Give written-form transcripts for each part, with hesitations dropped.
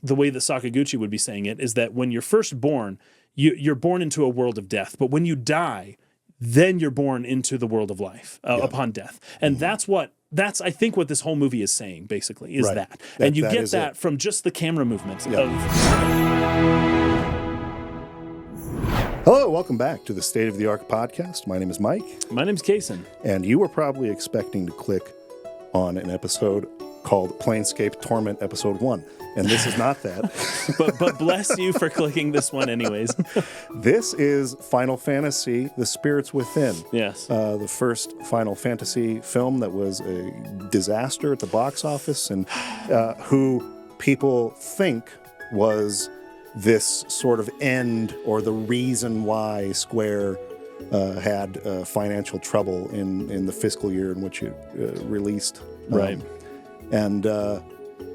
the way that Sakaguchi would be saying it is that when you're first born, you're born into a world of death. But when you die, then you're born into the world of life upon death. And that's I think what this whole movie is saying, basically, is that. And you get that from just the camera movements of... Hello, welcome back to the State of the Arc podcast. My name is Mike. My name's Casen. And you were probably expecting to click on an episode called Planescape Torment Episode 1. And this is not that. but bless you for clicking this one anyways. This is Final Fantasy, The Spirits Within. Yes. The first Final Fantasy film that was a disaster at the box office and who people think was this sort of end or the reason why Square had financial trouble in the fiscal year in which it released. Right.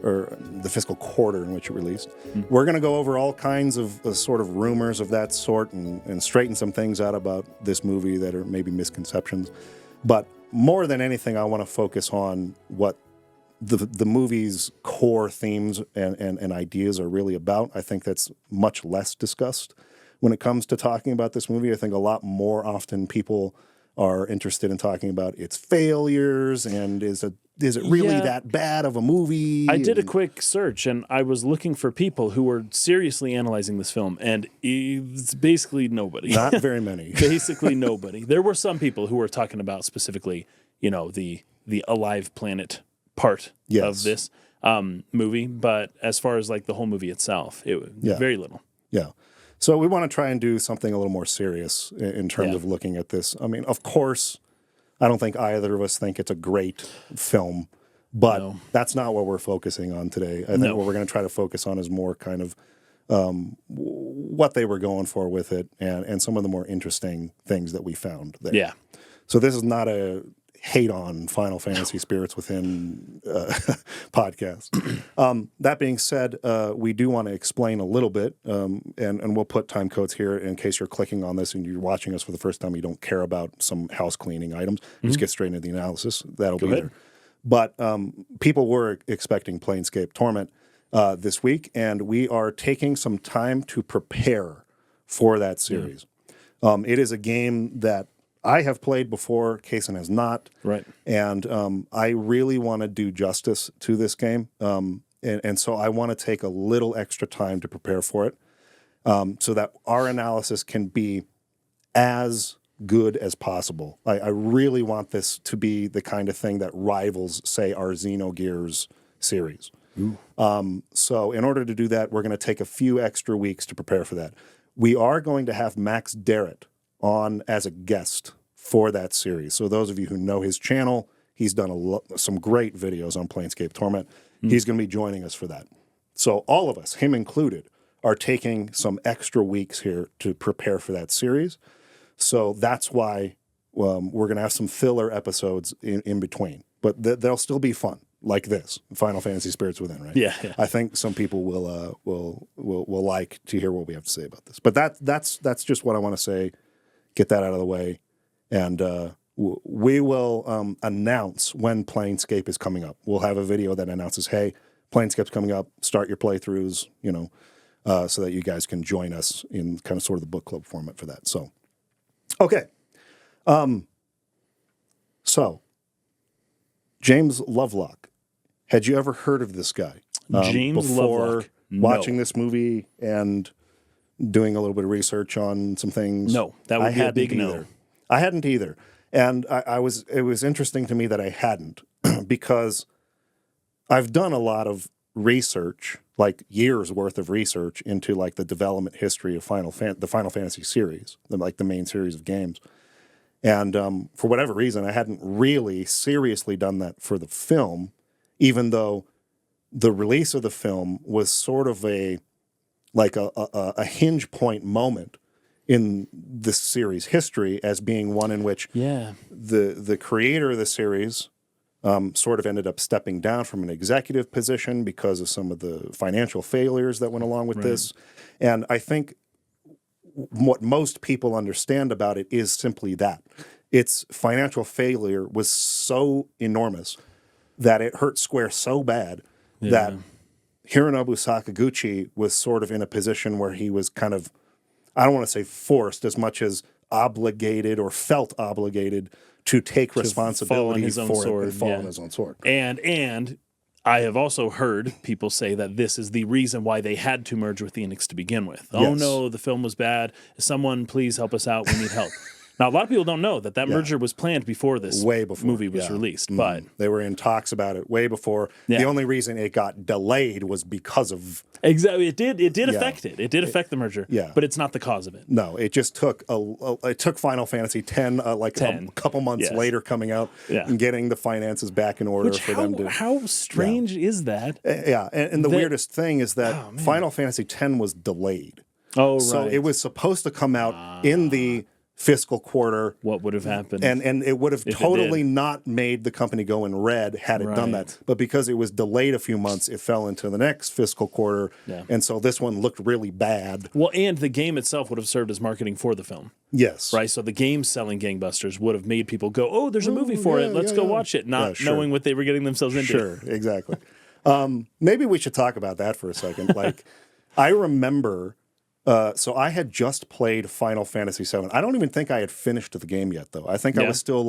Or the fiscal quarter in which it released. We're going to go over all kinds of sort of rumors of that sort and straighten some things out about this movie that are maybe misconceptions. But more than anything, I want to focus on what the movie's core themes and ideas are really about. I think that's much less discussed when it comes to talking about this movie. I think a lot more often people are interested in talking about its failures and is it really that bad of a movie? I did a quick search and I was looking for people who were seriously analyzing this film, and it's basically nobody. Not very many. Basically nobody. There were some people who were talking about specifically, the Alive Planet part of this movie, but as far as like the whole movie itself, very little. Yeah. So we want to try and do something a little more serious in terms of looking at this. I mean, of course, I don't think either of us think it's a great film, but that's not what we're focusing on today. I think what we're going to try to focus on is more kind of what they were going for with it and some of the more interesting things that we found there. Yeah. So this is not a hate on Final Fantasy Spirits Within podcast. That being said, we do want to explain a little bit, and we'll put time codes here in case you're clicking on this and you're watching us for the first time. You don't care about some house cleaning items. Just get straight into the analysis. That'll be there. But people were expecting Planescape Torment this week, and we are taking some time to prepare for that series. It is a game that I have played before, Casen has not. Right. And I really want to do justice to this game. And so I want to take a little extra time to prepare for it so that our analysis can be as good as possible. I really want this to be the kind of thing that rivals, say, our Xenogears series. So in order to do that, we're going to take a few extra weeks to prepare for that. We are going to have Max Derrett on as a guest for that series. So those of you who know his channel, he's done some great videos on Planescape Torment. He's going to be joining us for that. So all of us, him included, are taking some extra weeks here to prepare for that series. So that's why we're going to have some filler episodes in between. But they'll still be fun, like this, Final Fantasy Spirits Within, right? Yeah. I think some people will like to hear what we have to say about this. But that's just what I want to say. Get that out of the way, and we will announce when Planescape is coming up. We'll have a video that announces, hey, Planescape's coming up, start your playthroughs, so that you guys can join us in kind of sort of the book club format for that. So, okay. So, James Lovelock. Had you ever heard of this guy? James Lovelock. Watching this movie and doing a little bit of research on some things. No, that would be a big no. I hadn't either. And it was interesting to me that I hadn't because I've done a lot of research, like years worth of research into like the development history of the Final Fantasy series, like the main series of games. And for whatever reason, I hadn't really seriously done that for the film, even though the release of the film was sort of a hinge point moment in the series history as being one in which the creator of the series sort of ended up stepping down from an executive position because of some of the financial failures that went along with this. And I think what most people understand about it is simply that. Its financial failure was so enormous that it hurt Square so bad that Hironobu Sakaguchi was sort of in a position where he was kind of, I don't want to say forced as much as obligated or felt obligated to take responsibility for it and fall on his own sword. And I have also heard people say that this is the reason why they had to merge with Enix to begin with. Yes. Oh no, the film was bad. Someone please help us out. We need help. Now, a lot of people don't know that merger was planned before this movie was released. But they were in talks about it way before. Yeah. The only reason it got delayed was because of... Exactly. It did affect it. It did affect the merger. Yeah. But it's not the cause of it. No, it just took it took Final Fantasy X a couple months later coming out and getting the finances back in order for them to... How strange is that? Yeah, and the weirdest thing is that Final Fantasy X was delayed. Oh, right. So it was supposed to come out in the fiscal quarter. What would have happened? And it would have totally not made the company go in red had it done that. But because it was delayed a few months, it fell into the next fiscal quarter. Yeah. And so this one looked really bad. Well, and the game itself would have served as marketing for the film. Yes. Right? So the game selling gangbusters would have made people go, oh, there's a movie for it. Let's go watch it. Not knowing what they were getting themselves into. Sure, exactly. Maybe we should talk about that for a second. Like, I remember... so I had just played Final Fantasy VII. I don't even think I had finished the game yet, though. I think I was still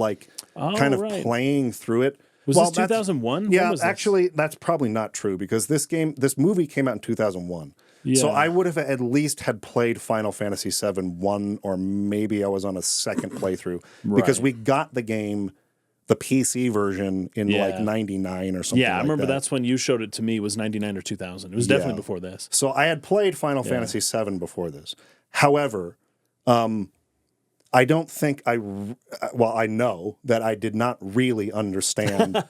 kind of playing through it. Was this 2001? Yeah, actually, that's probably not true because this movie came out in 2001. Yeah. So I would have at least had played Final Fantasy VII 1, or maybe I was on a second playthrough because we got the game, the PC version, in like 99 or something. Yeah, I remember that's when you showed it to me, was 99 or 2000. It was definitely before this. So I had played Final Fantasy VII before this. However, I don't think I know that I did not really understand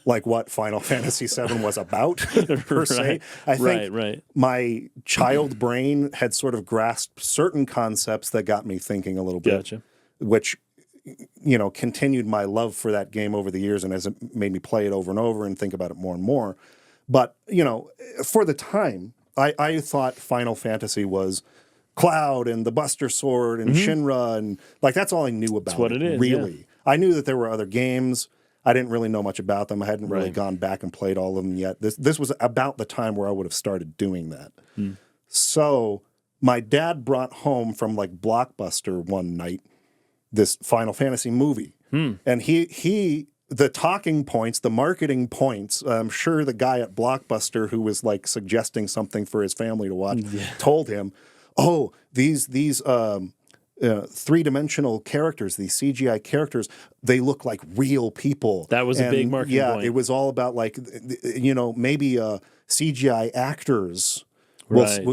like what Final Fantasy VII was about per se. I think my child brain had sort of grasped certain concepts that got me thinking a little bit, which continued my love for that game over the years and has made me play it over and over and think about it more and more. But, for the time, I thought Final Fantasy was Cloud and the Buster Sword and Shinra, and that's all I knew about. That's what it is, really. Yeah. I knew that there were other games. I didn't really know much about them. I hadn't really gone back and played all of them yet. This was about the time where I would have started doing that. So my dad brought home from Blockbuster one night this Final Fantasy movie. And he the talking points, the marketing points, I'm sure the guy at Blockbuster who was suggesting something for his family to watch told him, oh, these three-dimensional characters, these CGI characters, they look like real people. That was a big marketing point. Yeah, it was all about maybe CGI actors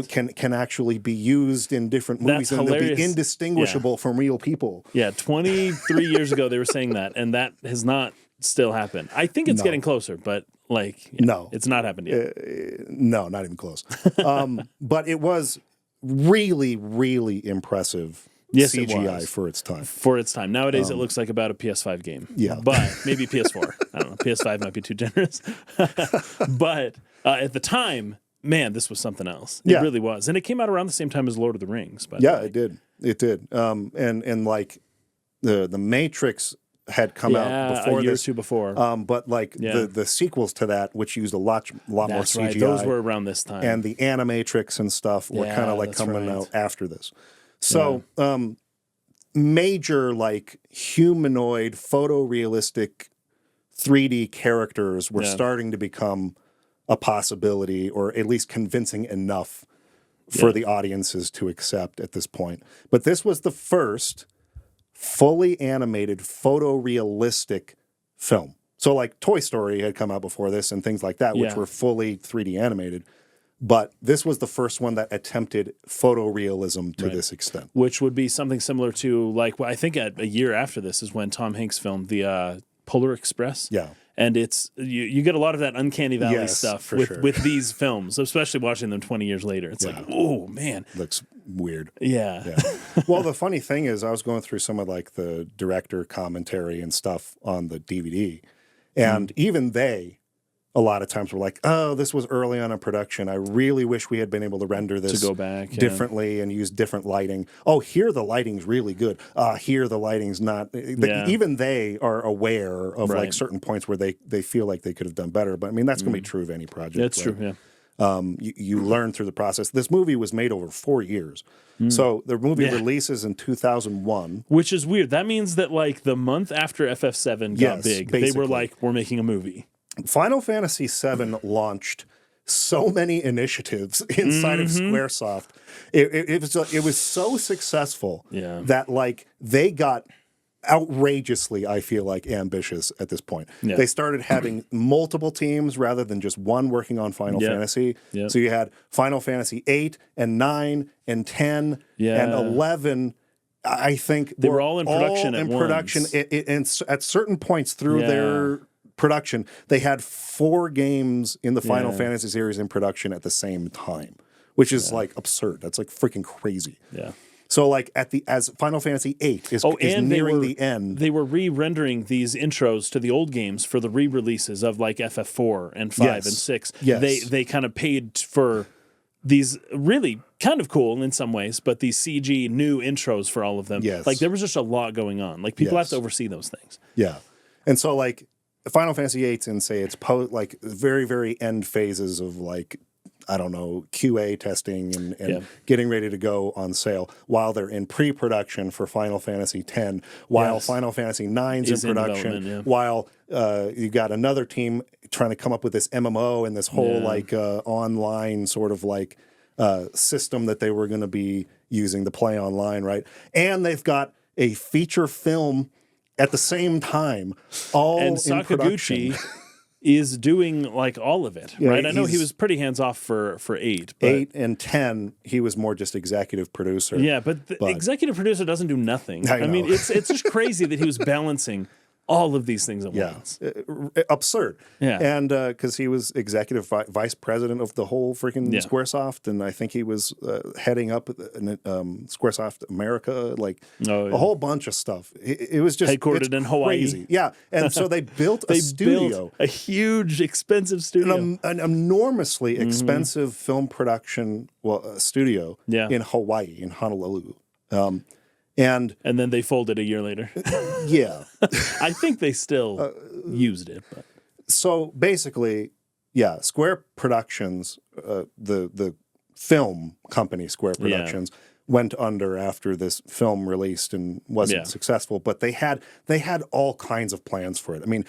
can actually be used in different movies. That's and hilarious. They'll be indistinguishable from real people. Yeah, 23 years ago they were saying that, and that has not still happened. I think it's getting closer, but no, it's not happened yet. No, not even close. But it was really, really impressive. Yes, CGI for its time. For its time. Nowadays, it looks like about a PS5 game. Yeah. But maybe PS4. I don't know. PS5 might be too generous. But at the time, man, this was something else. It really was. And it came out around the same time as Lord of the Rings. It did. It did. And the Matrix had come out before a year or two before. But the sequels to that, which used a lot more CGI. Right. Those were around this time. And the Animatrix and stuff were kind of coming out after this. So, major humanoid, photorealistic 3D characters were starting to become a possibility, or at least convincing enough for the audiences to accept at this point. But this was the first fully animated, photorealistic film. So, Toy Story had come out before this and things like that, which were fully 3D animated. But this was the first one that attempted photorealism to this extent. Which would be something similar to, I think a year after this is when Tom Hanks filmed the Polar Express. Yeah. And it's you get a lot of that uncanny valley stuff with these films, especially watching them 20 years later. It's oh, man. Looks weird. Yeah. Well, the funny thing is I was going through some of the director commentary and stuff on the DVD, and even they... a lot of times we're like, oh, this was early on in production. I really wish we had been able to render this to go back differently and use different lighting. Oh, here the lighting's really good. Here the lighting's not. Even they are aware of certain points where they feel like they could have done better. But I mean, that's going to be true of any project. That's true, yeah. You learn through the process. This movie was made over 4 years. So the movie releases in 2001. Which is weird. That means that like the month after FF7 got big, they were like, we're making a movie. Final Fantasy VII launched so many initiatives inside of Squaresoft. It was so successful that like they got outrageously, I feel like, ambitious at this point. Yeah. They started having multiple teams rather than just one working on Final Fantasy. Yeah. So you had Final Fantasy 8 and 9 and 10 and 11. I think they were all in production at once. And at certain points through their production, they had 4 games in the Final Fantasy series in production at the same time, which is like absurd. That's like freaking crazy. Yeah. So like as Final Fantasy VIII is nearing the end. They were re-rendering these intros to the old games for the re-releases of like FF4 and 5 and 6. Yes. They kind of paid for these really kind of cool in some ways, but these CG new intros for all of them. Yes. Like there was just a lot going on. Like people have to oversee those things. Yeah. And so like Final Fantasy VIII and say it's like very, very end phases of like, I don't know, QA testing and getting ready to go on sale while they're in pre-production for Final Fantasy X, while Final Fantasy IX in production, while you got another team trying to come up with this MMO and this whole like online sort of like system that they were going to be using to play online, right? And they've got a feature film at the same time, all in production. Is doing like all of it, right? I know he was pretty hands off for 8. But 8 and 10, he was more just executive producer. Yeah, but the executive producer doesn't do nothing. I mean, it's just crazy that he was balancing all of these things at once. Absurd. Yeah. And because he was executive vice president of the whole freaking Squaresoft, and I think he was heading up Squaresoft America, like a whole bunch of stuff. It was just headquartered in Hawaii. Crazy. Yeah. And so they built a studio. Built a huge, expensive studio. An enormously expensive film production studio in Hawaii, in Honolulu. And then they folded a year later. Yeah. I think they still used it. But. So basically, Square Productions, the film company Square Productions, went under after this film released and wasn't successful. But they had all kinds of plans for it. I mean,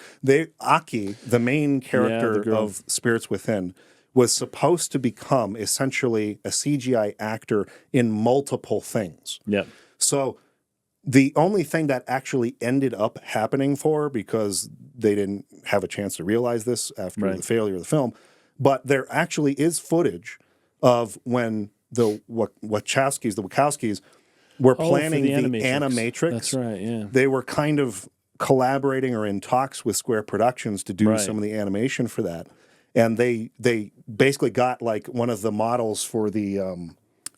Aki, the main character of Spirits Within, was supposed to become essentially a CGI actor in multiple things. Yeah. So the only thing that actually ended up happening because they didn't have a chance to realize this after the failure of the film, but there actually is footage of when the Wachowskis were planning the Animatrix. That's right, yeah. They were kind of collaborating or in talks with Square Productions to do some of the animation for that. And they basically got like one of the models for the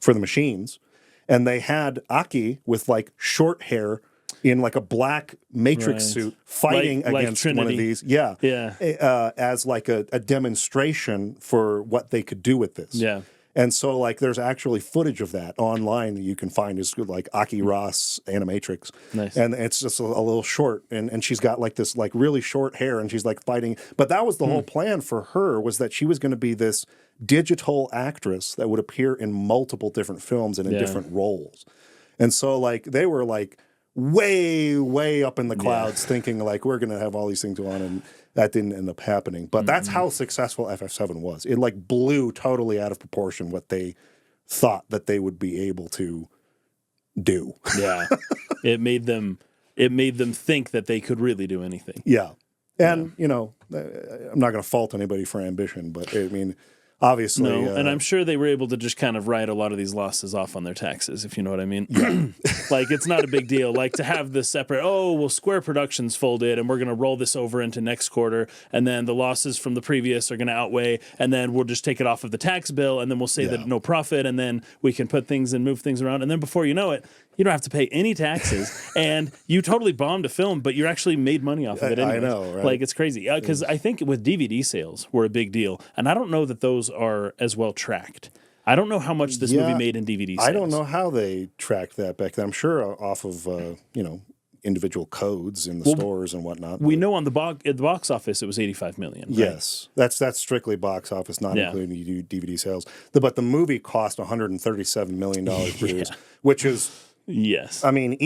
machines. And they had Aki with like short hair in like a black Matrix suit fighting against one of these. As like a demonstration for what they could do with this. Yeah. And so like there's actually footage of that online that you can find is like Aki Ross Animatrix. Nice. And it's just a little short. And she's got like this like really short hair and she's like fighting. But that was the whole plan for her, was that she was going to be this digital actress that would appear in multiple different films and in different roles. And so like they were like way, way up in the clouds thinking like we're going to have all these things on, and that didn't end up happening. But that's how successful FF7 was. It like blew totally out of proportion what they thought that they would be able to do. Yeah. It made them think that they could really do anything. Yeah. And, you know, I'm not going to fault anybody for ambition, but I mean, obviously. No, and I'm sure they were able to just kind of write a lot of these losses off on their taxes, if you know what I mean. Yeah. Like, it's not a big deal. Like, to have this separate, Square Productions folded, and we're going to roll this over into next quarter, and then the losses from the previous are going to outweigh, and then we'll just take it off of the tax bill, and then we'll say that no profit, and then we can put things and move things around, and then before you know it, you don't have to pay any taxes, and you totally bombed a film, but you actually made money off of it anyway. I know, right? Like, it's crazy. Because I think with DVD sales were a big deal, and I don't know that those are as well tracked. I don't know how much this movie made in DVD sales. I don't know how they tracked that back then. I'm sure off of, individual codes in the stores and whatnot. We know at the box office it was 85 million. Right? Yes, that's strictly box office, not including DVD sales. But the movie cost $137 million to produce, which is yes. I mean,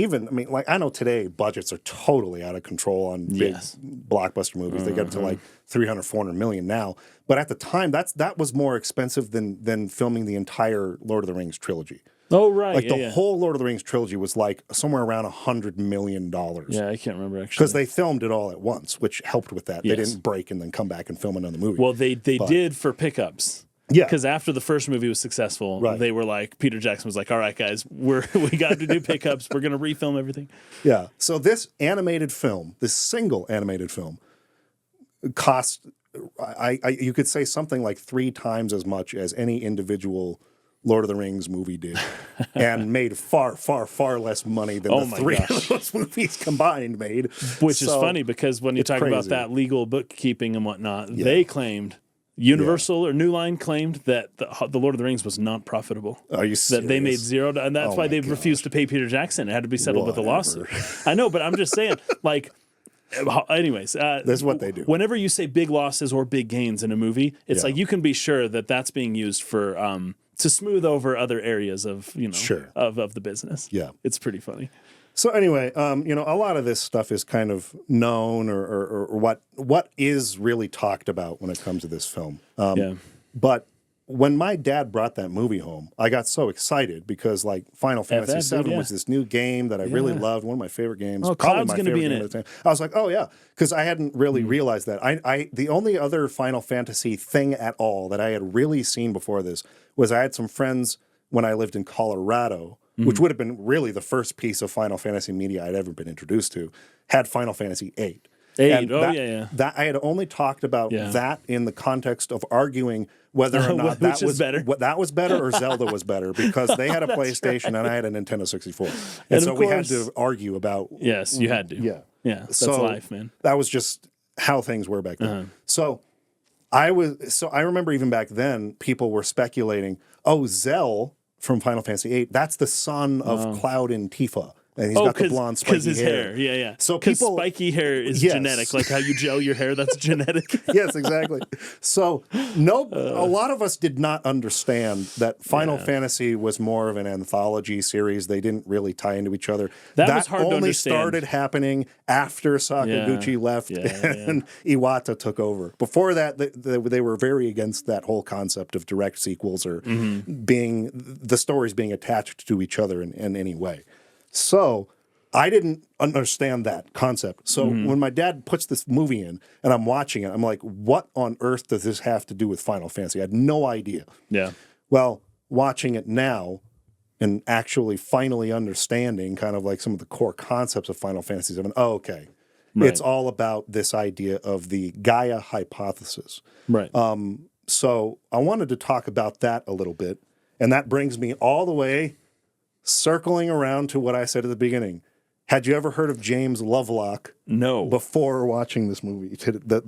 like I know today budgets are totally out of control on big blockbuster movies. They get to like 300, 400 million now. But at the time, that was more expensive than filming the entire Lord of the Rings trilogy. Oh, right. Like the whole Lord of the Rings trilogy was like somewhere around $100 million. Yeah, I can't remember actually. Because they filmed it all at once, which helped with that. Yes. They didn't break and then come back and film another movie. Well, they did for pickups. Yeah. Because after the first movie was successful, they were like, Peter Jackson was like, all right, guys, we got to do pickups. We're going to refilm everything. Yeah. So this animated film, this single animated film, cost, you could say something like 3 times as much as any individual Lord of the Rings movie did, and made far, far, far less money than the 3 of those movies combined made. Which is funny because when you talk about that legal bookkeeping and whatnot, they claimed, Universal or New Line claimed that the Lord of the Rings was not profitable. Are you serious? That they made zero, and that's why they refused to pay Peter Jackson. It had to be settled with a lawsuit. I know, but I'm just saying, like, anyways. That's what they do. Whenever you say big losses or big gains in a movie, it's like you can be sure that that's being used for to smooth over other areas of of the business. Yeah, it's pretty funny. So anyway, a lot of this stuff is kind of known or what is really talked about when it comes to this film. But when my dad brought that movie home, I got so excited because like Final Fantasy VII was this new game that I really loved, one of my favorite games. Oh, Cloud's going to be in it. I was like, oh yeah, because I hadn't really realized that. The only other Final Fantasy thing at all that I had really seen before this was I had some friends when I lived in Colorado, which would have been really the first piece of Final Fantasy media I'd ever been introduced to, had Final Fantasy VIII. That I had only talked about that in the context of arguing whether or not that was better or Zelda was better, because they had a PlayStation and I had a Nintendo 64. And so we had to argue about... Yes, you had to. Yeah. That's life, man. That was just how things were back then. So I remember even back then, people were speculating, Zell from Final Fantasy VIII, that's the son of Cloud and Tifa. And he's got the blonde spiky hair. Yeah. So people, spiky hair is genetic, like how you gel your hair, that's genetic. Yes, exactly. So a lot of us did not understand that Final Fantasy was more of an anthology series. They didn't really tie into each other. That was hard to only understand. Started happening after Sakaguchi left and Iwata took over. Before that, they were very against that whole concept of direct sequels or being the stories being attached to each other in any way. So I didn't understand that concept. So when my dad puts this movie in and I'm watching it, I'm like, what on earth does this have to do with Final Fantasy? I had no idea. Yeah. Well, watching it now and actually finally understanding kind of like some of the core concepts of Final Fantasy VII, okay. Right. It's all about this idea of the Gaia Hypothesis. Right. So I wanted to talk about that a little bit. And that brings me all the way circling around to what I said at the beginning. Had you ever heard of James Lovelock? No. Before watching this movie,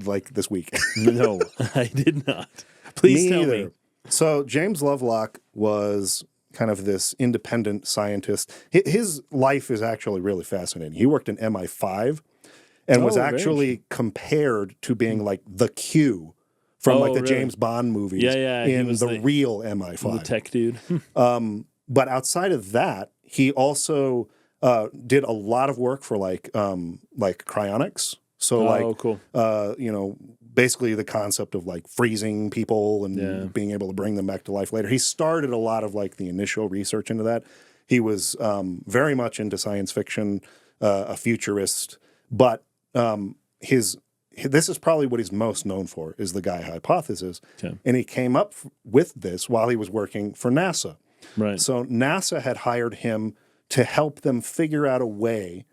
like this week? No, I did not. Please tell me. So James Lovelock was kind of this independent scientist. His life is actually really fascinating. He worked in MI5 and was actually compared to being like the Q from the James Bond movies in the real MI5. The tech dude. But outside of that, he also did a lot of work for like cryonics. So cool. Basically the concept of like freezing people and being able to bring them back to life later. He started a lot of like the initial research into that. He was very much into science fiction, a futurist, but this is probably what he's most known for is the Gaia Hypothesis. Okay. And he came up with this while he was working for NASA. Right. So NASA had hired him to help them figure out a way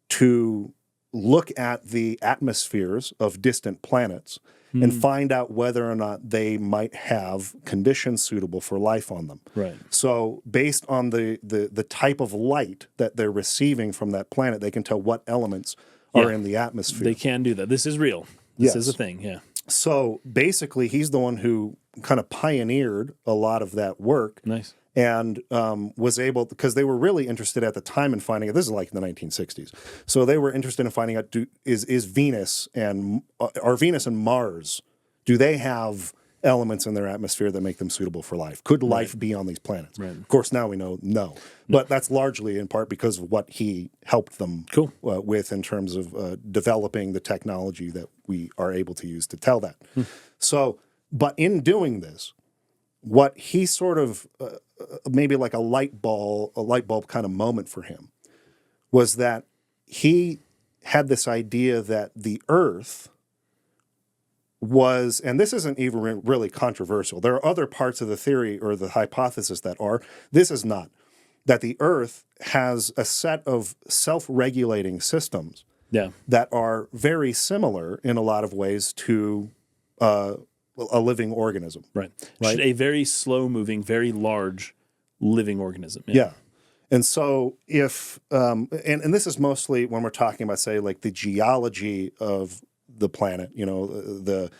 to look at the atmospheres of distant planets and find out whether or not they might have conditions suitable for life on them. Right. So based on the type of light that they're receiving from that planet, they can tell what elements are in the atmosphere. They can do that. This is real. This is a thing, yeah. So basically, he's the one who kind of pioneered a lot of that work. Nice. and was able, because they were really interested at the time in finding out. This is like in the 1960s, so they were interested in finding out: is Venus and are Venus and Mars, do they have elements in their atmosphere that make them suitable for life? Could life be on these planets? Right. Of course, now we know no, but that's largely in part because of what he helped them with in terms of developing the technology that we are able to use to tell that. So, but in doing this, what he sort of maybe like a light bulb kind of moment for him was that he had this idea that the Earth was, and this isn't even really controversial. There are other parts of the theory or the hypothesis that are. This is not. That the Earth has a set of self-regulating systems that are very similar in a lot of ways to a living organism. Right. A very slow-moving, very large living organism. Yeah. And so if, and this is mostly when we're talking about, say, like the geology of the planet, the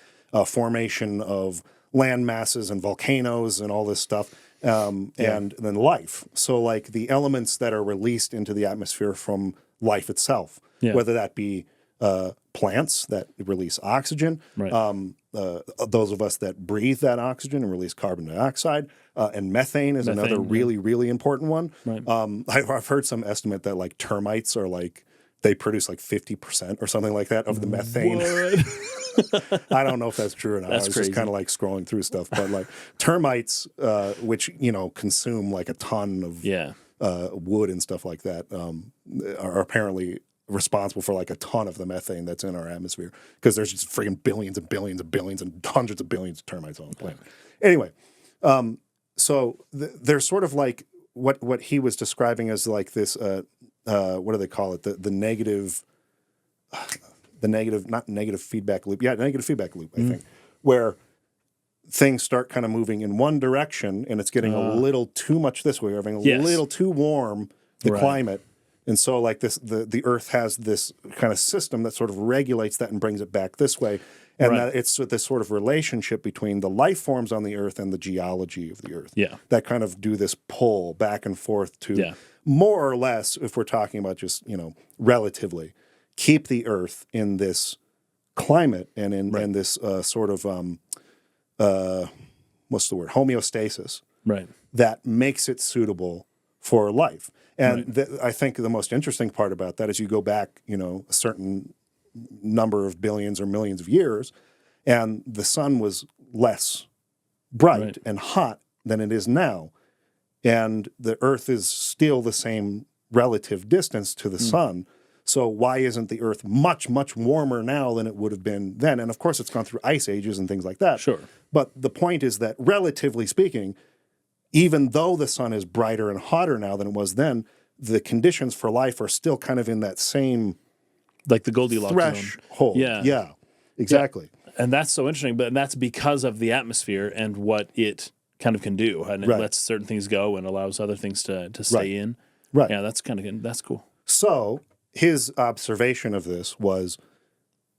formation of land masses and volcanoes and all this stuff, and then life. So like the elements that are released into the atmosphere from life itself, whether that be plants that release oxygen, those of us that breathe that oxygen and release carbon dioxide, and methane is another really, really important one. I've heard some estimate that like termites are like, they produce like 50% or something like that of the methane. I don't know if that's true or not. I was just kind of like scrolling through stuff, but like termites, which, consume like a ton of wood and stuff like that, are apparently responsible for like a ton of the methane that's in our atmosphere, because there's just freaking billions and billions and billions and hundreds of billions of termites on the planet. Anyway, so there's sort of like what he was describing as like this, what do they call it? The negative, not negative feedback loop. Yeah, negative feedback loop, I think, where things start kind of moving in one direction and it's getting a little too much this way, or having a little too warm, the climate. And so like this, the Earth has this kind of system that sort of regulates that and brings it back this way. And that it's this sort of relationship between the life forms on the Earth and the geology of the Earth that kind of do this pull back and forth to more or less, if we're talking about just, relatively, keep the Earth in this climate and in this sort of, what's the word, homeostasis that makes it suitable for life. And I think the most interesting part about that is you go back, a certain number of billions or millions of years, and the sun was less bright and hot than it is now. And the Earth is still the same relative distance to the sun. So why isn't the Earth much, much warmer now than it would have been then? And of course, it's gone through ice ages and things like that. Sure. But the point is that, relatively speaking, even though the sun is brighter and hotter now than it was then, the conditions for life are still kind of in that same, like the Goldilocks threshold. Yeah, exactly. Yeah. And that's so interesting, but that's because of the atmosphere and what it kind of can do, and it lets certain things go and allows other things to stay in. Right. Yeah, that's kind of good. That's cool. So his observation of this was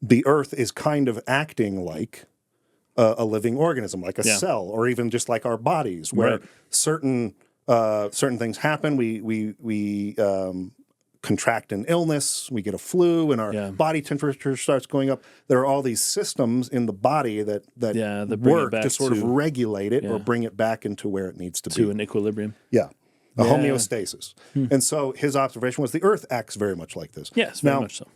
the Earth is kind of acting like a living organism, like a cell, or even just like our bodies, where certain things happen. We contract an illness, we get a flu, and our body temperature starts going up. There are all these systems in the body that work to sort of regulate it or bring it back into where it needs to be. To an equilibrium. Yeah. A homeostasis. And so his observation was the Earth acts very much like this. Yes, very much so.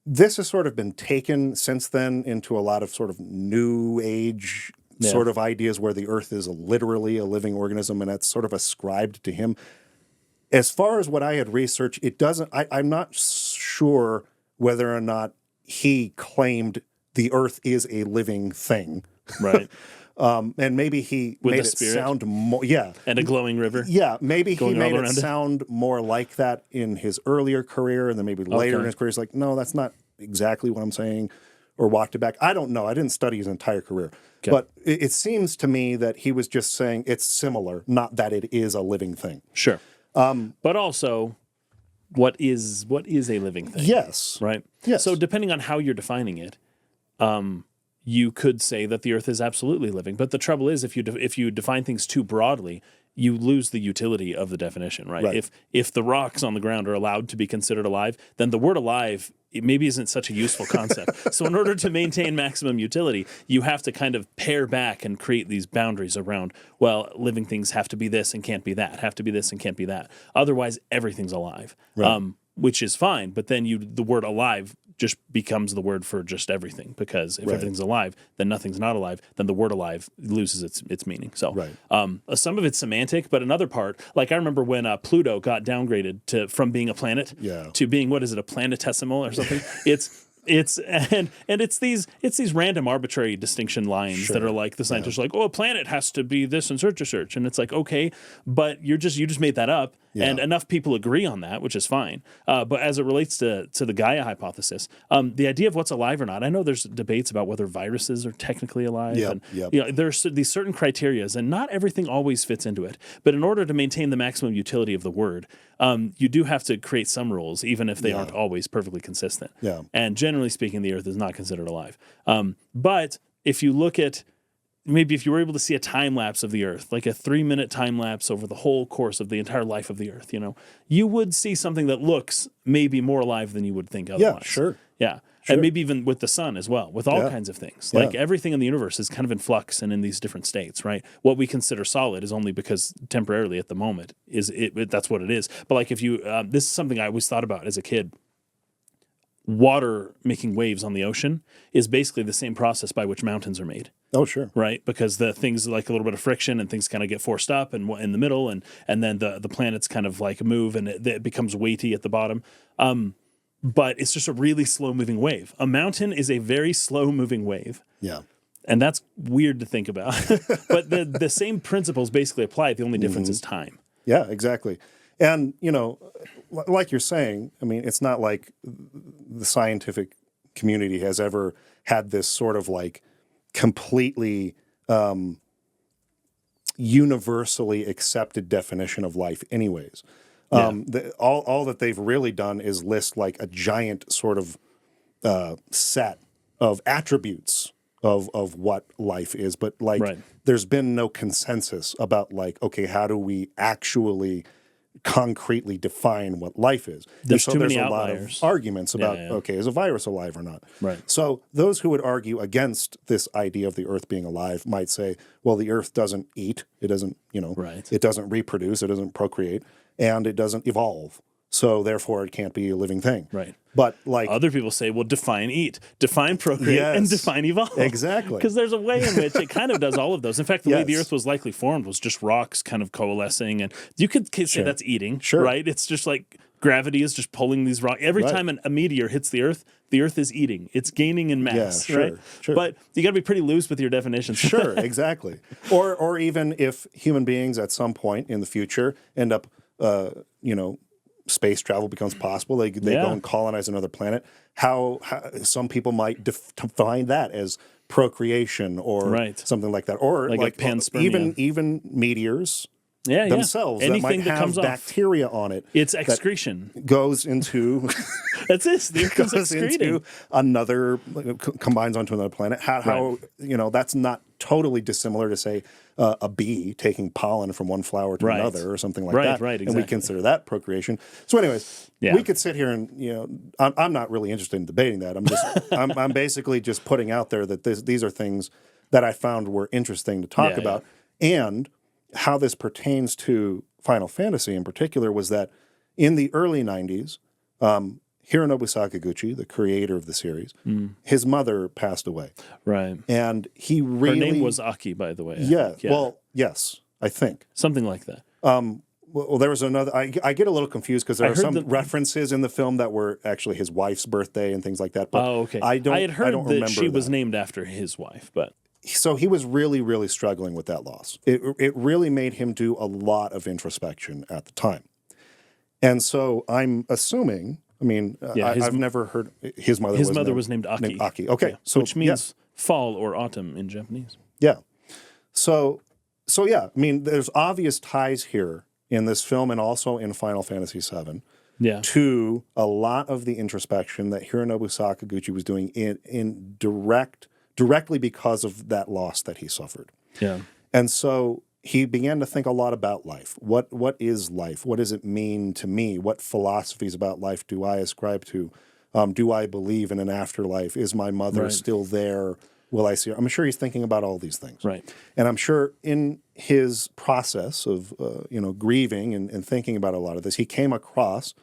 This has sort of been taken since then into a lot of sort of new age sort of ideas where the Earth is literally a living organism, and that's sort of ascribed to him. As far as what I had researched, it doesn't, I'm not sure whether or not he claimed the Earth is a living thing. Right. And maybe he made it sound more, and a glowing river. Yeah, maybe he made it sound more like that in his earlier career, and then maybe later in his career, he's like, no, that's not exactly what I'm saying, or walked it back. I don't know. I didn't study his entire career. Okay. But it seems to me that he was just saying it's similar, not that it is a living thing. Sure. But also, what is a living thing? Yes. Right? Yes. So depending on how you're defining it, you could say that the Earth is absolutely living. But the trouble is, if you define things too broadly, you lose the utility of the definition, right? Right. If the rocks on the ground are allowed to be considered alive, then the word alive, it maybe isn't such a useful concept. So in order to maintain maximum utility, you have to kind of pare back and create these boundaries around, well, living things have to be this and can't be that, have to be this and can't be that. Otherwise, everything's alive, Right. which is fine. But then the word alive just becomes the word for just everything, because if everything's alive, then nothing's not alive. Then the word alive loses its meaning. So some of it's semantic, but another part, like I remember when Pluto got downgraded from being a planet to being, what is it, a planetesimal or something? It's these random arbitrary distinction lines that are like, the scientists are like, oh, a planet has to be this and search, and it's like, okay, but you just made that up, and enough people agree on that, which is fine. But as it relates to the Gaia hypothesis, the idea of what's alive or not, I know there's debates about whether viruses are technically alive, and there's these certain criterias, and not everything always fits into it. But in order to maintain the maximum utility of the word, you do have to create some rules, even if they aren't always perfectly consistent. And generally speaking, the Earth is not considered alive. But if you look at, maybe if you were able to see a time lapse of the Earth, like a 3-minute time lapse over the whole course of the entire life of the Earth, you would see something that looks maybe more alive than you would think otherwise. Yeah. And maybe even with the sun as well, with all kinds of things. Like everything in the universe is kind of in flux and in these different states, right? What we consider solid is only because temporarily at the moment that's what it is. But like if you, this is something I always thought about as a kid. Water making waves on the ocean is basically the same process by which mountains are made. Oh, sure. Right? Because the things, like a little bit of friction and things kind of get forced up and in the middle, and then the planets kind of like move and it becomes weighty at the bottom. But it's just a really slow moving wave. A mountain is a very slow moving wave. Yeah. And that's weird to think about. But the same principles basically apply. The only difference is time. Yeah, exactly. And, like you're saying, I mean, it's not like the scientific community has ever had this sort of like completely universally accepted definition of life anyways. All that they've really done is list like a giant sort of set of attributes of what life is. But like there's been no consensus about like, okay, how do we actually concretely define what life is? There's so too there's many a lot outliers. of arguments about, okay, is a virus alive or not? Right. So those who would argue against this idea of the Earth being alive might say, well, the Earth doesn't eat, it doesn't, it doesn't reproduce, it doesn't procreate, and it doesn't evolve. So therefore it can't be a living thing. Right. But like other people say, well, define eat, define procreate, and define evolve. Exactly. Because there's a way in which it kind of does all of those. In fact, the way the Earth was likely formed was just rocks kind of coalescing, and you could say that's eating, right? It's just like gravity is just pulling these rocks. Every time a meteor hits the Earth is eating. It's gaining in mass, right? Sure. But you got to be pretty loose with your definitions. Sure, exactly. Or even if human beings at some point in the future end up, space travel becomes possible, they go and colonize another planet, how some people might define that as procreation or something like that, or like panspermia. even meteors themselves anything that might have bacteria on it. It's excretion. Goes into that's it. The Earth goes into another, combines onto another planet. How that's not totally dissimilar to say a bee taking pollen from one flower to another or something like that. Right, exactly. And we consider that procreation. So anyways, we could sit here and, I'm not really interested in debating that. I'm just, I'm basically just putting out there that these are things that I found were interesting to talk about. And how this pertains to Final Fantasy in particular was that in the early 90s, Hironobu Sakaguchi, the creator of the series, his mother passed away. Right. And he really... Her name was Aki, by the way. Yeah. Well, yes, I think. Something like that. Well, there was another... I get a little confused because there are some references in the film that were actually his wife's birthday and things like that. But okay. I had heard that she was named after his wife, but... So he was really, really struggling with that loss. It really made him do a lot of introspection at the time. And so I'm assuming... I mean, I've never heard his mother. His mother was named Aki. Aki. Okay, so which means fall or autumn in Japanese. Yeah. So yeah. I mean, there's obvious ties here in this film and also in Final Fantasy VII. Yeah. To a lot of the introspection that Hironobu Sakaguchi was doing directly because of that loss that he suffered. Yeah. And so he began to think a lot about life. What is life? What does it mean to me? What philosophies about life do I ascribe to? Do I believe in an afterlife? Is my mother still there? Will I see her? I'm sure he's thinking about all these things. Right. And I'm sure in his process of grieving and thinking about a lot of this, he came across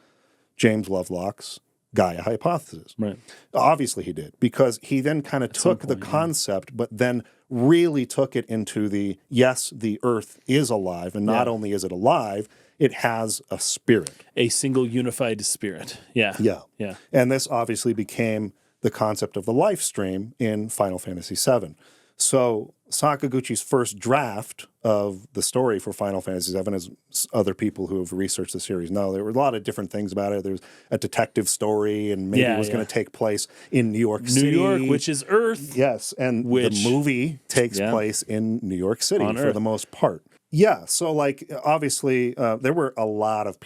James Lovelock's Gaia Hypothesis. Right. Obviously he did, because he then kind of took the concept, but then really took it into yes, the earth is alive, and not only is it alive, it has a spirit. A single unified spirit. Yeah. Yeah. Yeah. And this obviously became the concept of the life stream in Final Fantasy VII. So Sakaguchi's first draft of the story for Final Fantasy VII, as other people who have researched the series know, there were a lot of different things about it. There was a detective story, and maybe it was going to take place in New York City. New York, which is Earth. Yes, and the movie takes place in New York City for the most part. Yeah, so like obviously there were a lot of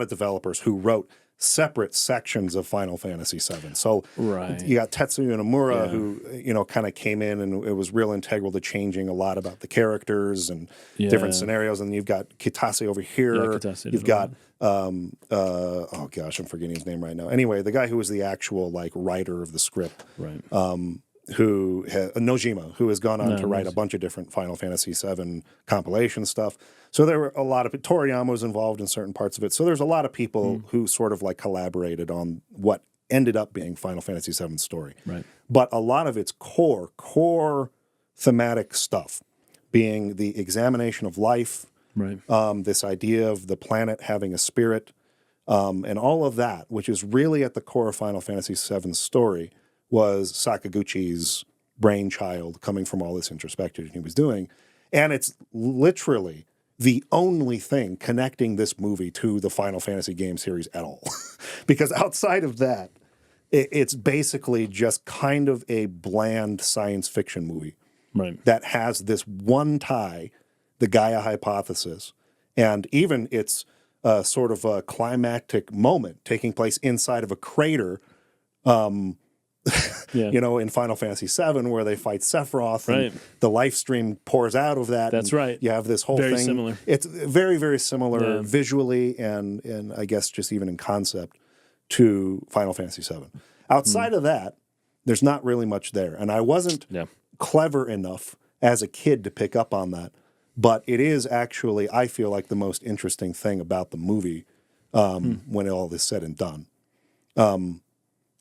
developers who wrote separate sections of Final Fantasy VII. So you got Tetsuya Nomura, who kind of came in, and it was real integral to changing a lot about the characters and different scenarios. And you've got Kitase over here. You've got oh gosh, I'm forgetting his name right now. Anyway, the guy who was the actual writer of the script, Nojima, who has gone on to write a bunch of different Final Fantasy VII compilation stuff. So there were a lot of Toriyama was involved in certain parts of it. So there's a lot of people who sort of collaborated on what ended up being Final Fantasy VII's story. Right. But a lot of its core thematic stuff being the examination of life, this idea of the planet having a spirit, and all of that, which is really at the core of Final Fantasy VII's story, was Sakaguchi's brainchild coming from all this introspection he was doing. And it's literally the only thing connecting this movie to the Final Fantasy game series at all. Because outside of that, it's basically just kind of a bland science fiction movie that has this one tie, the Gaia Hypothesis, and even its sort of a climactic moment taking place inside of a crater, in Final Fantasy VII, where they fight Sephiroth, and the life stream pours out of that. That's right. You have this whole thing. Very similar. It's very, very similar visually and I guess just even in concept to Final Fantasy VII. Outside of that, there's not really much there. And I wasn't clever enough as a kid to pick up on that. But it is actually, I feel like, the most interesting thing about the movie when all is said and done.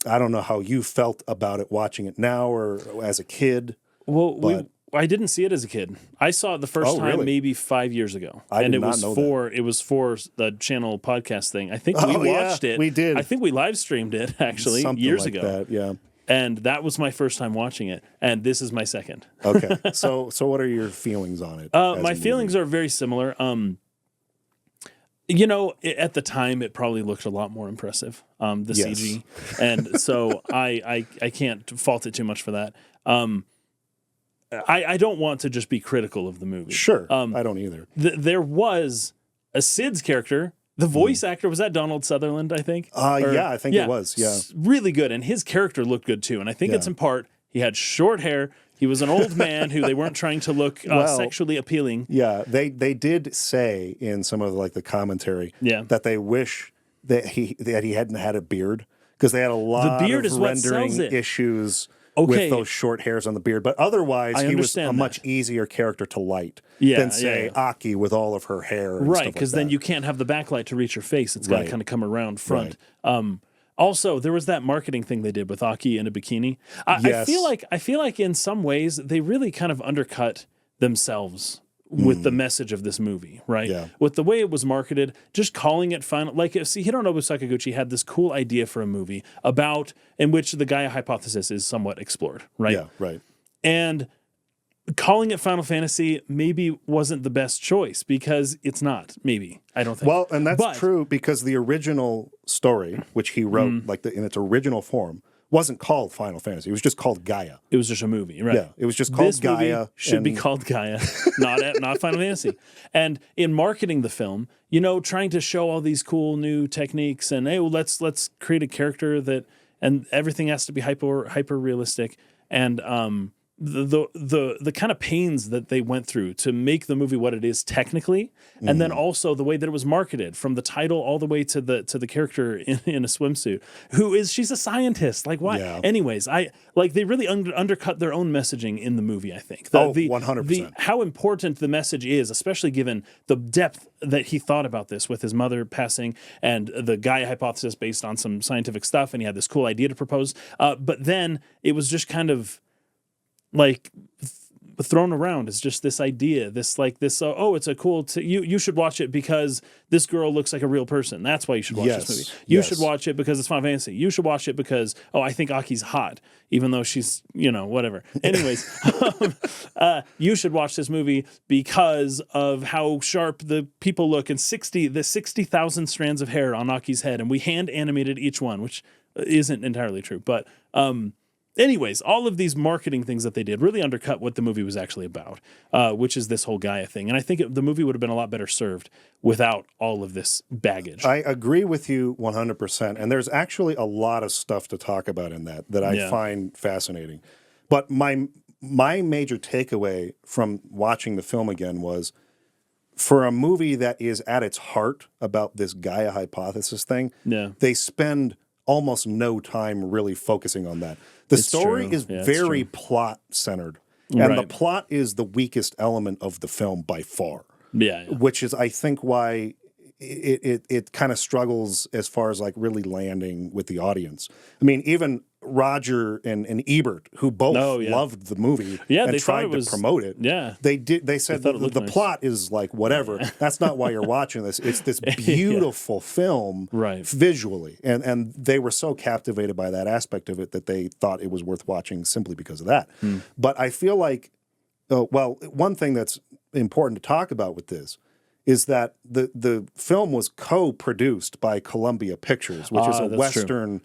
I don't know how you felt about it watching it now or as a kid. Well, I didn't see it as a kid. I saw it the first time maybe 5 years ago. It was for the channel podcast thing. I think we watched it. We did. I think we live streamed it actually years ago. That, yeah. And that was my first time watching it, and this is my second. Okay. So what are your feelings on it? My feelings are very similar. At the time, it probably looked a lot more impressive, the CG. And so I can't fault it too much for that. I don't want to just be critical of the movie. Sure, I don't either. There was a Sid's character. The voice actor, was that Donald Sutherland, I think? I think it was, Really good, and his character looked good too. And I think it's in part, he had short hair. He was an old man who they weren't trying to look sexually appealing. Yeah, they did say in some of the commentary that they wish that he hadn't had a beard, because they had a lot of rendering issues with those short hairs on the beard. But otherwise, he was a much easier character to light than, say, Aki with all of her hair. Right, because then you can't have the backlight to reach her face. It's got to kind of come around front. Also, there was that marketing thing they did with Aki in a bikini. I feel like in some ways they really kind of undercut themselves with the message of this movie, right? Yeah. With the way it was marketed, just calling it final. Hironobu Sakaguchi had this cool idea for a movie in which the Gaia Hypothesis is somewhat explored, right? Yeah, right. And calling it Final Fantasy maybe wasn't the best choice, because it's not, maybe. I don't think. Well, and that's true, because the original story, which he wrote in its original form, wasn't called Final Fantasy. It was just called Gaia. It was just a movie, right? Yeah, it was just called Gaia. Movie should be called Gaia, not Final Fantasy. And in marketing the film, trying to show all these cool new techniques and, hey, well, let's create a character and everything has to be hyper realistic. And the kind of pains that they went through to make the movie what it is technically, and then also the way that it was marketed, from the title all the way to the character in a swimsuit, she's a scientist. Like, why? Yeah. Anyways, they really undercut their own messaging in the movie, I think. 100%. How important the message is, especially given the depth that he thought about this with his mother passing and the Gaia hypothesis based on some scientific stuff, and he had this cool idea to propose. But then it was just kind of like thrown around as just this idea, it's a cool you should watch it because this girl looks like a real person. That's why you should watch this movie. You should watch it because it's Final Fantasy. You should watch it because I think Aki's hot, even though she's whatever. Anyways, you should watch this movie because of how sharp the people look and 60,000 strands of hair on Aki's head, and we hand animated each one, which isn't entirely true, but anyways, all of these marketing things that they did really undercut what the movie was actually about, which is this whole Gaia thing. And I think the movie would have been a lot better served without all of this baggage. I agree with you 100%. And there's actually a lot of stuff to talk about in that I find fascinating. But my major takeaway from watching the film again was, for a movie that is at its heart about this Gaia hypothesis thing, they spend almost no time really focusing on that. The story is very plot-centered, and the plot is the weakest element of the film by far. Which is, I think, why it kind of struggles as far as like really landing with the audience. I mean, even Roger and Ebert, who both loved the movie and tried to promote it. They said the plot is like whatever. That's not why you're watching this. It's this beautiful film visually. And they were so captivated by that aspect of it that they thought it was worth watching simply because of that. But I feel like, one thing that's important to talk about with this is that the film was co-produced by Columbia Pictures, which is a Western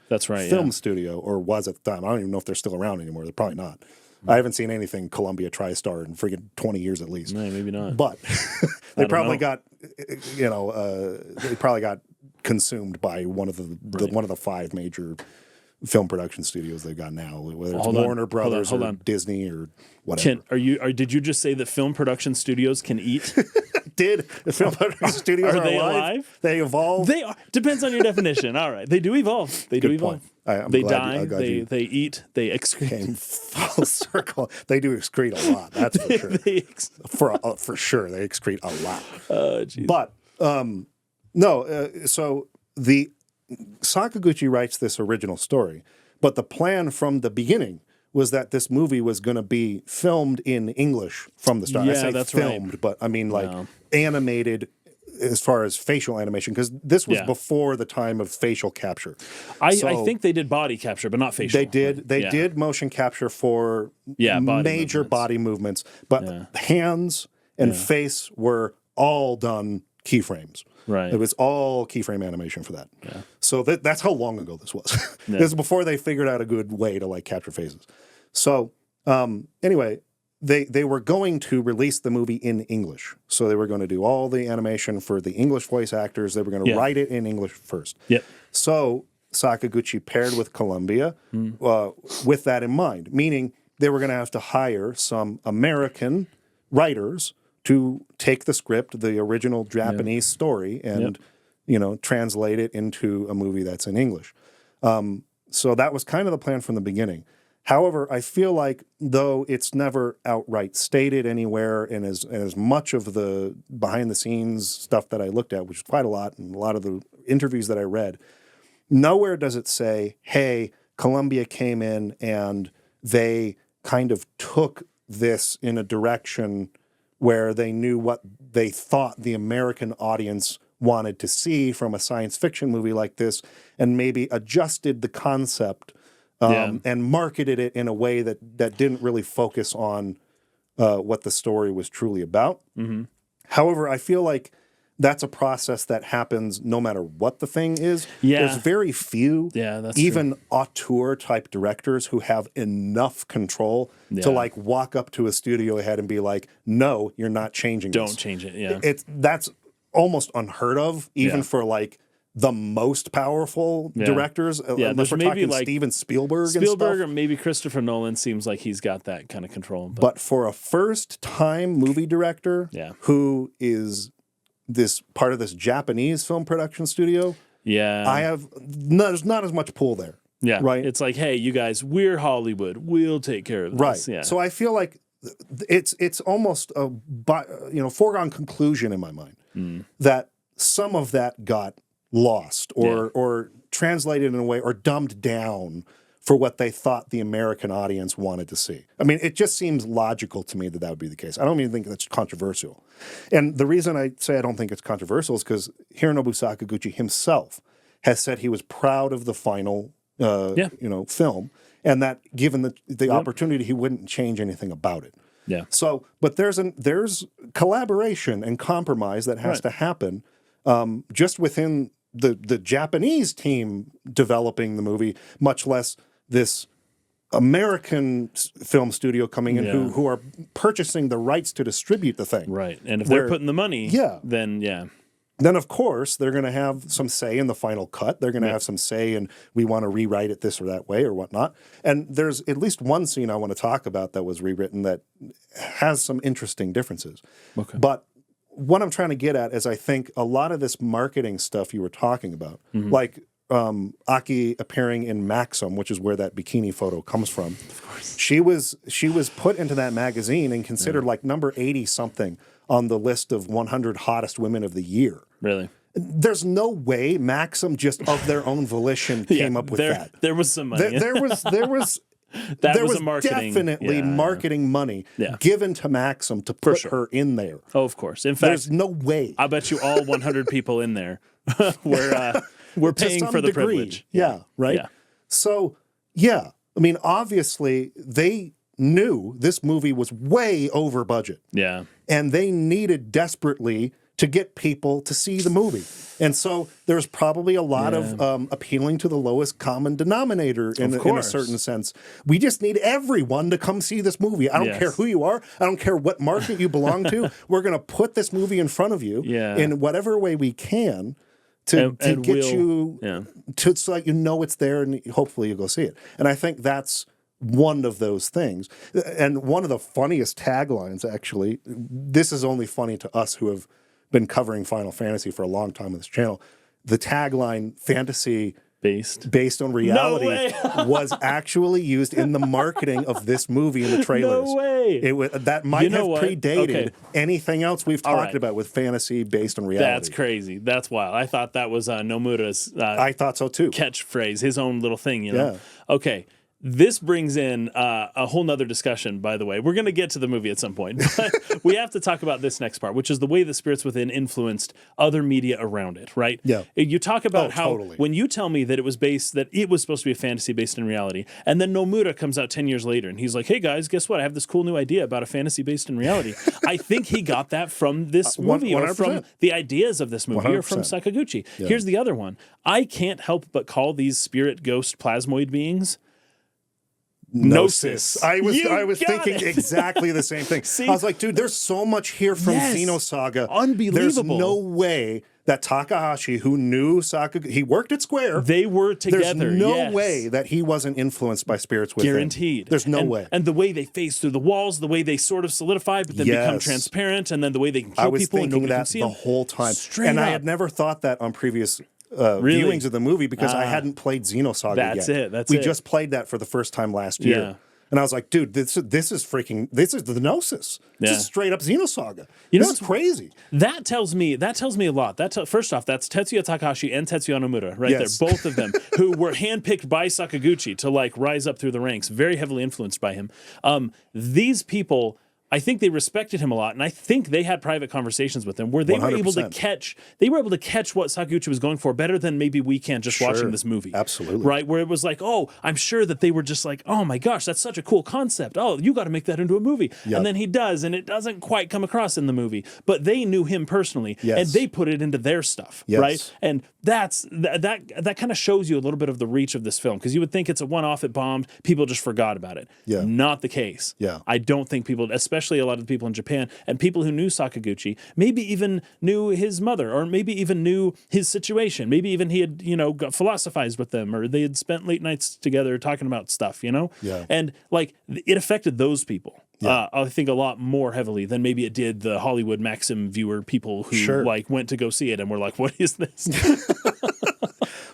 film studio, or was at the time. I don't even know if they're still around anymore. They're probably not. I haven't seen anything Columbia TriStar in freaking 20 years at least. No, maybe not. But they probably got, they probably got consumed by one of the 5 major film production studios they've got now, whether it's Warner Brothers or Disney or whatever. Did you just say that film production studios can eat? The film production studios are they alive? They evolve. They are. Depends on your definition. All right, they do evolve. They do evolve. They die. They eat. They excrete. Came full circle. They do excrete a lot. That's for sure. For sure, they excrete a lot. Oh, geez. But so the Sakaguchi writes this original story, but the plan from the beginning was that this movie was going to be filmed in English from the start. Yeah, I say that's filmed, right. But I mean animated as far as facial animation, because this was before the time of facial capture. I think they did body capture, but not facial. They did. They did motion capture for major body movements, but hands and face were all done keyframes. Right. It was all keyframe animation for that. Yeah. So that's how long ago this was. This is before they figured out a good way to like capture faces. So anyway, they were going to release the movie in English. So they were going to do all the animation for the English voice actors. They were going to write it in English first. Yep. So Sakaguchi paired with Columbia with that in mind, meaning they were going to have to hire some American writers to take the script, the original Japanese story, and translate it into a movie that's in English. So that was kind of the plan from the beginning. However, I feel like, though it's never outright stated anywhere, and as much of the behind-the-scenes stuff that I looked at, which is quite a lot, and a lot of the interviews that I read, nowhere does it say, hey, Columbia came in and they kind of took this in a direction where they knew what they thought the American audience wanted to see from a science fiction movie like this, and maybe adjusted the concept and marketed it in a way that didn't really focus on what the story was truly about. Mm-hmm. However, I feel like that's a process that happens no matter what the thing is. Yeah. There's very few, even auteur-type directors who have enough control to like walk up to a studio head and be like, no, you're not changing this. Don't change it, That's almost unheard of, even for like the most powerful directors. Yeah, unless we're maybe talking like Steven Spielberg and Spielberg stuff. or maybe Christopher Nolan seems like he's got that kind of control. But for a first-time movie director who is this part of this Japanese film production studio, there's not as much pull there. Yeah, right. It's like, hey, you guys, we're Hollywood. We'll take care of this. Right. Yeah. So I feel like it's almost a foregone conclusion in my mind that some of that got lost or translated in a way or dumbed down for what they thought the American audience wanted to see. I mean, it just seems logical to me that that would be the case. I don't even think that's controversial. And the reason I say I don't think it's controversial is because Hironobu Sakaguchi himself has said he was proud of the final film, and that given the opportunity, he wouldn't change anything about it. Yeah. So, but there's collaboration and compromise that has to happen just within the Japanese team developing the movie, much less this American film studio coming in who are purchasing the rights to distribute the thing. Right. And if they're putting the money, then of course they're going to have some say in the final cut. They're going to have some say in we want to rewrite it this or that way or whatnot. And there's at least one scene I want to talk about that was rewritten that has some interesting differences. Okay. But what I'm trying to get at is I think a lot of this marketing stuff you were talking about, like Aki appearing in Maxim, which is where that bikini photo comes from. Of course. She was put into that magazine and considered like number 80 something on the list of 100 hottest women of the year. Really? There's no way Maxim just of their own volition came up with that. There was some money. There was a marketing, definitely marketing money given to Maxim to put her in there. Oh, of course. In fact, there's no way. I bet you all 100 people in there we're paying for the privilege. Yeah, right? Yeah. So, I mean, obviously, they knew this movie was way over budget. Yeah. And they needed desperately to get people to see the movie. And so there's probably a lot of appealing to the lowest common denominator in a certain sense. We just need everyone to come see this movie. I don't care who you are. I don't care what market you belong to. We're going to put this movie in front of you in whatever way we can to get you so that you know it's there and hopefully you go see it. And I think that's one of those things. And one of the funniest taglines, actually, this is only funny to us who have been covering Final Fantasy for a long time on this channel. The tagline, fantasy based on reality, was actually used in the marketing of this movie in the trailers. No way. That might have predated anything else we've talked about with fantasy based on reality. That's crazy. That's wild. I thought that was Nomura's I thought so too. Catchphrase, his own little thing, you know? Yeah. Okay. This brings in a whole nother discussion, by the way. We're going to get to the movie at some point. But we have to talk about this next part, which is the way the Spirits Within influenced other media around it, right? Yeah. You talk about how when you tell me that it was supposed to be a fantasy based in reality, and then Nomura comes out 10 years later and he's like, hey guys, guess what? I have this cool new idea about a fantasy based in reality. I think he got that from this movie 100%. Or from the ideas of this movie 100%. Or from Sakaguchi. Yeah. Here's the other one. I can't help but call these spirit ghost plasmoid beings Gnosis. I was thinking exactly the same thing. See? I was like, dude, there's so much here from Xenosaga. Unbelievable. There's no way that Takahashi, who knew Sakaguchi, he worked at Square. They were together. There's no way that he wasn't influenced by Spirits Within. Guaranteed. There's no way. And the way they phase through the walls, the way they sort of solidify, but then become transparent, and then the way they can kill people and nobody can see them. I was thinking that the whole time. Straight and up. I had never thought that on previous viewings of the movie because I hadn't played Xenosaga yet. We just played that for the first time last year. Yeah. And I was like, dude, this is the Gnosis. This is straight up Xenosaga. This is crazy. That tells me a lot. First off, that's Tetsuya Takahashi and Tetsuya Nomura right there, both of them, who were handpicked by Sakaguchi to rise up through the ranks, very heavily influenced by him. These people, I think they respected him a lot, and I think they had private conversations with him where they 100%. Were able to catch what Sakaguchi was going for better than maybe we can just watching this movie. Absolutely. Right? Where it was like, oh, I'm sure that they were just like, oh my gosh, that's such a cool concept. Oh, you got to make that into a movie. Yep. And then he does, and it doesn't quite come across in the movie. But they knew him personally, and they put it into their stuff, right? And that kind of shows you a little bit of the reach of this film, because you would think it's a one-off, it bombed, people just forgot about it. Yeah. Not the case. Yeah. I don't think people, especially especially a lot of the people in Japan, and people who knew Sakaguchi, maybe even knew his mother, or maybe even knew his situation. Maybe even he had, got philosophized with them, or they had spent late nights together talking about stuff, Yeah. And like, it affected those people. I think a lot more heavily than maybe it did the Hollywood Maxim viewer people who like went to go see it and were like, what is this?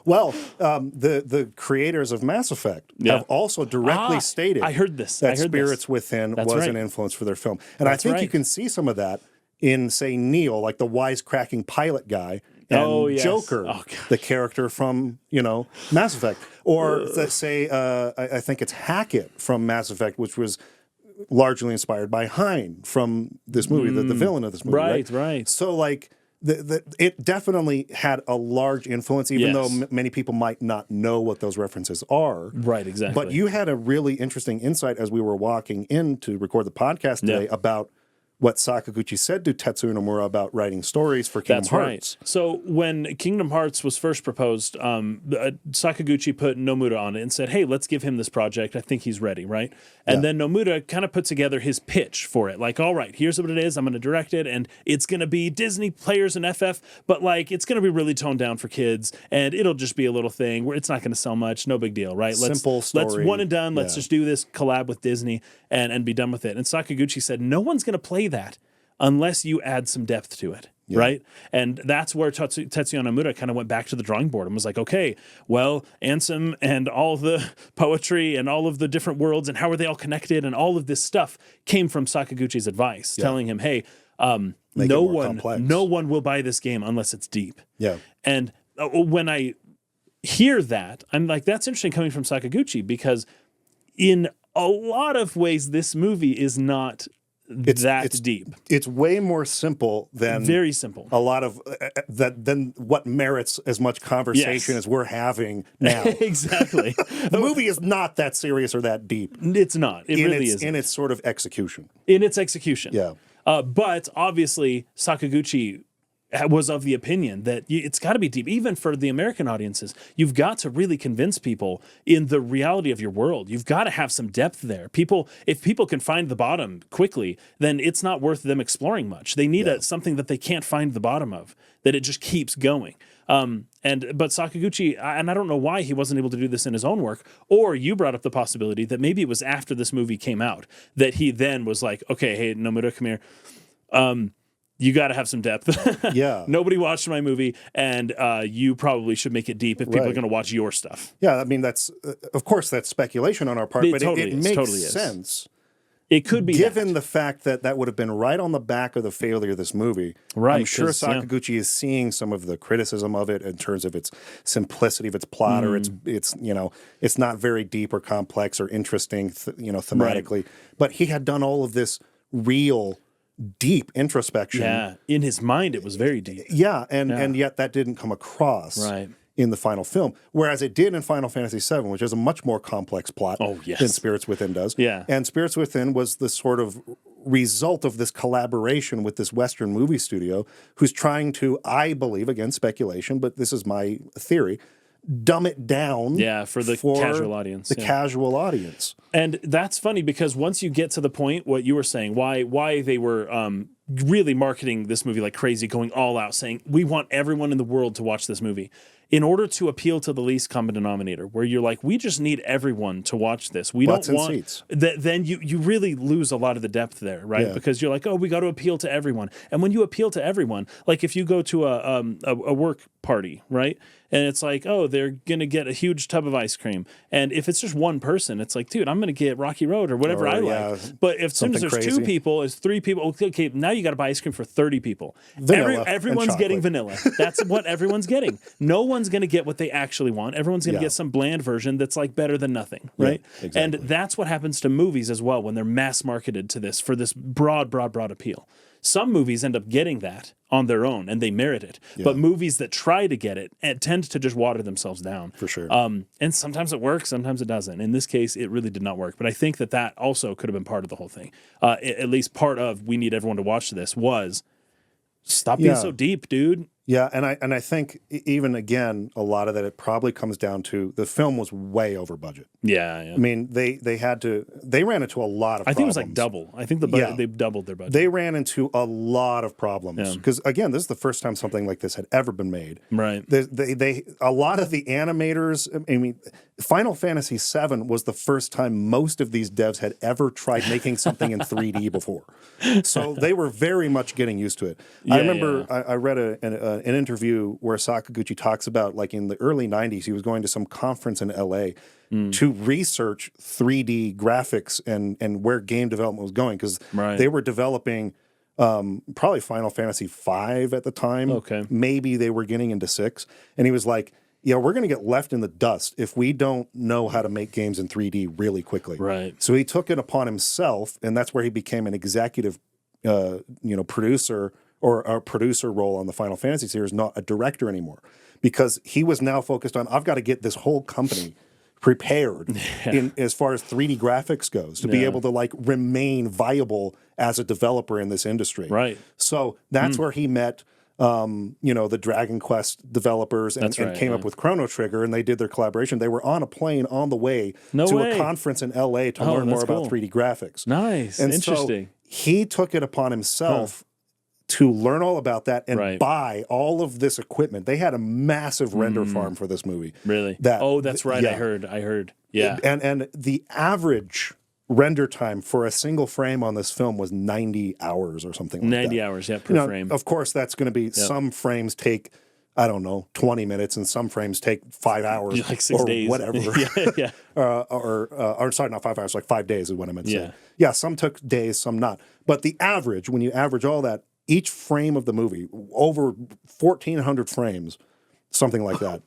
Well, the creators of Mass Effect have also directly stated I heard this. that Spirits Within was an influence for their film. And I think you can see some of that in, say, Neo, like the wisecracking pilot guy, and Joker, the character from, Mass Effect. Or let's say, I think it's Hackett from Mass Effect, which was largely inspired by Hein from this movie, the villain of this movie. Right. So, like, it definitely had a large influence, even though many people might not know what those references are. Right, exactly. But you had a really interesting insight as we were walking in to record the podcast today about what Sakaguchi said to Tetsuya Nomura about writing stories for Kingdom Hearts. Right. So when Kingdom Hearts was first proposed, Sakaguchi put Nomura on it and said, hey, let's give him this project. I think he's ready, right? And then Nomura kind of put together his pitch for it. Like, all right, here's what it is. I'm going to direct it, and it's going to be Disney players and FF, but like it's going to be really toned down for kids, and it'll just be a little thing where it's not going to sell much. No big deal, right? Simple story. Let's one and done. Let's just do this collab with Disney and be done with it. And Sakaguchi said, no one's going to play that unless you add some depth to it, right? And that's where Tetsuya Nomura kind of went back to the drawing board and was like, okay, well, Ansem and all the poetry and all of the different worlds and how are they all connected and all of this stuff came from Sakaguchi's advice, telling him, hey, no one will buy this game unless it's deep. Yeah. And when I hear that, I'm like, that's interesting coming from Sakaguchi, because in a lot of ways, this movie is not it's deep. It's way more simple than very simple. A lot of than what merits as much conversation as we're having now. Exactly. The movie is not that serious or that deep. It's not. It really isn't. In its sort of execution. In its execution. Yeah. But obviously, Sakaguchi was of the opinion that it's got to be deep, even for the American audiences. You've got to really convince people in the reality of your world. You've got to have some depth there. If people can find the bottom quickly, then it's not worth them exploring much. They need something that they can't find the bottom of, that it just keeps going. But Sakaguchi, and I don't know why he wasn't able to do this in his own work, or you brought up the possibility that maybe it was after this movie came out that he then was like, okay, hey, Nomura, come here. You got to have some depth. Yeah. Nobody watched my movie, and you probably should make it deep if people are going to watch your stuff. Yeah, I mean, that's, of course, that's speculation on our part, but it makes sense. It could be given the fact that would have been right on the back of the failure of this movie. Right, I'm sure Sakaguchi is seeing some of the criticism of it in terms of its simplicity of its plot, or it's not very deep or complex or interesting, thematically. Right. But he had done all of this real deep introspection. Yeah, in his mind it was very deep. Yeah, and yet that didn't come across in the final film, whereas it did in Final Fantasy VII, which is a much more complex plot than Spirits Within does. Yeah. And Spirits Within was the sort of result of this collaboration with this Western movie studio who's trying to, I believe, again, speculation, but this is my theory, dumb it down for the casual audience. The casual audience. And that's funny because once you get to the point, what you were saying, why they were really marketing this movie like crazy, going all out, saying, we want everyone in the world to watch this movie. In order to appeal to the least common denominator, where you're like, we just need everyone to watch this. We Butts don't want seats. Then you really lose a lot of the depth there, right? Yeah. Because you're like, oh, we got to appeal to everyone. And when you appeal to everyone, like if you go to a work party, right? And it's like, oh, they're going to get a huge tub of ice cream. And if it's just one person, it's like, dude, I'm going to get Rocky Road or whatever I like. But as soon as there's crazy. 2 people, it's 3 people, okay, now you got to buy ice cream for 30 people. Vanilla Everyone's getting vanilla. That's what everyone's getting. No one's going to get what they actually want. Everyone's going to get some bland version that's like better than nothing, right? Yeah, exactly. And that's what happens to movies as well when they're mass marketed to this for this broad appeal. Some movies end up getting that on their own, and they merit it. Yeah. But movies that try to get it tend to just water themselves down. For sure. And sometimes it works, sometimes it doesn't. In this case, it really did not work. But I think that also could have been part of the whole thing. At least part of we need everyone to watch this was stop being so deep, dude. Yeah, and I think even again, a lot of that it probably comes down to the film was way over budget. Yeah. I mean, they ran into a lot of I think it was like problems. double. I think they doubled their budget. They ran into a lot of problems Yeah. because again, this is the first time something like this had ever been made. Right. They a lot of the animators. I mean, Final Fantasy VII was the first time most of these devs had ever tried making something in 3D before, so they were very much getting used to it. I remember I read an interview where Sakaguchi talks about like in the early '90s he was going to some conference in LA to research 3D graphics and where game development was going because they were developing probably Final Fantasy V at the time. Okay. Maybe they were getting into 6. And he was like, yeah, we're going to get left in the dust if we don't know how to make games in 3D really quickly. Right. So he took it upon himself, and that's where he became an executive producer or a producer role on the Final Fantasy series, not a director anymore. Because he was now focused on, I've got to get this whole company prepared in as far as 3D graphics goes to be able to like remain viable as a developer in this industry. Right. So that's where he met the Dragon Quest developers and came up with Chrono Trigger, and they did their collaboration. They were on a plane on the way a conference in LA to learn more about 3D graphics. Nice. And interesting. So he took it upon himself to learn all about that and buy all of this equipment. They had a massive render farm for this movie. Really? That's right. I heard. Yeah. And the average render time for a single frame on this film was 90 hours or something like that. 90 hours, per frame. Of course, that's going to be some frames take, I don't know, 20 minutes, and some frames take 5 hours like 6 days. Whatever. Or sorry, not 5 hours, like 5 days is what I meant to say. Yeah, some took days, some not. But the average, when you average all that, each frame of the movie, over 1,400 frames, something like that.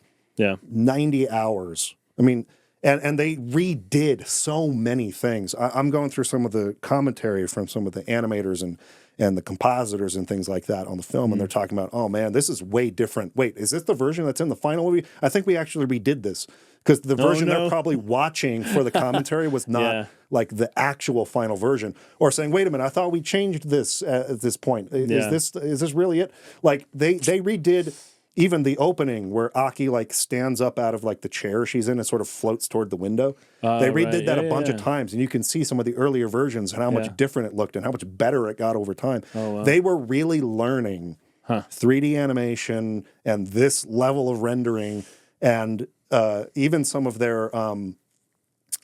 90 hours. I mean, and they redid so many things. I'm going through some of the commentary from some of the animators and the compositors and things like that on the film, and they're talking about, oh man, this is way different. Wait, is this the version that's in the final movie? I think we actually redid this. Because the version they're probably watching for the commentary was not like the actual final version, or saying, "Wait a minute, I thought we changed this at this point. Is this really it?" Like they redid even the opening where Aki like stands up out of like the chair she's in and sort of floats toward the window. They redid that a bunch of times, and you can see some of the earlier versions and how much different it looked and how much better it got over time. Oh, wow. They were really learning 3D animation and this level of rendering and. Even some of their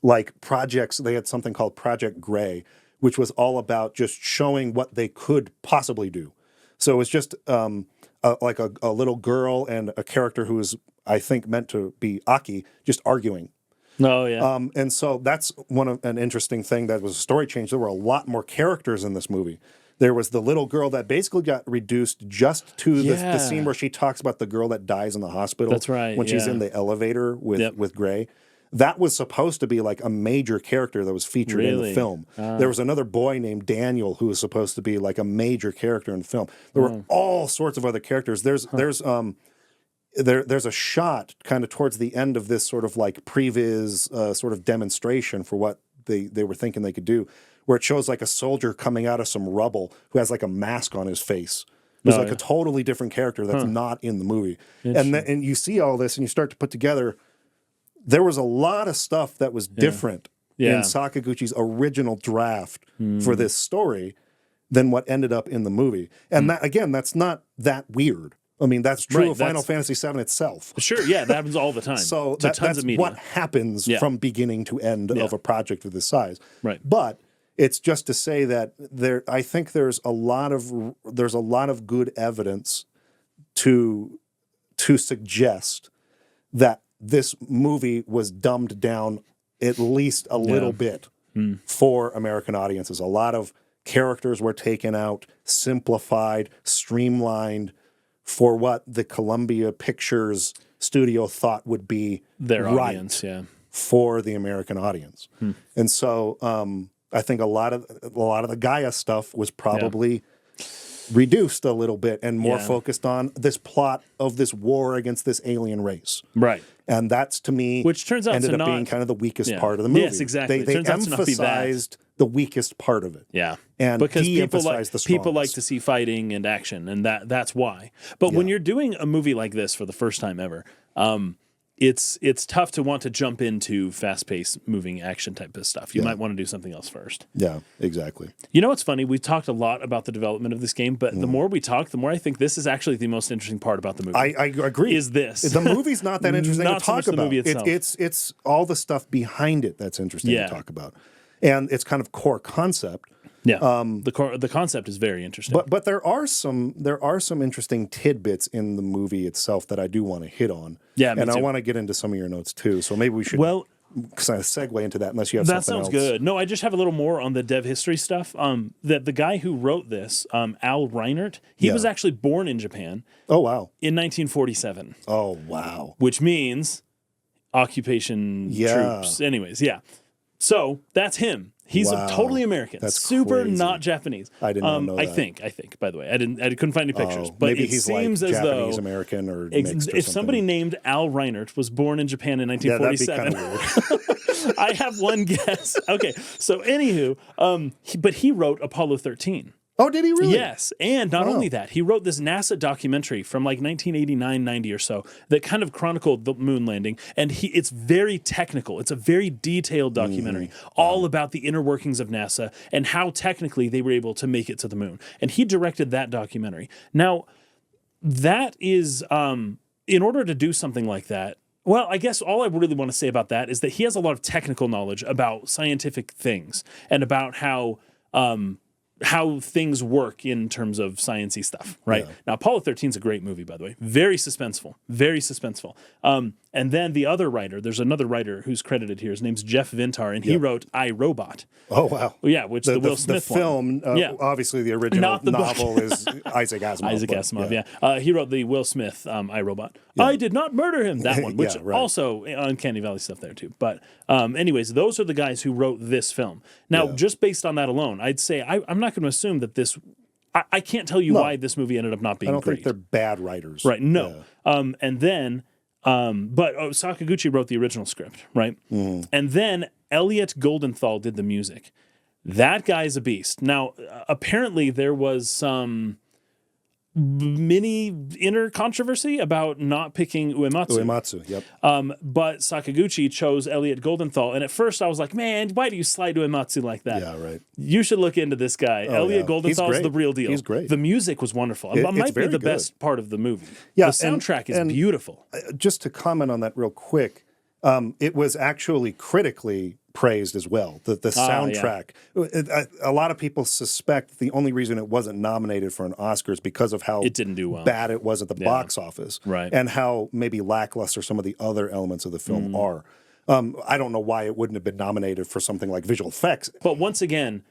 like projects, they had something called Project Gray, which was all about just showing what they could possibly do. So it was just like a little girl and a character who was, I think, meant to be Aki, just arguing. Oh, yeah. And so that's an interesting thing that was a story change. There were a lot more characters in this movie. There was the little girl that basically got reduced just to the scene where she talks about the girl that dies in the hospital. That's right. When she's in the elevator with Gray. That was supposed to be like a major character that was featured in the film. There was another boy named Daniel who was supposed to be like a major character in the film. There were all sorts of other characters. There's a shot kind of towards the end of this sort of like previs sort of demonstration for what they were thinking they could do, where it shows like a soldier coming out of some rubble who has like a mask on his face. There's a totally different character that's not in the movie. And you see all this and you start to put together, there was a lot of stuff that was different in Sakaguchi's original draft for this story than what ended up in the movie. And that, again, that's not that weird. I mean, that's true of Final Fantasy VII itself. Sure, that happens all the time. So that's what happens from beginning to end of a project of this size. Right. But it's just to say that I think there's a lot of good evidence to suggest that this movie was dumbed down at least a little bit for American audiences. A lot of characters were taken out, simplified, streamlined for what the Columbia Pictures studio thought would be their audience, for the American audience. And so I think a lot of the Gaia stuff was probably reduced a little bit and more focused on this plot of this war against this alien race. Right. And that's, to me, which turns out ended up being kind of the weakest part of the movie. Yes, exactly. They emphasized the weakest part of it. Yeah. And because de-emphasize the strongest. people like to see fighting and action, and that's why. But when you're doing a movie like this for the first time ever, it's tough to want to jump into fast-paced, moving action type of stuff. You might want to do something else first. Yeah, exactly. You know what's funny? We talked a lot about the development of this game, but the more we talk, the more I think this is actually the most interesting part about the movie. I agree. Is this. The movie's not that interesting Not to so talk much the about. movie itself. It's all the stuff behind it that's interesting to talk about. And it's kind of core concept. Yeah, the concept is very interesting. But there are some interesting tidbits in the movie itself that I do want to hit on. Yeah, me and too. I want to get into some of your notes too. So maybe we should kind of segue into that, unless you have that something else. sounds good. No, I just have a little more on the dev history stuff. That the guy who wrote this, Al Reinert, he was actually born in Japan. Oh wow! In 1947. Oh wow! Which means occupation troops. Anyways, yeah. So that's him. He's totally American. That's super crazy. not Japanese. I did not know that. I think. By the way, I couldn't find any pictures. But maybe it he's seems like as Japanese though American or mixed or if somebody named Al Reinert was born in Japan in 1947, that'd be kind of weird. I have one guess. Okay, so anywho, but he wrote Apollo 13. Oh, did he really? Yes, and not only that, he wrote this NASA documentary from like 1989, 90 or so that kind of chronicled the moon landing, and it's very technical. It's a very detailed documentary, all about the inner workings of NASA and how technically they were able to make it to the moon. And he directed that documentary. Now, that is, in order to do something like that, well, I guess all I really want to say about that is that he has a lot of technical knowledge about scientific things and about how things work in terms of sciencey stuff, right? Yeah. Now, Apollo 13 is a great movie, by the way. Very suspenseful. Very suspenseful. And then the other writer, there's another writer who's credited here. His name's Jeff Vintar, and he wrote I, Robot. Oh, wow. Yeah, which the Will Smith the film, obviously the original novel is Isaac Asimov. Isaac Asimov, yeah. He wrote the Will Smith I, Robot. Yeah. I did not murder him, that one, which also Uncanny Valley stuff there too. But anyways, those are the guys who wrote this film. Now, just based on that alone, I'd say I'm not going to assume that this... I can't tell you why this movie ended up not being I don't great. think they're bad writers. Right, no. Yeah. And then... but Sakaguchi wrote the original script, right? And then Elliot Goldenthal did the music. That guy's a beast. Now, apparently there was some mini inner controversy about not picking Uematsu. Uematsu, yep. But Sakaguchi chose Elliot Goldenthal, and at first I was like, man, why do you slide Uematsu like that? Yeah, right. You should look into this guy. Elliot Goldenthal is the real deal. He's great. The music was wonderful. It might be the best part of the movie. Yeah, the soundtrack is beautiful. Just to comment on that real quick, it was actually critically praised as well. The soundtrack. A lot of people suspect the only reason it wasn't nominated for an Oscar is because of how it didn't do well. Bad it was at the box office, right? And how maybe lackluster some of the other elements of the film are. I don't know why it wouldn't have been nominated for something like visual effects. But once again,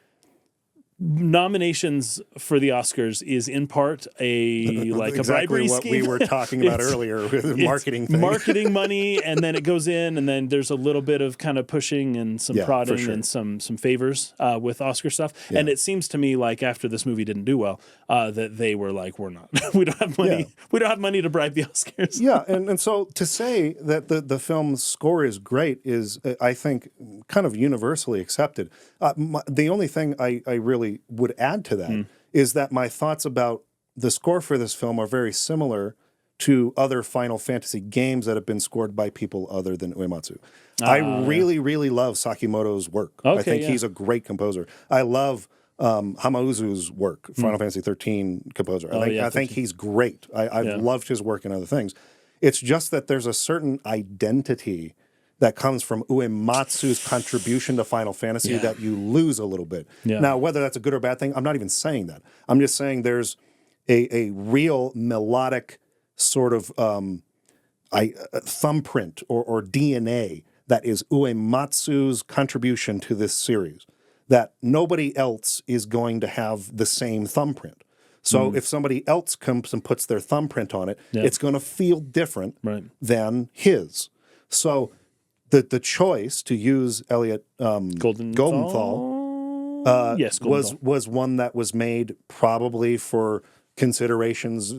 nominations for the Oscars is in part a bribery what scheme. We were talking about earlier with the marketing thing. Marketing money, and then it goes in, and then there's a little bit of kind of pushing and some prodding and some favors with Oscar stuff. Yeah. And it seems to me like after this movie didn't do well, that they were like, we're not. We don't have money. Yeah. We don't have money to bribe the Oscars. Yeah, and so to say that the film's score is great is, I think, kind of universally accepted. The only thing I really would add to that is that my thoughts about the score for this film are very similar to other Final Fantasy games that have been scored by people other than Uematsu. I really, really love Sakimoto's work. Okay, I think he's a great composer. I love Hamauzu's work, Final Fantasy 13 composer. I think he's great. I've loved his work and other things. It's just that there's a certain identity that comes from Uematsu's contribution to Final Fantasy that you lose a little bit. Yeah. Now, whether that's a good or bad thing, I'm not even saying that. I'm just saying there's a real melodic sort of thumbprint or DNA that is Uematsu's contribution to this series, that nobody else is going to have the same thumbprint. So if somebody else comes and puts their thumbprint on it, it's going to feel different than his. So the choice to use Elliot Goldenthal was one that was made probably for considerations,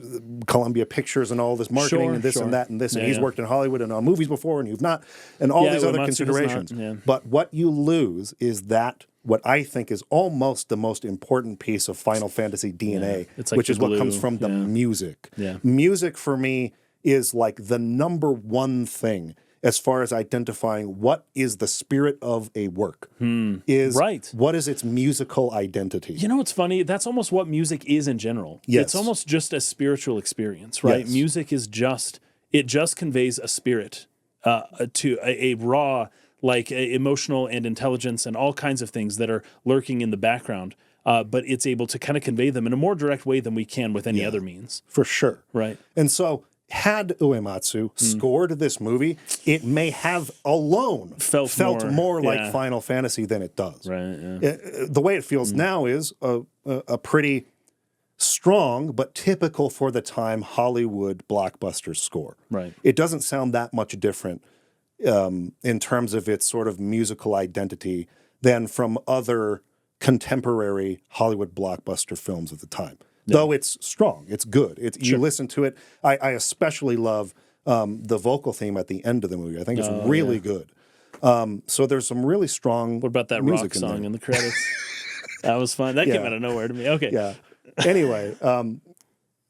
Columbia Pictures and all this marketing and this and that and this. And he's worked in Hollywood and on movies before and you've not, and all these other considerations. But what you lose is that what I think is almost the most important piece of Final Fantasy DNA, It's like which the is what glue. comes from the music. Yeah. Music for me is like the number one thing as far as identifying what is the spirit of a work. Is Right. what is its musical identity? You know what's funny? That's almost what music is in general. Yes. It's almost just a spiritual experience, right? Yes. Music is just conveys a spirit to a raw, like emotional and intelligence and all kinds of things that are lurking in the background. But it's able to kind of convey them in a more direct way than we can with any other means. For sure. Right. And so had Uematsu scored this movie, it may have alone felt more like Final Fantasy than it does. Right. Yeah. The way it feels now is a pretty strong but typical for the time Hollywood blockbuster score. Right. It doesn't sound that much different in terms of its sort of musical identity than from other contemporary Hollywood blockbuster films at the time. Though it's strong, it's good. You listen to it. I especially love the vocal theme at the end of the movie. I think it's really good. So there's some really strong. What about that rock song in the credits? That was fun. That came out of nowhere to me. Okay. Yeah. Anyway,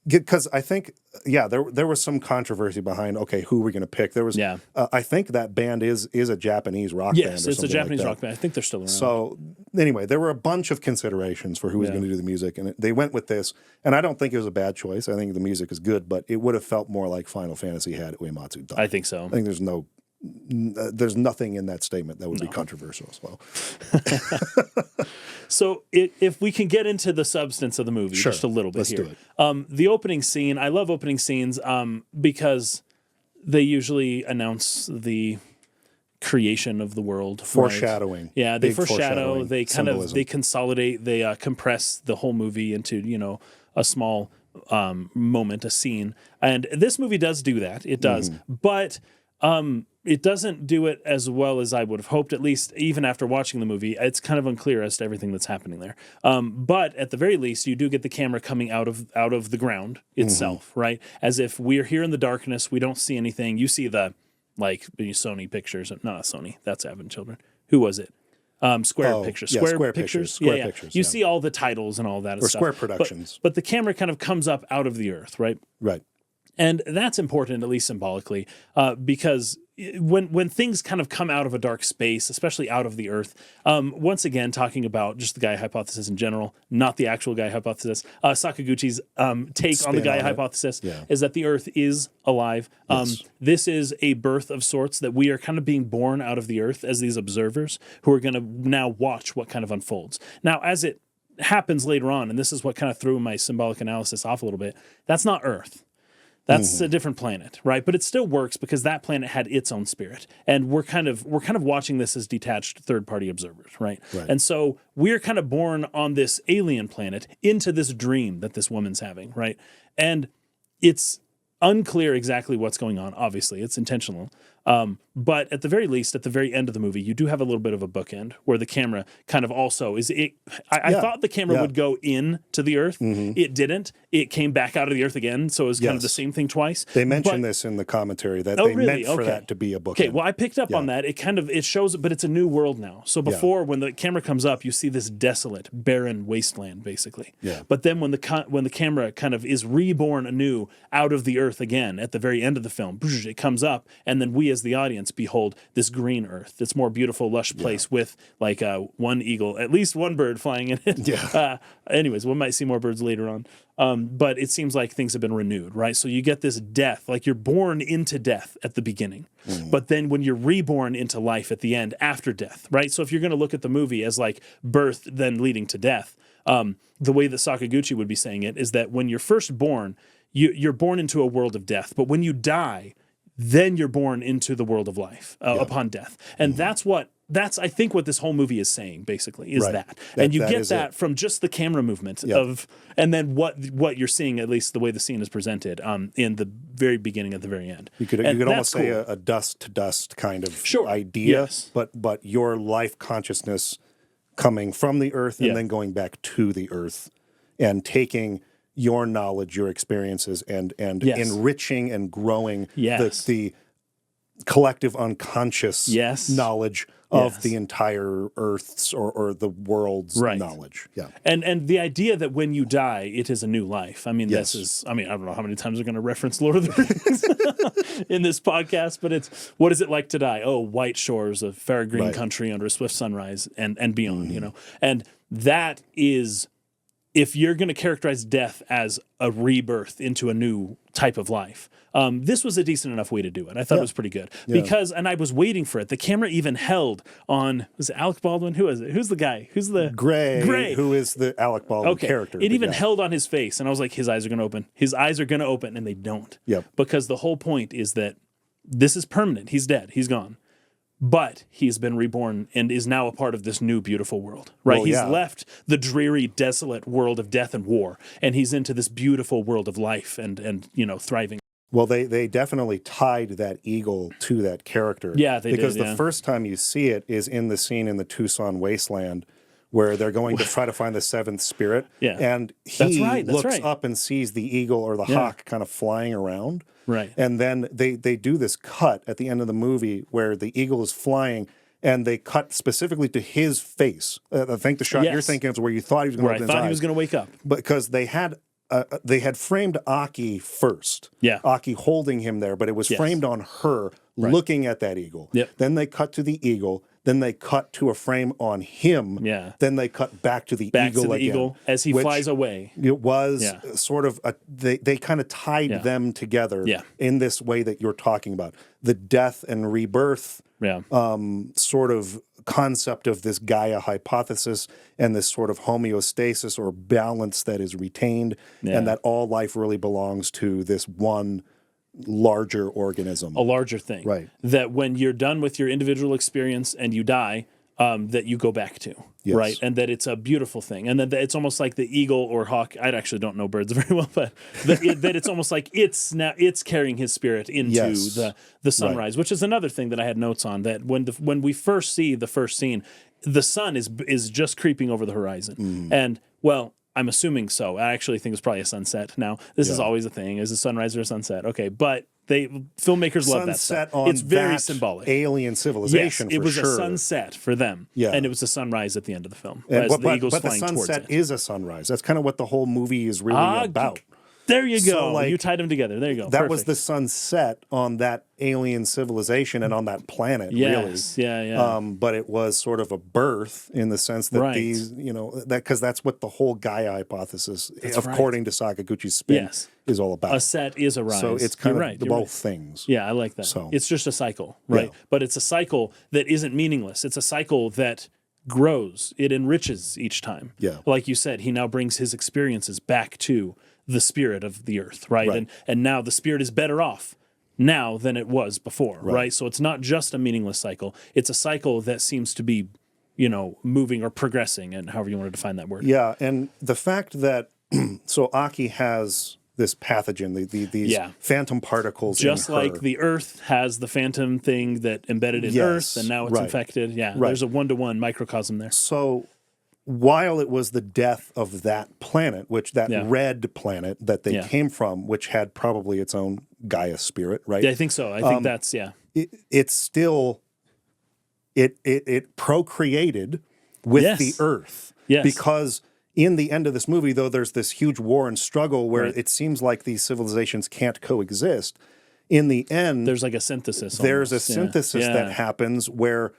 because I think, there was some controversy behind, who we're going to pick. There was, I think that band is a Japanese rock band. Yes, it's a Japanese rock band. I think they're still around. So anyway, there were a bunch of considerations for who was going to do the music, and they went with this. And I don't think it was a bad choice. I think the music is good, but it would have felt more like Final Fantasy had Uematsu done. I think so. I think there's nothing in that statement that would be controversial as well. So if we can get into the substance of the movie just a little bit here. Let's do it. The opening scene, I love opening scenes because they usually announce the creation of the world. Foreshadowing. Right? Yeah, they Big foreshadow, they kind of, symbolism. they consolidate, they compress the whole movie into, a small moment, a scene. And this movie does do that. It does. But it doesn't do it as well as I would have hoped, at least even after watching the movie. It's kind of unclear as to everything that's happening there. But at the very least, you do get the camera coming out of the ground itself, right? As if we're here in the darkness, we don't see anything. You see the, like, Sony pictures. Not Sony, that's Avon Children. Who was it? Square Pictures. Square Pictures. Square Pictures. You see all the titles and all that or stuff. Square Productions. But the camera kind of comes up out of the earth, right? Right. And that's important, at least symbolically, because when things kind of come out of a dark space, especially out of the earth, once again, talking about just the Gaia Hypothesis in general, not the actual Gaia Hypothesis, Sakaguchi's take on the Gaia Hypothesis is that the earth is alive. This is a birth of sorts, that we are kind of being born out of the earth as these observers who are going to now watch what kind of unfolds. Now, as it happens later on, and this is what kind of threw my symbolic analysis off a little bit, that's not Earth. That's a different planet, right? But it still works because that planet had its own spirit, and we're kind of watching this as detached third-party observers, right? And so we're kind of born on this alien planet into this dream that this woman's having, right? And it's unclear exactly what's going on. Obviously, it's intentional. But at the very least, at the very end of the movie, you do have a little bit of a bookend where the camera kind of also is. I thought the camera would go in to the earth. It didn't. It came back out of the earth again. So it was kind of the same thing twice. They mentioned this in the commentary that they meant for that to be a bookend. Okay, well, I picked up on that. It shows, but it's a new world now. So before, when the camera comes up, you see this desolate, barren wasteland, basically. But then when the camera kind of is reborn anew out of the earth again at the very end of the film, it comes up, and then we as the audience behold this green earth, this more beautiful, lush place with like one eagle, at least one bird flying in it. Anyways, we might see more birds later on. But it seems like things have been renewed, right? So you get this death, like you're born into death at the beginning, but then when you're reborn into life at the end after death, right? So if you're going to look at the movie as like birth then leading to death, the way that Sakaguchi would be saying it is that when you're first born, you're born into a world of death, but when you die, then you're born into the world of life upon death. And that's I think what this whole movie is saying, basically, is that. And you get that from just the camera movement and then what you're seeing, at least the way the scene is presented in the very beginning at the very end. You could almost say a dust to dust kind of idea, but your life consciousness coming from the earth and then going back to the earth and taking your knowledge, your experiences, and enriching and growing the collective unconscious knowledge of Yes. the entire Earth's or the world's Right. knowledge. Yeah. And the idea that when you die, it is a new life. I mean, Yes. this is, I mean, I don't know how many times we're going to reference Lord of the Rings in this podcast, but it's, what is it like to die? Oh, white shores of fair green Right. country under a swift sunrise and beyond, you know? And that is, if you're going to characterize death as a rebirth into a new type of life, this was a decent enough way to do it. I thought it was pretty good because, and I was waiting for it. The camera even held on, was it Alec Baldwin? Who is it? Who's the guy? Who's the Gray, who is the Alec Baldwin character. It but even yeah. held on his face, and I was like, his eyes are going to open. His eyes are going to open, and they don't. Yep. Because the whole point is that this is permanent. He's dead. He's gone. But he's been reborn and is now a part of this new beautiful world, right? Well, he's yeah. left the dreary, desolate world of death and war, and he's into this beautiful world of life and you know, thriving. Well, they definitely tied that eagle to that character. Yeah, they because did, the yeah. first time you see it is in the scene in the Tucson wasteland where they're going to try to find the seventh spirit. Yeah. And he That's looks right. up and sees the eagle or the hawk kind of flying around. Right. And then they do this cut at the end of the movie where the eagle is flying and they cut specifically to his face. I think the shot you're Yes. thinking of is where you thought he was going Where to I open his thought he eyes. was going to wake up. Because they had framed Aki first. Yeah. Aki holding him there, but it was Yes. framed on her looking at that eagle. Yep. Then they cut to the eagle. Then they cut to a frame on him. Yeah. Then they cut back to the Back eagle to the again. eagle as he which flies away. It was Yeah. sort of they kind of tied them together Yeah. in this way that you're talking about. The death and rebirth Yeah. sort of concept of this Gaia hypothesis and this sort of homeostasis or balance that is retained, and that all life really belongs to this one larger organism. A larger thing. Right. That when you're done with your individual experience and you die, that you go back to. Yes. Right. And that it's a beautiful thing. And that it's almost like the eagle or hawk. I actually don't know birds very well, but that it's almost like it's carrying his spirit into Yes. the sunrise, which is another thing that I had notes on, that when we first see the first scene, the sun is just creeping over the horizon. And well, I'm assuming so. I actually think it's probably a sunset now. This is always a thing. Is a sunrise or a sunset? Okay. But filmmakers love that Sunset stuff. on It's very that symbolic. alien civilization. Yes, it for was sure. a sunset for them. Yeah. And it was a sunrise at the end of the film. And- as but the eagle's but the flying towards sunset it. is a sunrise. That's kind of what the whole movie is really about. There you So, go. like, You tied them together. There you go. That was Perfect. the sunset on that alien civilization and on that planet, Yes. really. Yeah. But it was sort of a birth in the sense that Right. these, that because that's what the whole Gaia hypothesis, right. according to Sakaguchi's spin, Yes. is all about. A set is a rise. So it's kind You're of right. the You're both right. things. Yeah, I like that. So- It's just a cycle, right? Yeah. But it's a cycle that isn't meaningless. It's a cycle that grows. It enriches each time. Yeah. Like you said, he now brings his experiences back to the spirit of the earth, right? Right. And now the spirit is better off now than it was before, right? So it's not just a meaningless cycle. It's a cycle that seems to be, moving or progressing, and however you want to define that word. Yeah, and the fact that so Aki has this pathogen, these phantom particles, Just in her. like the Earth has the phantom thing that embedded in Yes, Earth, and now it's right. infected. Yeah, Right. there's a one-to-one microcosm there. So while it was the death of that planet, red planet that they came from, which had probably its own Gaia spirit, right? Yeah, I think so. I think that's It's still it procreated with Yes. the Earth. Yes. Because in the end of this movie, though, there's this huge war and struggle where Right. it seems like these civilizations can't coexist. In the end, There's like a synthesis. there's a almost. Yeah. synthesis Yeah. that happens where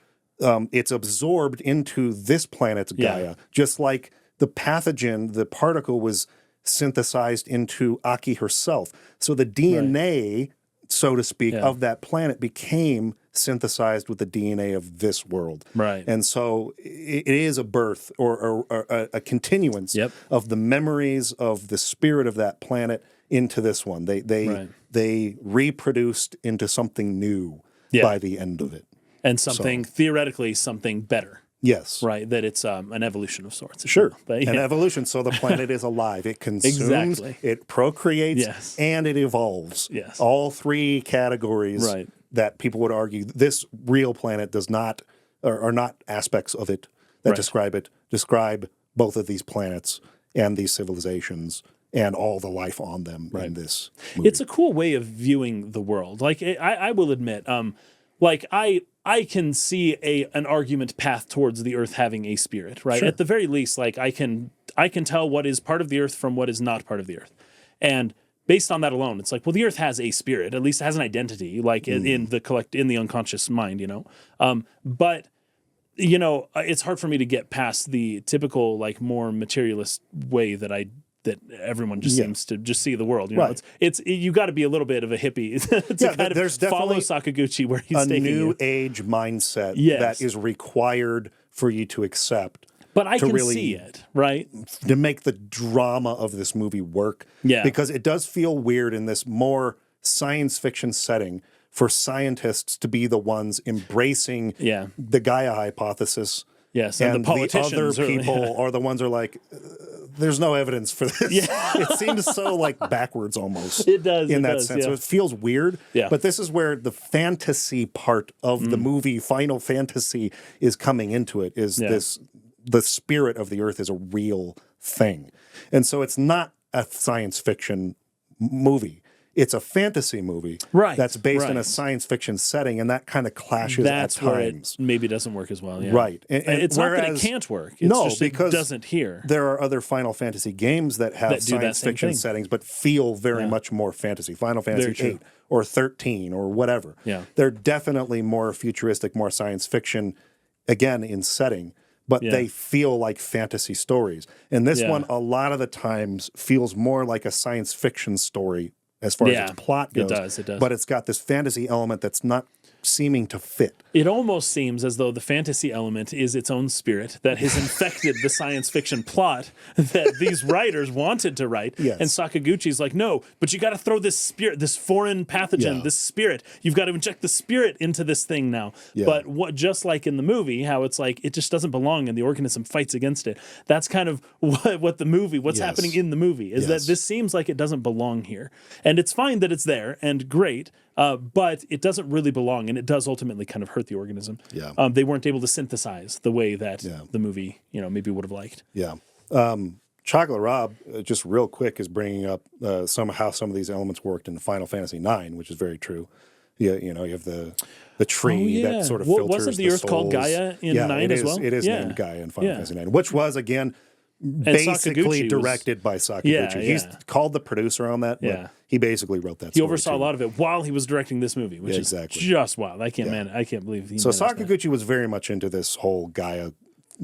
it's absorbed into this planet's Gaia, just like the pathogen, the particle was synthesized into Aki herself. So the DNA, so to speak, of that planet became synthesized with the DNA of this world. Right. And so it is a birth or a continuance of the memories of the spirit of that planet into this one. They reproduced into something new by the end of it. And theoretically, something better. Yes. Right. That it's an evolution of sorts. Sure. But, An evolution. So the planet is alive. It consumes, Exactly. it procreates, Yes. and it evolves. Yes. All three categories Right. that people would argue this real planet does not, or are not aspects of it that Right. describe both of these planets and these civilizations and all the life on them in this movie. It's a cool way of viewing the world. Like I will admit, I can see an argument path towards the earth having a spirit, right? Sure. At the very least, like I can tell what is part of the earth from what is not part of the earth. And based on that alone, it's like, well, the earth has a spirit, at least it has an identity, like in the unconscious mind, you know. But you know, it's hard for me to get past the typical, like, more materialist way that everyone just seems to just see the world. You know, Right. You got to be a little bit of a hippie to kind there's of follow definitely Sakaguchi where he's a taking new you. age mindset Yes. that is required for you to accept. But I to can really- see it, right? To make the drama of this movie work. Yeah. Because it does feel weird in this more science fiction setting for scientists to be the ones embracing Yeah. the Gaia hypothesis. Yes, And and the politicians other people are the ones who are like, there's no evidence for this. Yeah. It seems so like backwards almost. It does, in it that does, sense. yeah. So it feels weird. Yeah. But this is where the fantasy part of the movie, Final Fantasy, is coming into it. The spirit of the earth is a real thing. And so it's not a science fiction movie. It's a fantasy movie Right, that's based in a right. science fiction setting, and that kind of clashes That's at where it times. maybe doesn't work as well. Yeah. Right. And It's not that it whereas- can't work. It's No, just because it doesn't here. There are other Final Fantasy games that have That do that science same fiction thing. settings, but feel very much more fantasy. Final Fantasy true. 8 or 13 or whatever. Yeah. They're definitely more futuristic, more science fiction, again, in setting, but they feel like fantasy stories. And this one, a lot of the times, feels more like a science fiction story as far as its plot goes. It does. But it's got this fantasy element that's not seeming to fit. It almost seems as though the fantasy element is its own spirit that has infected the science fiction plot that these writers wanted to write. Yes. And Sakaguchi's like, no, but you got to throw this spirit, this foreign pathogen, this spirit. You've got to inject the spirit into this thing now. Yeah. But just like in the movie, how it's like, it just doesn't belong and the organism fights against it. That's kind of what's Yes. happening in the movie is that this seems like it doesn't belong here. And it's fine that it's there and great. But it doesn't really belong, and it does ultimately kind of hurt the organism. Yeah. They weren't able to synthesize the way that the movie, maybe would have liked. Yeah. Chocolate Rob, just real quick, is bringing up how some of these elements worked in Final Fantasy IX, which is very true. Yeah, you have the tree that sort of filters Wasn't the the Earth called souls. Gaia in 9 as well? It is Yeah. named Gaia in Final Yeah. Fantasy IX, which was, again, And basically Sakaguchi directed by Sakaguchi. He's called the producer on that, but he basically wrote that He story oversaw too. a lot of it while he was directing this movie, which is just wild. I can't believe he So managed that. Sakaguchi was very much into this whole Gaia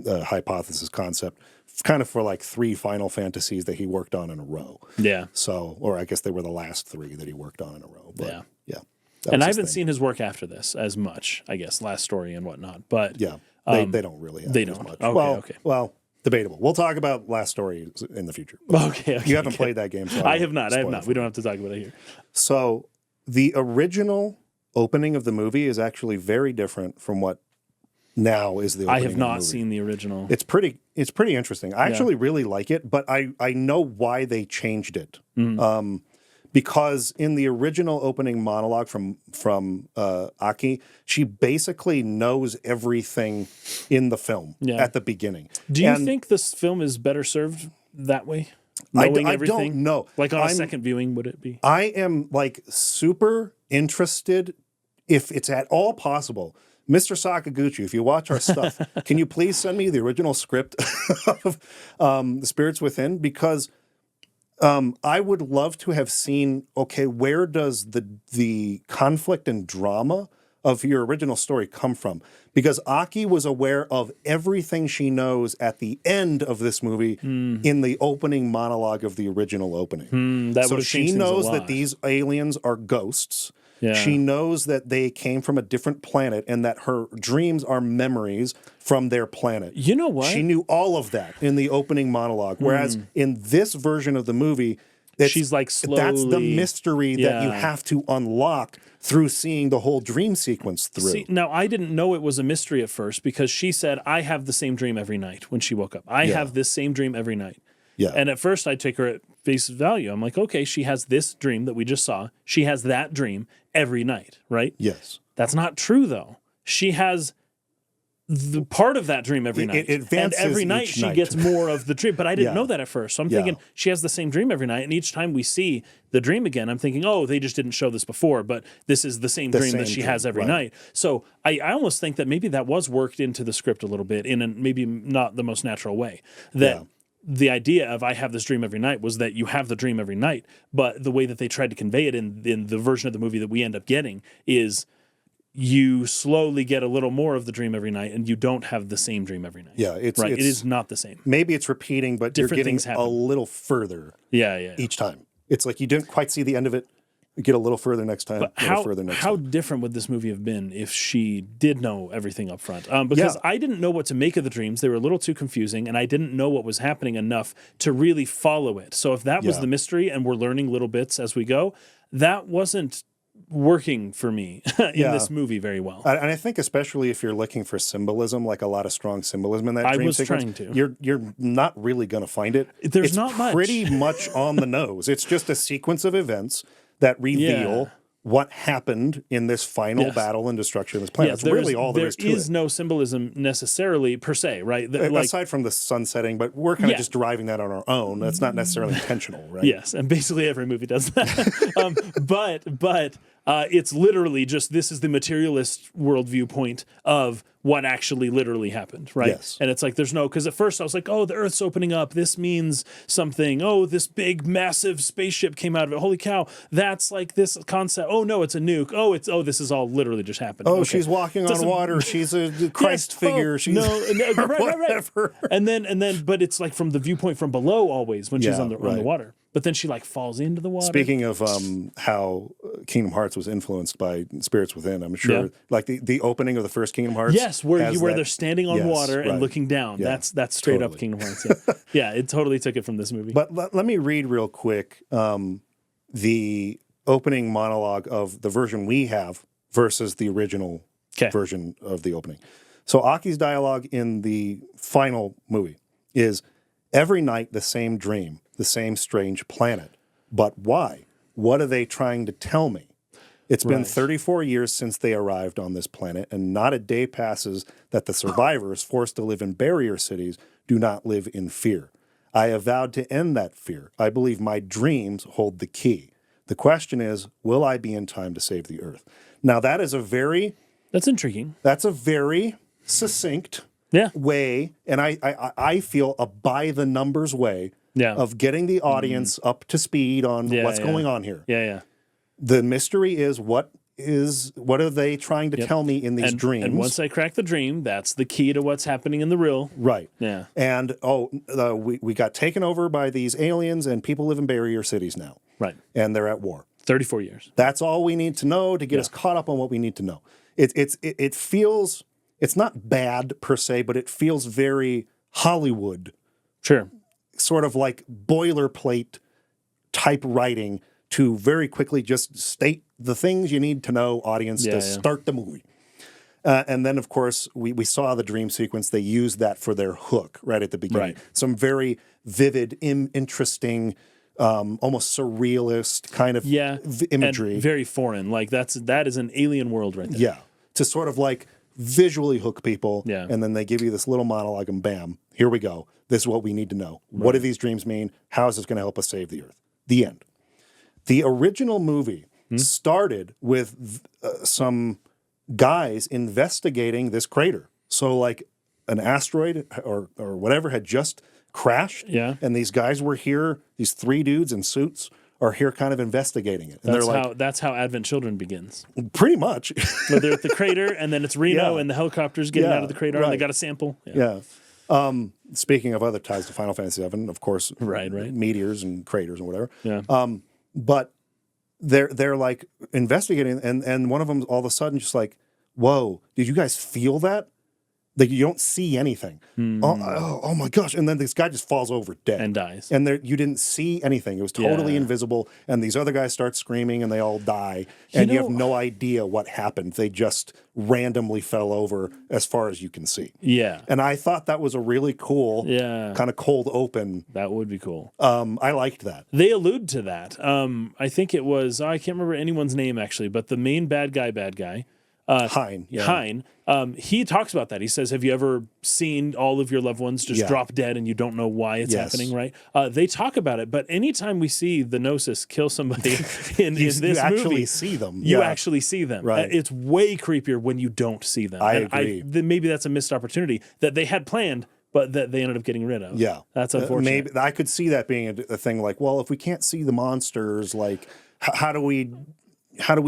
hypothesis concept, kind of for like 3 Final Fantasies that he worked on in a row. Yeah. So, or I guess they were the last 3 that he worked on in a row. But Yeah. that And was I his haven't thing. seen his work after this as much, I guess, Last Story and whatnot. But Yeah, they don't really have they as don't. much. Okay, Well, debatable. We'll talk about Last Story in the future. Okay. You haven't played that game, so I have not. spoil it for We don't have to talk about it here. So the original opening of the movie is actually very different from what now is the opening I have of the not movie. seen the original. It's pretty interesting. I actually really like it, but I know why they changed it. Because in the original opening monologue from Aki, she basically knows everything in the film at the beginning. Do you think this film is better served that way? I Knowing don't everything? know. Like on a second viewing, would it be? I am like super interested, if it's at all possible. Mr. Sakaguchi, if you watch our stuff, can you please send me the original script of The Spirits Within? Because I would love to have seen, okay, where does the conflict and drama of your original story come from? Because Aki was aware of everything she knows at the end of this movie in the opening monologue of the original opening. That So would have she changed things a knows lot. that these aliens are ghosts. Yeah. She knows that they came from a different planet and that her dreams are memories from their planet. You know what? She knew all of that in the opening monologue. Whereas in this version of the movie, She's like that's the slowly- mystery that you have to unlock through seeing the whole dream sequence through. See, now, I didn't know it was a mystery at first because she said, I have the same dream every night when she woke up. I have this same dream every night. Yeah. And at first, I take her at face value. I'm like, okay, she has this dream that we just saw. She has that dream every night, right? Yes. That's not true, though. She has the part of that dream every night. It advances and every night each she night. gets more of the dream. But I didn't Yeah. know that at first. So I'm Yeah. thinking she has the same dream every night. And each time we see the dream again, I'm thinking, oh, they just didn't show this before, but this is the same dream that she has every night. So I almost think that maybe that was worked into the script a little bit in a maybe not the most natural way. That the idea of I have this dream every night was that you have the dream every night. But the way that they tried to convey it in the version of the movie that we end up getting is you slowly get a little more of the dream every night, and you don't have the same dream every night. Yeah, it is not the same. Maybe it's repeating, but Different you're getting things happen. a little further Yeah. each time. It's like you didn't quite see the end of it. You get a little further next time. But how different would this movie have been if she did know everything up front? Because I didn't know what to make of the dreams. They were a little too confusing, and I didn't know what was happening enough to really follow it. So if that was the mystery and we're learning little bits as we go, that wasn't working for me in this movie very well. And I think especially if you're looking for symbolism, like a lot of strong symbolism in that dream sequence, trying to. You're not really going to find it. There's not much. Pretty much on the nose. It's just a sequence of events that reveal what happened in this final battle and destruction of this planet. That's really all there is to it. There is no symbolism necessarily per se, right? Aside from the sun setting, but we're kind of just deriving that on our own. That's not necessarily intentional, right? Yes, and basically every movie does that. But it's literally just this is the materialist world viewpoint of what actually literally happened, right? Yes. And it's like there's no, because at first I was like, oh, the Earth's opening up. This means something. Oh, this big, massive spaceship came out of it. Holy cow, that's like this concept. Oh, no, it's a nuke. Oh, this is all literally just happening. Oh, she's walking on water. She's a Christ figure. She's right. And then, but it's like from the viewpoint from below always when she's on the water. But then she like falls into the water. Speaking of how Kingdom Hearts was influenced by Spirits Within, I'm sure like the opening of the first Kingdom Hearts. Yes, where they're standing on water and looking down. Yeah, that's straight up Kingdom Hearts. Yeah. It totally took it from this movie. But let me read real quick the opening monologue of the version we have versus the original version of the opening. So Aki's dialogue in the final movie is, every night the same dream, the same strange planet. But why? What are they trying to tell me? It's been 34 years since they arrived on this planet, and not a day passes that the survivors, forced to live in barrier cities, do not live in fear. I have vowed to end that fear. I believe my dreams hold the key. The question is, will I be in time to save the Earth? Now, that is that's intriguing. That's a very succinct way, and I feel a by-the-numbers way of getting the audience up to speed on what's going on here. Yeah. The mystery is what are they trying to tell me in these dreams? And once I crack the dream, that's the key to what's happening in the real. Right. Yeah. And we got taken over by these aliens, and people live in barrier cities now. Right. And they're at war. 34 years. That's all we need to know to get us caught up on what we need to know. It feels, it's not bad per se, but it feels very Hollywood. Sure. Sort of like boilerplate type writing to very quickly just state the things you need to know, audience, to start the movie. And then, of course, we saw the dream sequence. They used that for their hook right at the beginning. Right. Some very vivid, interesting, almost surrealist kind of imagery. And very foreign. Like that is an alien world right there. Yeah. To sort of like visually hook people. Yeah. And then they give you this little monologue and bam, here we go. This is what we need to know. Right. What do these dreams mean? How is this going to help us save the Earth? The end. The original movie started with some guys investigating this crater. So like an asteroid or whatever had just crashed. Yeah. And these guys were here, these three dudes in suits are here kind of investigating it. And that's how Advent Children begins. Pretty much. So they're at the crater, and then it's Reno, and the helicopter's getting out of the crater, and they got a sample. Yeah. Speaking of other ties to Final Fantasy VII, of course, meteors and craters and whatever. Yeah. But they're like investigating, and one of them all of a sudden just like, whoa, did you guys feel that? Like you don't see anything. Oh my gosh. And then this guy just falls over dead. And dies. And you didn't see anything. It was totally invisible. And these other guys start screaming and they all die. And you have no idea what happened. They just randomly fell over as far as you can see. Yeah. And I thought that was a really cool, kind of cold open. That would be cool. I liked that. They allude to that. I think it was, I can't remember anyone's name actually, but the main bad guy, Hein, yeah. Hein, he talks about that. He says, have you ever seen all of your loved ones just drop dead and you don't know why it's happening, right? They talk about it, but anytime we see the Gnosis kill somebody in this movie, actually see them. You actually see them. Right. It's way creepier when you don't see them. I agree. Maybe that's a missed opportunity that they had planned, but that they ended up getting rid of. Yeah. That's unfortunate. Maybe I could see that being a thing like, well, if we can't see the monsters, like how do we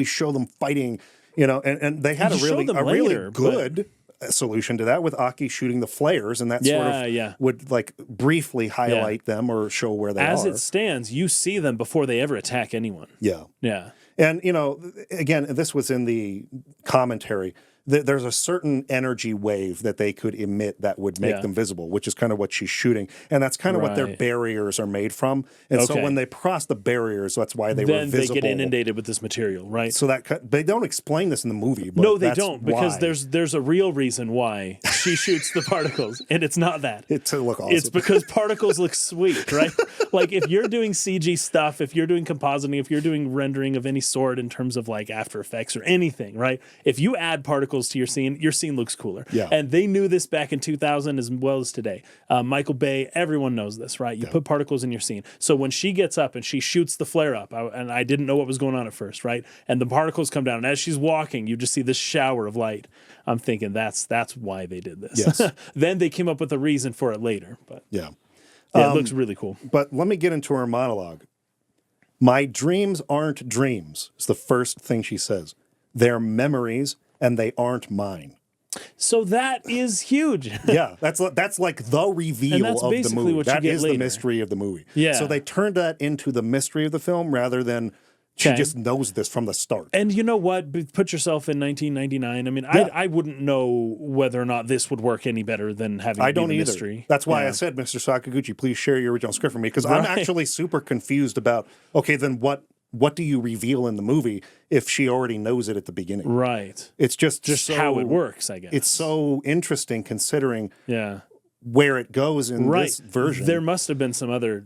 show them fighting? You know, and they had You show them later, really good solution to that with Aki shooting the flares, and that sort of would like briefly highlight them or show where they are. As it stands, you see them before they ever attack anyone. Yeah. Yeah. And, you know, again, this was in the commentary. There's a certain energy wave that they could emit that would make them visible, which is kind of what she's shooting. And that's kind of what their barriers are made from. And so when they cross the barriers, that's why they were visible. Then they get inundated with this material, right? So that they don't explain this in the movie. But no, they don't, because there's a real reason why she shoots the particles, and it's not that. It's to look awesome. It's because particles look sweet, right? Like if you're doing CG stuff, if you're doing compositing, if you're doing rendering of any sort in terms of like After Effects or anything, right? If you add particles to your scene looks cooler. Yeah. And they knew this back in 2000 as well as today. Michael Bay, everyone knows this, right? You put particles in your scene. So when she gets up and she shoots the flare up, and I didn't know what was going on at first, right? And the particles come down, and as she's walking, you just see this shower of light. I'm thinking that's why they did this. Yes. Then they came up with a reason for it later, but yeah, it looks really cool. But let me get into her monologue. My dreams aren't dreams. It's the first thing she says. They're memories, and they aren't mine. So that is huge. Yeah, that's like the reveal of the movie. What that you get is later. the mystery of the movie. Yeah. So they turned that into the mystery of the film rather than she just knows this from the start. And you know what? Put yourself in 1999. I mean, I wouldn't know whether or not this would work any better than having I don't the either. mystery. That's why I said, Mr. Sakaguchi, please share your original script for me, because I'm actually super confused about, okay, then what do you reveal in the movie if she already knows it at the beginning? Right. It's just so, how it works, I guess. It's so interesting considering where it goes in this version. There must have been another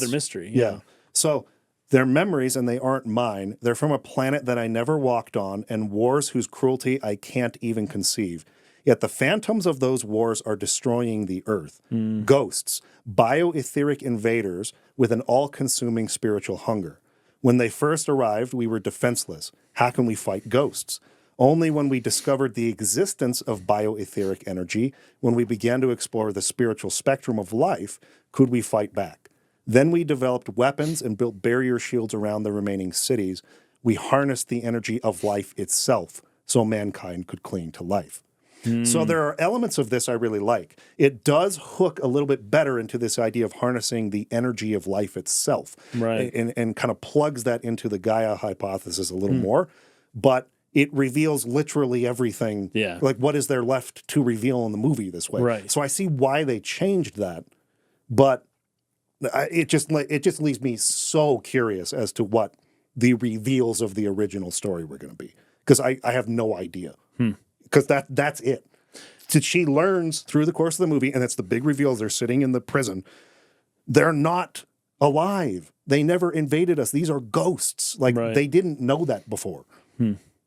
mystery. Yeah. So they're memories and they aren't mine. They're from a planet that I never walked on and wars whose cruelty I can't even conceive. Yet the phantoms of those wars are destroying the earth. Ghosts, bioetheric invaders with an all-consuming spiritual hunger. When they first arrived, we were defenseless. How can we fight ghosts? Only when we discovered the existence of bioetheric energy, when we began to explore the spiritual spectrum of life, could we fight back. Then we developed weapons and built barrier shields around the remaining cities. We harnessed the energy of life itself so mankind could cling to life. So there are elements of this I really like. It does hook a little bit better into this idea of harnessing the energy of life itself, and kind of plugs that into the Gaia hypothesis a little more. But it reveals literally everything. Yeah. Like, what is there left to reveal in the movie this way? Right. So I see why they changed that, but it just leaves me so curious as to what the reveals of the original story were going to be, because I have no idea. Because that's it. So she learns through the course of the movie, and it's the big reveal. They're sitting in the prison. They're not alive. They never invaded us. These are ghosts. Like, they didn't know that before.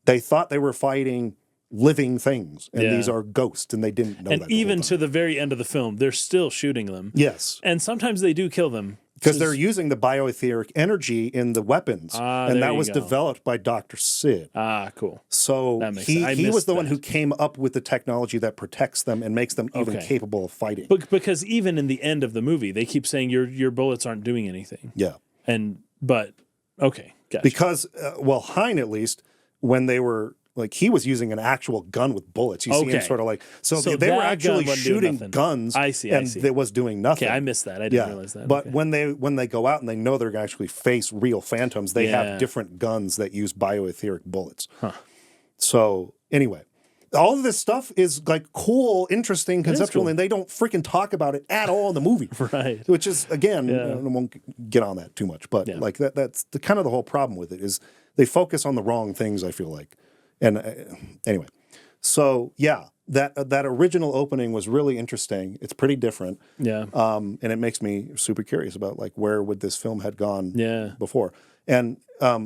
They thought they were fighting living things, and these are ghosts, and they didn't know that. And even to the very end of the film, they're still shooting them. Yes. And sometimes they do kill them. Because they're using the bioetheric energy in the weapons, and that was developed by Dr. Sid. Cool. So he was the one who came up with the technology that protects them and makes them even capable of fighting. But because even in the end of the movie, they keep saying your bullets aren't doing anything. Yeah. Gotcha. Because, Hein, at least, when they were, like, he was using an actual gun with bullets. You see him sort of like, so they were actually shooting guns. I see. It was doing nothing. Okay, I missed that. I didn't realize that. But when they go out and they know they're going to actually face real phantoms, they have different guns that use bioetheric bullets. So anyway, all of this stuff is like cool, interesting, conceptual, and they don't freaking talk about it at all in the movie. Right. Which is, again, I won't get on that too much, but like that's the kind of the whole problem with it is they focus on the wrong things, I feel like. And anyway, so that original opening was really interesting. It's pretty different. Yeah. And it makes me super curious about like where would this film had gone before. And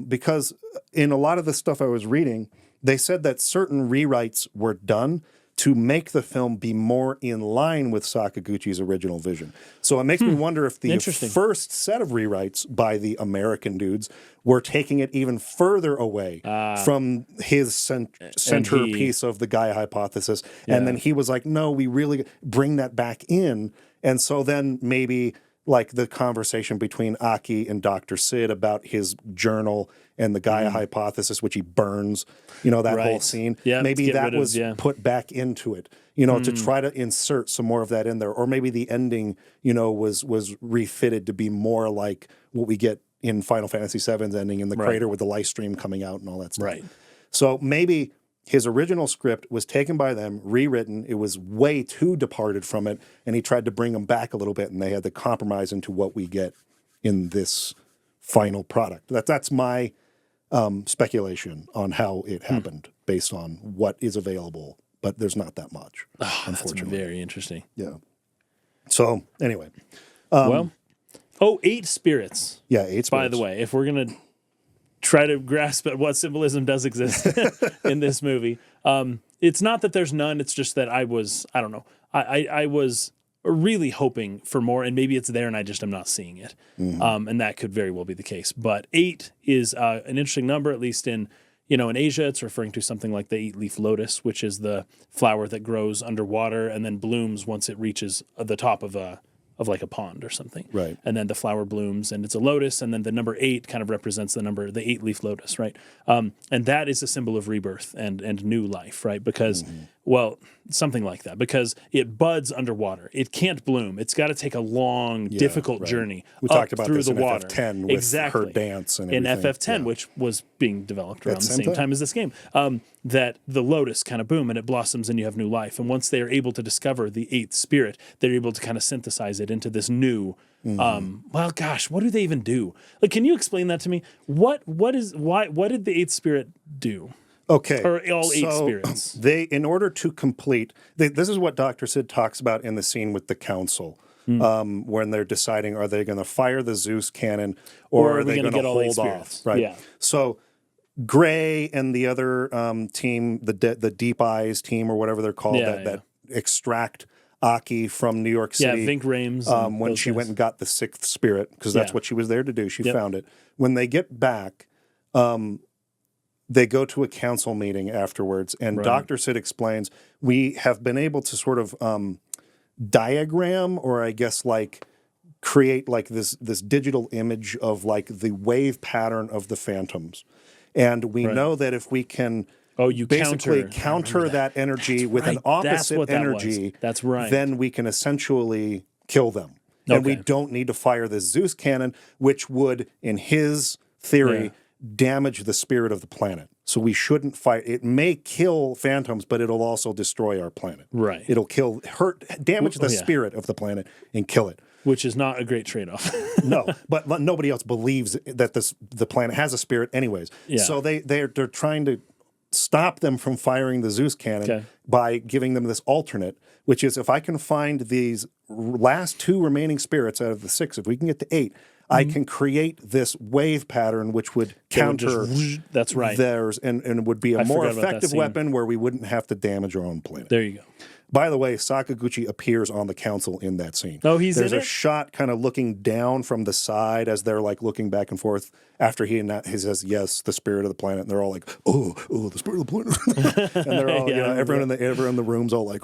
because in a lot of the stuff I was reading, they said that certain rewrites were done to make the film be more in line with Sakaguchi's original vision. So it makes me wonder if the first set of rewrites by the American dudes were taking it even further away from his centerpiece of the Gaia Hypothesis. Yeah. And then he was like, no, we really bring that back in. And so then maybe like the conversation between Aki and Dr. Sid about his journal and the Gaia Hypothesis, which he burns, that whole scene. Yeah, maybe that was put back into it, to try to insert some more of that in there. Or maybe the ending, was refitted to be more like what we get in Final Fantasy VII's ending in the crater with the light stream coming out and all that stuff. Right. So maybe his original script was taken by them, rewritten. It was way too departed from it, and he tried to bring them back a little bit, and they had to compromise into what we get in this final product. That's my speculation on how it happened based on what is available, but there's not that much, unfortunately. That's very interesting. Yeah. So, anyway. 8 spirits. Yeah, 8 spirits. By the way, if we're going to try to grasp at what symbolism does exist in this movie. It's not that there's none, it's just that I was really hoping for more, and maybe it's there and I just am not seeing it. And that could very well be the case. But 8 is an interesting number, at least in Asia. It's referring to something like the 8-leaf lotus, which is the flower that grows underwater and then blooms once it reaches the top of like a pond or something. Right. And then the flower blooms and it's a lotus, and then the number 8 kind of represents the 8-leaf lotus, right? And that is a symbol of rebirth and new life, right? Because, something like that, because it buds underwater. It can't bloom. It's got to take a long, difficult journey we up talked about through this the in water. FF10 with her dance and everything. In FF10, which was being developed around the same time as this game, that the lotus kind of boom and it blossoms and you have new life. And once they are able to discover the 8th spirit, they're able to kind of synthesize it into this new. What do they even do? Like, can you explain that to me? What did the 8th spirit do? Okay. Or all 8 spirits. In order to complete, this is what Dr. Sid talks about in the scene with the council, when they're deciding, are they going to fire the Zeus cannon or are they going to hold off? Right. Yeah. So Gray and the other team, the Deep Eyes team or whatever they're called, that extract Aki from New York City. Yeah, Vink Rames. When she went and got the 6th spirit, because that's what she was there to do. She found it. When they get back, they go to a council meeting afterwards, and Dr. Sid explains, we have been able to sort of diagram, or I guess like create like this digital image of like the wave pattern of the phantoms. And we know that if we can basically counter that energy with an opposite energy, that's right, then we can essentially kill them. And we don't need to fire the Zeus cannon, which would, in his theory, damage the spirit of the planet. So we shouldn't fight. It may kill phantoms, but it'll also destroy our planet. Right. It'll damage the spirit of the planet and kill it. Which is not a great trade-off. No, but nobody else believes that the planet has a spirit anyways. Yeah. So they're trying to stop them from firing the Zeus cannon by giving them this alternate, which is if I can find these last 2 remaining spirits out of the 6, if we can get to 8, I can create this wave pattern which would counter that's right. theirs and would be a more effective weapon where we wouldn't have to damage our own planet. There you go. By the way, Sakaguchi appears on the council in that scene. Oh, he's in it? There's a shot kind of looking down from the side as they're like looking back and forth after he says, yes, the spirit of the planet. And they're all like, oh, the spirit of the planet. And they're all, everyone in the room's all like,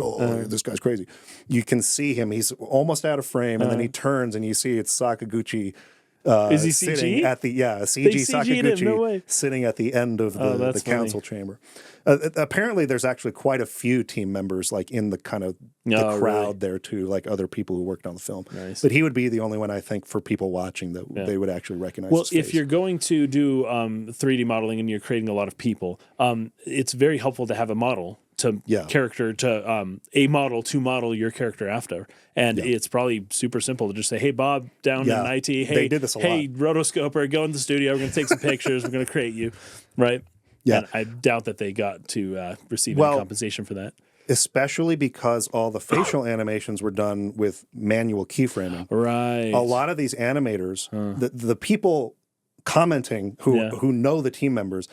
this guy's crazy. You can see him. He's almost out of frame. And then he turns and you see it's Sakaguchi. Is he sitting CG? At the CG Sakaguchi sitting at the end of the council chamber. Apparently, there's actually quite a few team members like in the kind of the crowd there too, like other people who worked on the film. Nice. But he would be the only one I think for people watching that they would actually recognize. Well, his face. if you're going to do 3D modeling and you're creating a lot of people, it's very helpful to have a model. A model to model your character after. And it's probably super simple to just say, hey, Bob, down in IT, hey, they did this a lot. rotoscoper, go in the studio, we're going to take some pictures, we're going to create you, right? Yeah. And I doubt that they got to receive any compensation for that. Especially because all the facial animations were done with manual keyframing. Right. A lot of these animators, the people commenting, who know the team members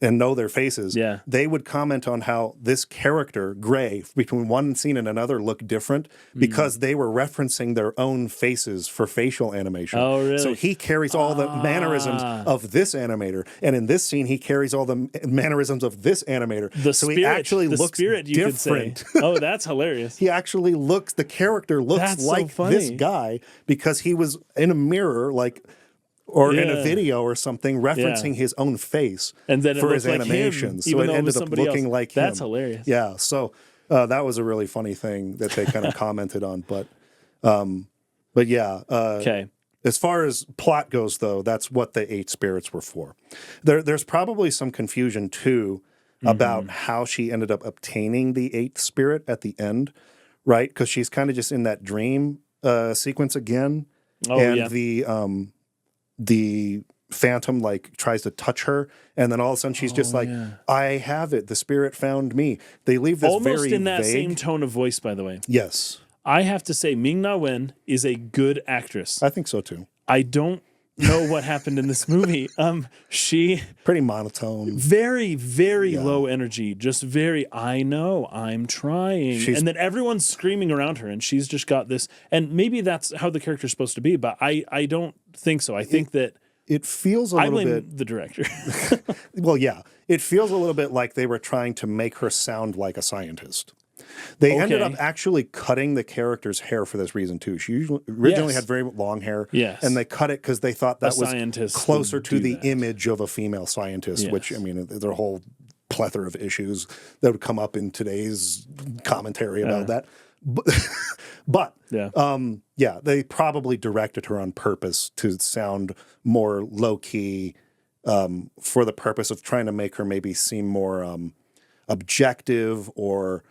and know their faces, they would comment on how this character, Gray, between one scene and another looked different because they were referencing their own faces for facial animation. Oh, really? So he carries all the mannerisms of this animator, and in this scene, he carries all the mannerisms of this animator. So he actually looks different. Oh, that's hilarious. The character looks like this guy because he was in a mirror, or in a video or something, referencing his own face and then for his like animations. Him, so it ended up looking like him. That's hilarious. Yeah, so that was a really funny thing that they kind of commented on. But yeah. Okay. As far as plot goes, though, that's what the 8 spirits were for. There's probably some confusion, too, about how she ended up obtaining the 8th spirit at the end, right? Because she's kind of just in that dream sequence again. Oh, and the phantom tries to touch her, and then all of a sudden she's just I have it. The spirit found me. They leave this almost very in that vague... same tone of voice, by the way. Yes. I have to say Ming-Na Wen is a good actress. I think so too. I don't know what happened in this movie. She pretty monotone, very, very low energy, just very, I know, I'm trying. And then everyone's screaming around her, and she's just got this, and maybe that's how the character's supposed to be, but I don't think so. I think that it feels a little bit... I blame the director. Well, yeah. It feels a little bit like they were trying to make her sound like a scientist. They ended up actually cutting the character's hair for this reason, too. She originally had very long hair, and they cut it because they thought that was closer to the image of a female scientist, which, I mean, there are a whole plethora of issues that would come up in today's commentary about that. But they probably directed her on purpose to sound more low-key for the purpose of trying to make her maybe seem more objective or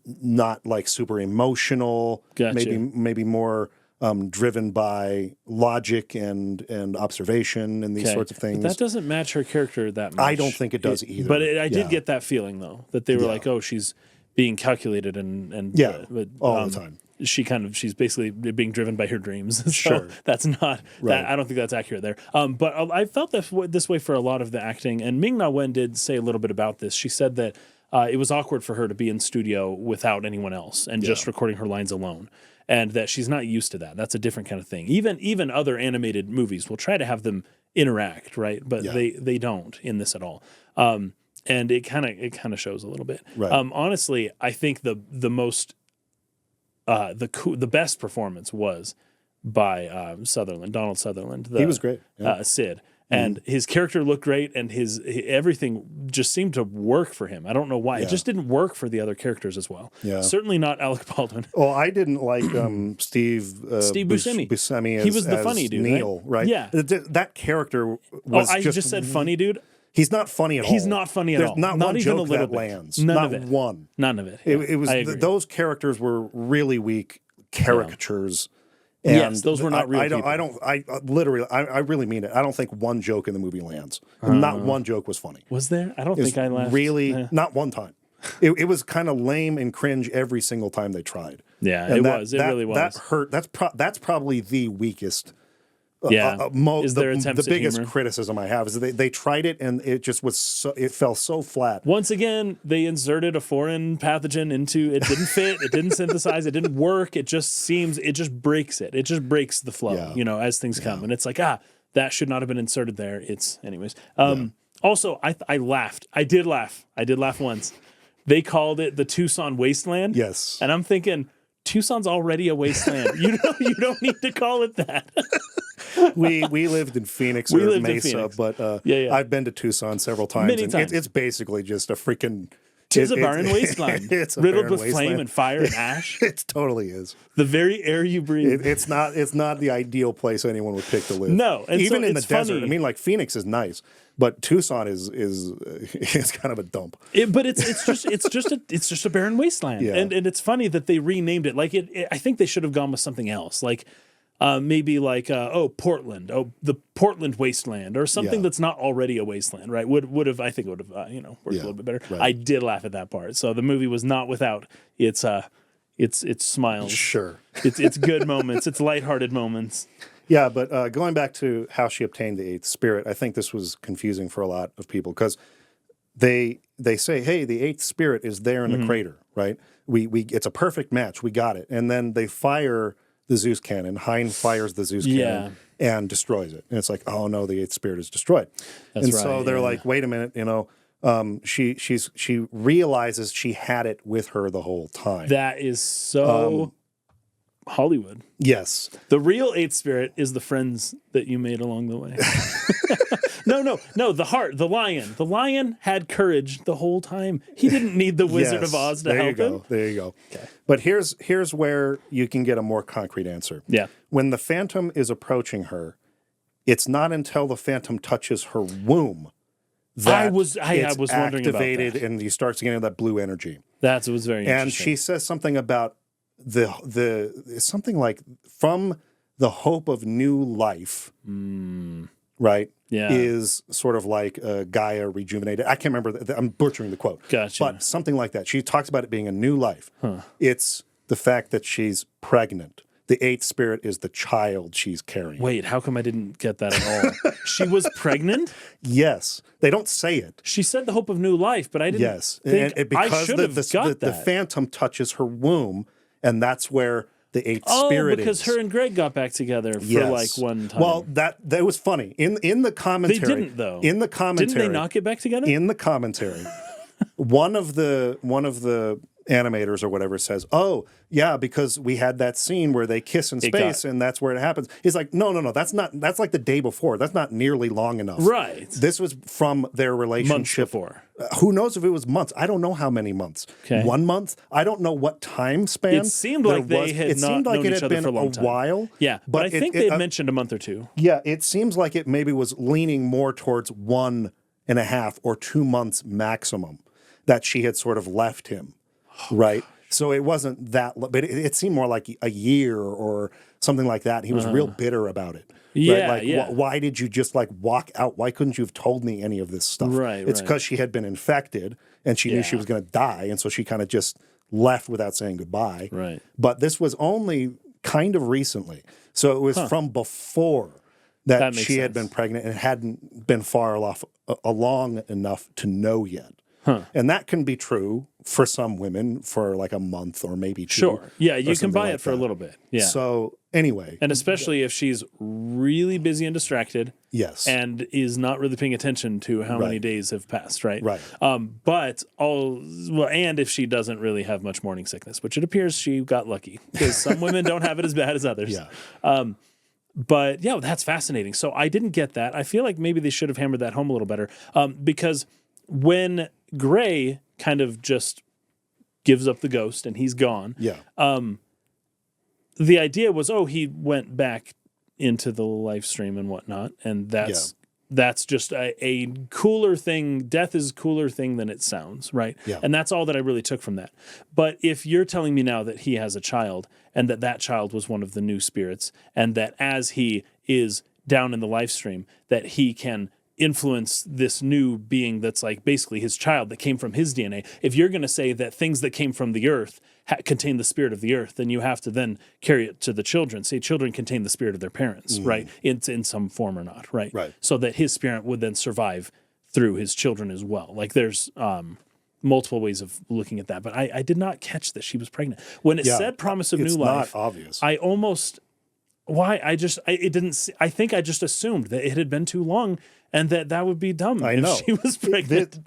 not super emotional. Gotcha. Maybe more driven by logic and observation and these sorts of things. But that doesn't match her character that much. I don't think it does either. But I did get that feeling, though, that they were like, oh, she's being calculated and all the time. She's basically being driven by her dreams. So sure. That's not, I don't think that's accurate there. But I felt this way for a lot of the acting, and Ming-Na Wen did say a little bit about this. She said that it was awkward for her to be in studio without anyone else and just recording her lines alone, and that she's not used to that. That's a different kind of thing. Even other animated movies will try to have them interact, right? But they don't in this at all. And it kind of shows a little bit. Right. Honestly, I think the best performance was by Donald Sutherland. He was great. Sid. And his character looked great, and his everything just seemed to work for him. I don't know why. It just didn't work for the other characters as well. Yeah. Certainly not Alec Baldwin. Well, I didn't like Steve Buscemi he was the funny dude, Neil, right? Yeah. That character was I just said funny dude? He's not funny at all. He's not funny at all. Not one even joke a little that bit. lands. None not of it. One. None of it. It was those characters were really weak caricatures. And yes, those were not real people. I really mean it. I don't think one joke in the movie lands. Not one joke was funny. Was there? I don't think I laughed. Really, not one time. It was kind of lame and cringe every single time they tried. Yeah, and it really was. That hurt. That's probably the weakest. Is there attempts the biggest humor? Criticism I have is that they tried it and it just was it fell so flat. Once again, they inserted a foreign pathogen into it. Didn't fit. It didn't synthesize. It didn't work. It just breaks it. It just breaks the flow. As things come, and it's like that should not have been inserted there. Anyways. Also, I laughed. I did laugh once. They called it the Tucson Wasteland. Yes, and I'm thinking Tucson's already a wasteland. You don't need to call it that. we lived in Phoenix or Mesa, but I've been to Tucson several times. Many times. It's basically just a freaking... It's a barren wasteland. It's riddled with flame and fire and ash. It totally is. The very air you breathe. It's not the ideal place anyone would pick to live. No, and even so in the desert. Funny. I mean, Phoenix is nice, but Tucson is kind of a dump. But it's just a barren wasteland, and it's funny that they renamed it. I think they should have gone with something else, maybe Portland, the Portland wasteland, or something that's not already a wasteland, right? Would have worked a little bit better. Right. I did laugh at that part. So the movie was not without its smiles. Sure, it's good moments, it's lighthearted moments. Yeah, but going back to how she obtained the eighth spirit, I think this was confusing for a lot of people because they say, hey, the eighth spirit is there in the crater, right? We it's a perfect match. We got it. And then they fire the Zeus cannon. Hein fires the Zeus cannon and destroys it. And it's like, oh no, the eighth spirit is destroyed. That's and so they're like, wait a minute, she realizes she had it with her the whole time. That is so Hollywood. Yes. The real eighth spirit is the friends that you made along the way. No, the heart, the lion. The lion had courage the whole time. He didn't need the Wizard of Oz to help him. There you go. Okay. But here's where you can get a more concrete answer. Yeah. When the Phantom is approaching her, it's not until the Phantom touches her womb that I was wondering activated about that. and you start getting that blue energy. That was very interesting. And she says something about something like from the hope of new life, right? Yeah. Is sort of like Gaia rejuvenated. I can't remember. I'm butchering the quote. Gotcha. But something like that. She talks about it being a new life. It's the fact that she's pregnant. The eighth spirit is the child she's carrying. Wait, how come I didn't get that at all? She was pregnant? Yes. They don't say it. She said the hope of new life, but I didn't think because I should have got that. The Phantom touches her womb, and that's where the eighth spirit is. Because her and Greg got back together for like one time. Well, that was funny. In the commentary. They didn't, though. In the commentary. Didn't they not get back together? In the commentary, one of the animators or whatever says, oh, yeah, because we had that scene where they kiss in space and that's where it happens. He's like, no, that's like the day before. That's not nearly long enough. Right. This was from their relationship. Months before. Who knows if it was months? I don't know how many months. Okay. 1 month? I don't know what time span. It seemed like they had not known each other for a long time. While. Yeah, but I think they had mentioned a month or two. Yeah, it seems like it maybe was leaning more towards 1.5 or 2 months maximum that she had sort of left him, right? So it wasn't that, but it seemed more like a year or something like that. He was real bitter about it. Yeah, right? yeah. Why did you just like walk out? Why couldn't you have told me any of this stuff? Right, It's because she had been infected and she knew she was going to die. And so she kind of just left without saying goodbye. Right. But this was only kind of recently. So it was from before that she had been pregnant and hadn't been far along enough to know yet. And that can be true for some women for like a month or maybe 2. Sure. Yeah, you can buy it for a little bit. Yeah. So anyway. And especially if she's really busy and distracted. Yes. And is not really paying attention to how many days have passed, right? Right. And if she doesn't really have much morning sickness, which it appears she got lucky because some women don't have it as bad as others. Yeah. But yeah, that's fascinating. So I didn't get that. I feel like maybe they should have hammered that home a little better because when Gray kind of just gives up the ghost and he's gone. Yeah. The idea was, he went back into the live stream and whatnot, and that's just a cooler thing. Death is a cooler thing than it sounds, right? Yeah. And that's all that I really took from that. But if you're telling me now that he has a child and that child was one of the new spirits, and that as he is down in the live stream, that he can influence this new being that's like basically his child that came from his DNA. If you're going to say that things that came from the earth contain the spirit of the earth, then you have to then carry it to the children. Say children contain the spirit of their parents, right? It's in some form or not, right? Right. So that his spirit would then survive through his children as well. Like there's multiple ways of looking at that. But I did not catch that she was pregnant. When it said promise of new life, it's not obvious. I almost... Why? I think I just assumed that it had been too long and that would be dumb if she was pregnant.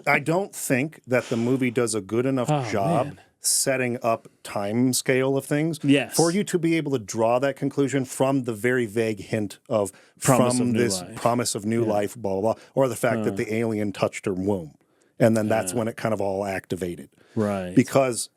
I don't think that the movie does a good enough job setting up time scale of things for you to be able to draw that conclusion from the very vague hint of promise of new life, blah, blah, blah, or the fact that the alien touched her womb. And then that's when it kind of all activated. Right. Because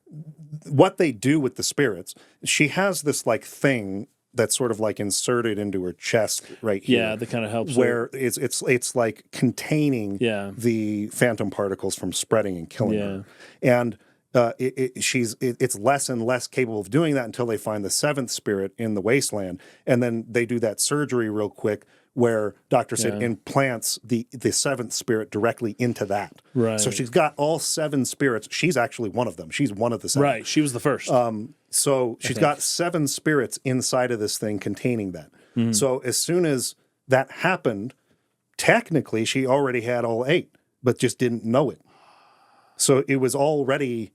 what they do with the spirits, she has this like thing that's sort of like inserted into her chest right here. Yeah, that kind of helps. Where it's like containing the phantom particles from spreading and killing her. And it's less and less capable of doing that until they find the seventh spirit in the wasteland. And then they do that surgery real quick where Dr. Sid implants the seventh spirit directly into that. Right. So she's got all 7 spirits. She's actually one of them. She's one of the 7. Right. She was the first. So she's got 7 spirits inside of this thing containing that. So as soon as that happened, technically she already had all 8, but just didn't know it. So it was already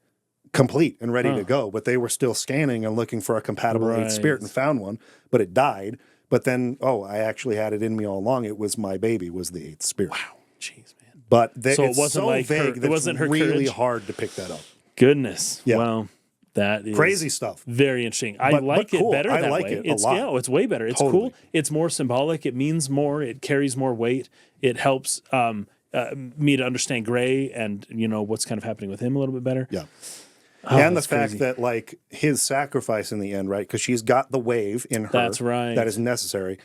complete and ready to go, but they were still scanning and looking for a compatible 8th spirit and found one, but it died. But then, I actually had it in me all along. It was my baby, was the 8th spirit. Wow. Jeez, man. But so it's it wasn't so like vague it that wasn't her really courage? hard to pick that up. Goodness. Yeah. Well, that is Crazy stuff. Very interesting. I But like cool. it better I that like way. it a lot. It's way better. It's Totally. cool. It's more symbolic. It means more. It carries more weight. It helps me to understand Gray and what's kind of happening with him a little bit better. Yeah. Oh, and the that's fact crazy. that like his sacrifice in the end, right? Because she's got the wave in her. That's right. That is necessary.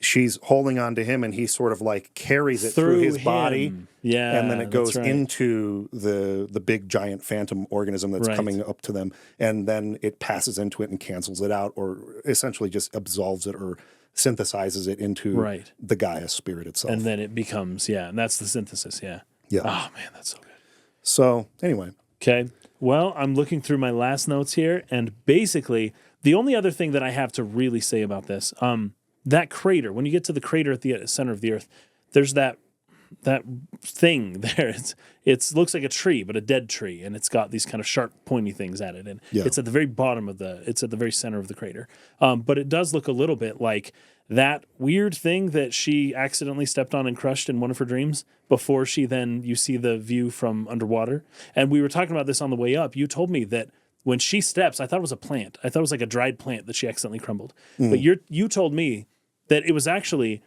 She's holding on to him, and he sort of like carries it through his body. him. Yeah, and then it goes that's right. into the big giant phantom organism that's Right. coming up to them, and then it passes into it and cancels it out, or essentially just absolves it or synthesizes it into Right. the Gaia spirit itself. And then it becomes, and that's the synthesis, Yeah. Oh, man, that's so good. So anyway, Okay. Well, I'm looking through my last notes here, and basically, the only other thing that I have to really say about this, that crater, when you get to the crater at the center of the Earth, there's that thing there. It looks like a tree, but a dead tree, and it's got these kind of sharp, pointy things at it, and it's at the very bottom it's at the very center of the crater. But it does look a little bit like that weird thing that she accidentally stepped on and crushed in one of her dreams before you see the view from underwater. And we were talking about this on the way up. You told me that when she steps, I thought it was a plant. I thought it was like a dried plant that she accidentally crumbled. But you told me that it was actually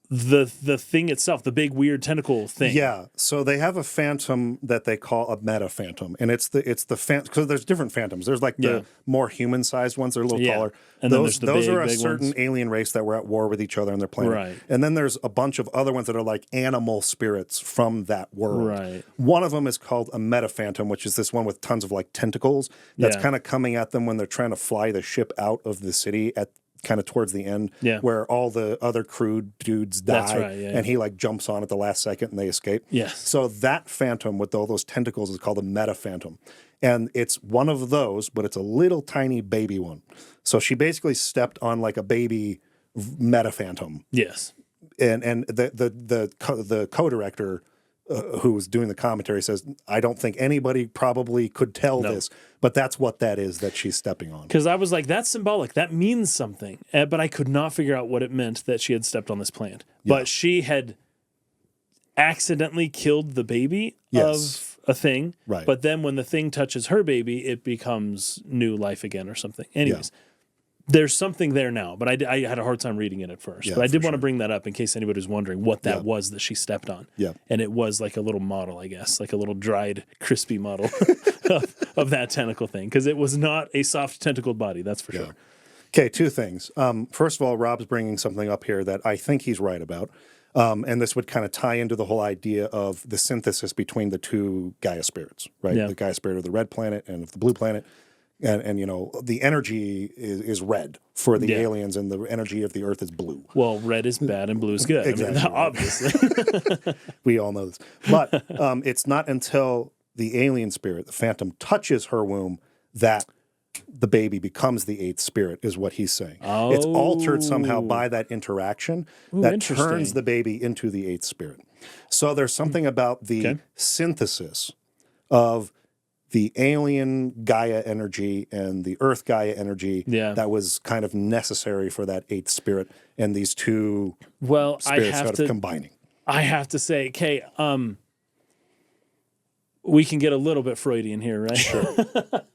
the thing itself, the big weird tentacle thing. yeah. So they have a phantom that they call a meta phantom, and it's the phantom because there's different phantoms. There's like the more human sized ones; they're a little taller. And those then there's the are a big certain ones. alien race that were at war with each other on their planet. Right. And then there's a bunch of other ones that are like animal spirits from that world. Right. One of them is called a meta phantom, which is this one with tons of like tentacles that's kind of coming at them when they're trying to fly the ship out of the city at kind of towards the end, where all the other crew dudes die, That's right, and he like jumps on at the last second and they escape. Yes. So that phantom with all those tentacles is called a meta phantom, and it's one of those, but it's a little tiny baby one. So she basically stepped on like a baby meta phantom, Yes. and the co-director who was doing the commentary says, I don't think anybody probably could tell this, but that's what that is that she's stepping on. Because I was like, that's symbolic. That means something. But I could not figure out what it meant that she had stepped on this plant. But she had accidentally killed the baby of a thing. Right. But then when the thing touches her baby, it becomes new life again or something. Anyways. There's something there now, but I had a hard time reading it at first. But I did want to bring that up in case anybody was wondering what that was that she stepped on. Yeah. And it was like a little model, I guess, like a little dried, crispy model of that tentacle thing, because it was not a soft tentacled body, that's for sure. Okay, two things. First of all, Rob's bringing something up here that I think he's right about. And this would kind of tie into the whole idea of the synthesis between the two Gaia spirits, right? Yeah. The Gaia spirit of the red planet and of the blue planet. And the energy is red for the aliens, and the energy of the Earth is blue. Well, red is bad and blue is good. Exactly. I mean, obviously. We all know this. But it's not until the alien spirit, the phantom, touches her womb that the baby becomes the 8th spirit, is what he's saying. It's altered somehow by that interaction that turns the baby into the 8th spirit. So there's something about the synthesis of the alien Gaia energy and the Earth Gaia energy that was kind of necessary for that 8th spirit, and these two spirits sort of combining. I have to say, okay, we can get a little bit Freudian here, right?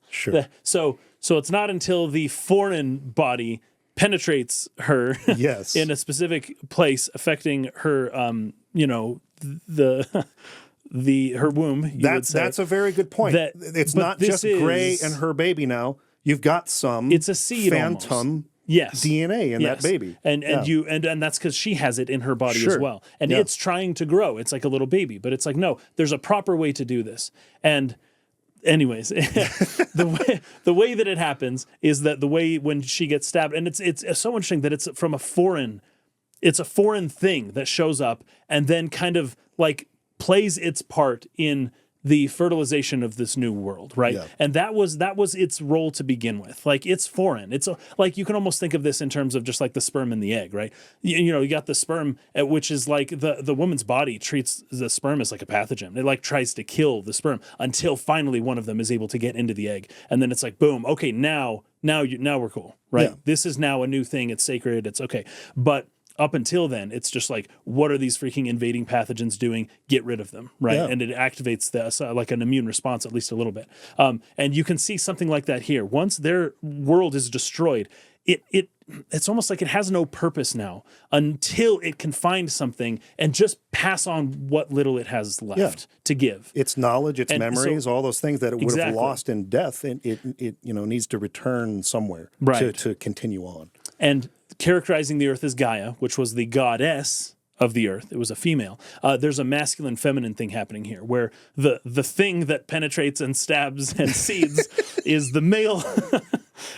Sure. So it's not until the foreign body penetrates her in a specific place, affecting her, her womb. That's a very good point. It's not just Gray and her baby now. You've got some it's a seed phantom almost. Yes. DNA in that baby. And that's because she has it in her body as well. And it's trying to grow. It's like a little baby. But it's like, no, there's a proper way to do this. And anyways, the way that it happens is that the way when she gets stabbed, and it's so interesting that it's from a foreign thing that shows up and then kind of like plays its part in the fertilization of this new world, right? Yeah. And that was its role to begin with. Like, it's foreign. It's like, you can almost think of this in terms of just like the sperm and the egg, right? You know, you got the sperm, which is like the woman's body treats the sperm as like a pathogen. It like tries to kill the sperm until finally one of them is able to get into the egg, and then it's like, boom, okay, now we're cool, right? Yeah. This is now a new thing. It's sacred. It's okay, but up until then, it's just like, what are these freaking invading pathogens doing? Get rid of them, right? Yeah. And it activates like an immune response, at least a little bit. And you can see something like that here. Once their world is destroyed, it's almost like it has no purpose now until it can find something and just pass on what little it has left to give. Its knowledge, its memories, all those things that it would have lost in death, and it needs to return somewhere to continue on. And characterizing the earth as Gaia, which was the goddess of the earth, it was a female. There's a masculine feminine thing happening here, where the thing that penetrates and stabs and seeds is the male,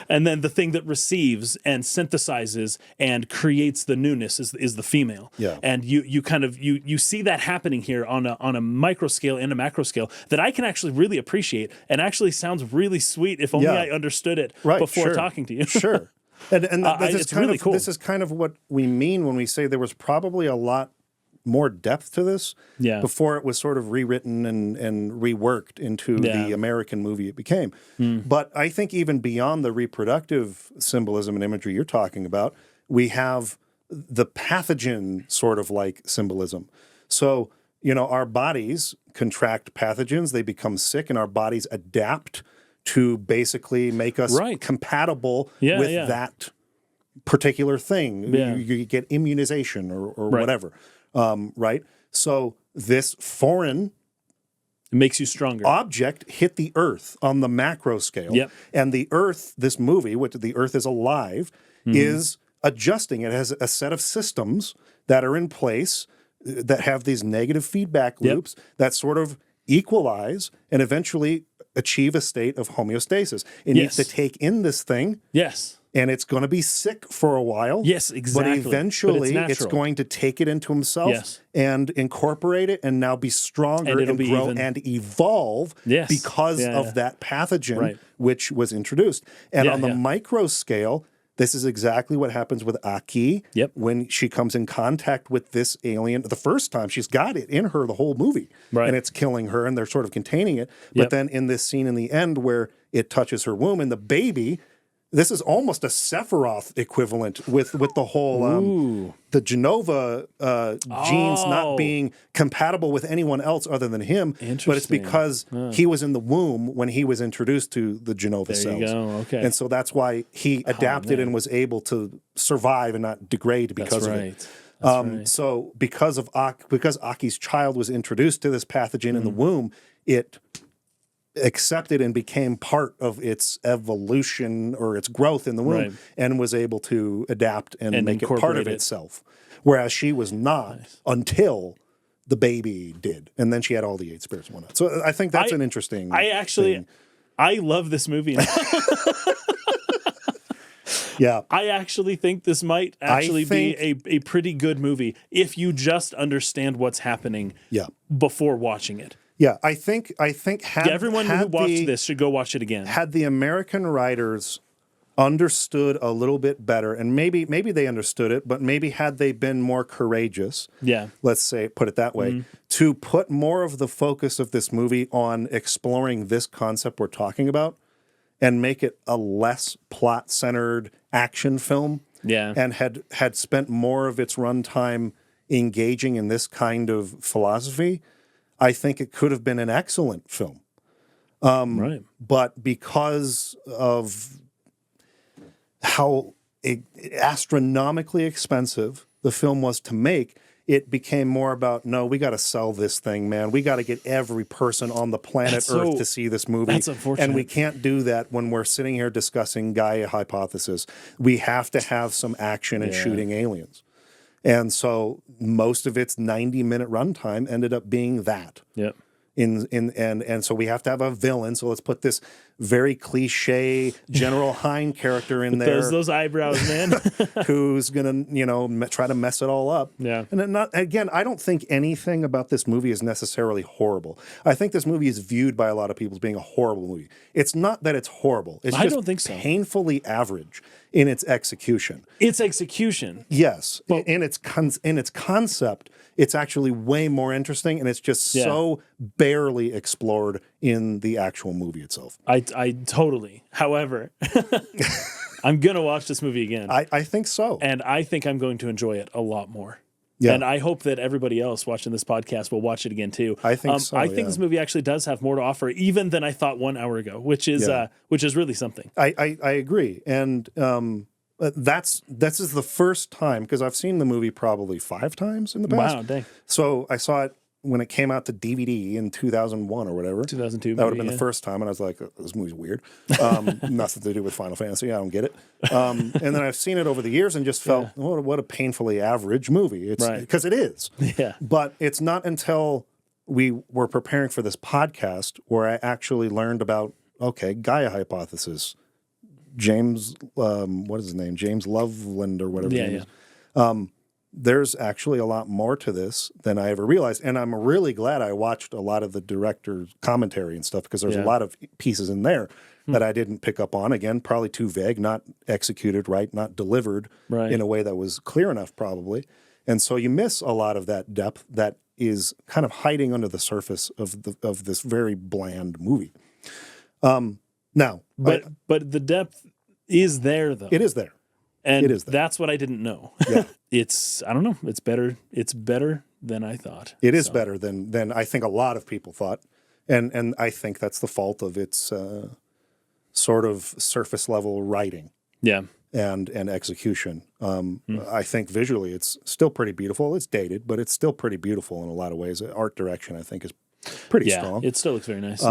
and then the thing that receives and synthesizes and creates the newness is the female. Yeah. And you see that happening here on a micro scale and a macro scale that I can actually really appreciate, and actually sounds really sweet if only I understood it before talking to you. Sure. And it's really cool. This is kind of what we mean when we say there was probably a lot more depth to this before it was sort of rewritten and reworked into the American movie it became. But I think even beyond the reproductive symbolism and imagery you're talking about, we have the pathogen sort of like symbolism. So, our bodies contract pathogens, they become sick, and our bodies adapt to basically make us compatible with that particular thing. You get immunization or whatever, right? So this foreign makes you stronger object hit the Earth on the macro scale. Yep. And the Earth, this movie, what the Earth is alive, is adjusting. It has a set of systems that are in place that have these negative feedback loops that sort of equalize and eventually achieve a state of homeostasis. It needs to take in this thing. Yes. And it's going to be sick for a while. Yes, exactly. But eventually it's going to take it into himself and incorporate it and now be stronger and grow and evolve because of that pathogen which was introduced. And on the micro scale, this is exactly what happens with Aki when she comes in contact with this alien. The first time, she's got it in her the whole movie, and it's killing her, and they're sort of containing it. But then in this scene in the end where it touches her womb and the baby, this is almost a Sephiroth equivalent with the whole the Genova genes not being compatible with anyone else other than him. But it's because he was in the womb when he was introduced to the Genova cells. There you go. Okay. And so that's why he adapted and was able to survive and not degrade because of it. So because Aki's child was introduced to this pathogen in the womb, it accepted and became part of its evolution or its growth in the womb and was able to adapt and make it part of itself. Whereas she was not until the baby did. And then she had all the 8 spirits and whatnot. So I think that's an interesting thing. I love this movie. I actually think this might actually be a pretty good movie if you just understand what's happening before watching it. Yeah, I think everyone who watched this should go watch it again. Had the American writers understood a little bit better, and maybe they understood it, but maybe had they been more courageous, let's say, put it that way, to put more of the focus of this movie on exploring this concept we're talking about and make it a less plot-centered action film, and had spent more of its runtime engaging in this kind of philosophy, I think it could have been an excellent film. But because of how astronomically expensive the film was to make, it became more about, no, we got to sell this thing, man. We got to get every person on the planet Earth to see this movie. That's unfortunate. And we can't do that when we're sitting here discussing Gaia Hypothesis. We have to have some action and shooting aliens. And so most of its 90-minute runtime ended up being that. And so we have to have a villain. So let's put this very cliche General Hein character in there. Those eyebrows, man. Who's gonna, try to mess it all up. Yeah. And I don't think anything about this movie is necessarily horrible. I think this movie is viewed by a lot of people as being a horrible movie. It's not that it's horrible. It's I just don't think so. painfully average in its execution. Its execution. Yes. In its concept, it's actually way more interesting, and it's just so barely explored in the actual movie itself. I totally. However, I'm going to watch this movie again. I think so. And I think I'm going to enjoy it a lot more. Yeah. And I hope that everybody else watching this podcast will watch it again too. I think so. I think this movie actually does have more to offer, even than I thought 1 hour ago, which is really something. I agree, and this is the first time, because I've seen the movie probably 5 times in the past. Wow, dang. So I saw it when it came out to DVD in 2001 or whatever. 2002. That would have been the first time, and I was like, this movie's weird. Nothing to do with Final Fantasy. I don't get it. And then I've seen it over the years and just felt, what a painfully average movie. It's because it is. Yeah. But it's not until we were preparing for this podcast where I actually learned about, Gaia Hypothesis. James, what is his name? James Loveland or whatever his name is. There's actually a lot more to this than I ever realized. And I'm really glad I watched a lot of the director's commentary and stuff, because there's a lot of pieces in there that I didn't pick up on. Again, probably too vague, not executed right, not delivered in a way that was clear enough probably. And so you miss a lot of that depth that is kind of hiding under the surface of this very bland movie. Now, but the depth is there, though. It is there. And it is there. That's what I didn't know. Yeah. I don't know. It's better. It's better than I thought. It is better than I think a lot of people thought. And I think that's the fault of its sort of surface level writing. Yeah. And execution. I think visually it's still pretty beautiful. It's dated, but it's still pretty beautiful in a lot of ways. Art direction, I think, is pretty strong. It still looks very nice.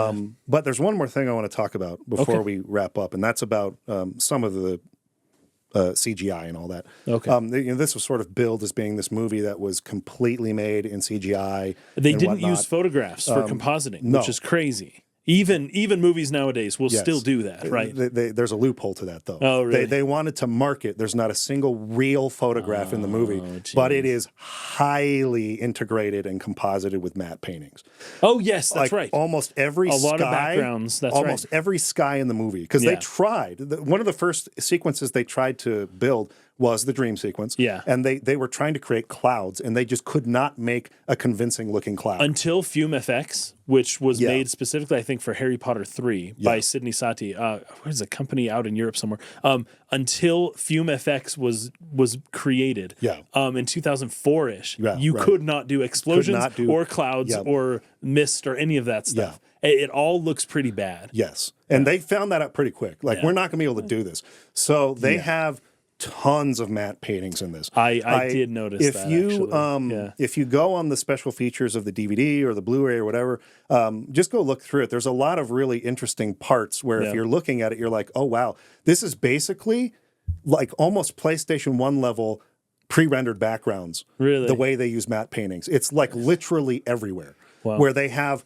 But there's one more thing I want to talk about before we wrap up, and that's about some of the CGI and all that. Okay. This was sort of billed as being this movie that was completely made in CGI. They didn't use photographs for compositing, which is crazy. Even movies nowadays will still do that, right? There's a loophole to that, though. Oh, really? They wanted to market. There's not a single real photograph in the movie, but it is highly integrated and composited with matte paintings. Oh, yes, that's right. Almost every a lot of backgrounds. That's almost every sky in the movie, because they tried. One of the first sequences they tried to build was the dream sequence. Yeah. And they were trying to create clouds, and they just could not make a convincing looking cloud. Until Fume FX, which was made specifically, I think, for Harry Potter 3 by Sidney Sati. Where's a company out in Europe somewhere? Until Fume FX was created in 2004-ish, you could not do explosions or clouds or mist or any of that stuff. It all looks pretty bad. Yes. And they found that out pretty quick. We're not going to be able to do this. So they have tons of matte paintings in this. I did notice if that, you actually. If you go on the special features of the DVD or the Blu-ray or whatever, just go look through it. There's a lot of really interesting parts where if you're looking at it, you're like, oh wow, this is basically like almost PlayStation 1 level pre-rendered backgrounds. Really? The way they use matte paintings. It's like literally everywhere. Wow. Where they have,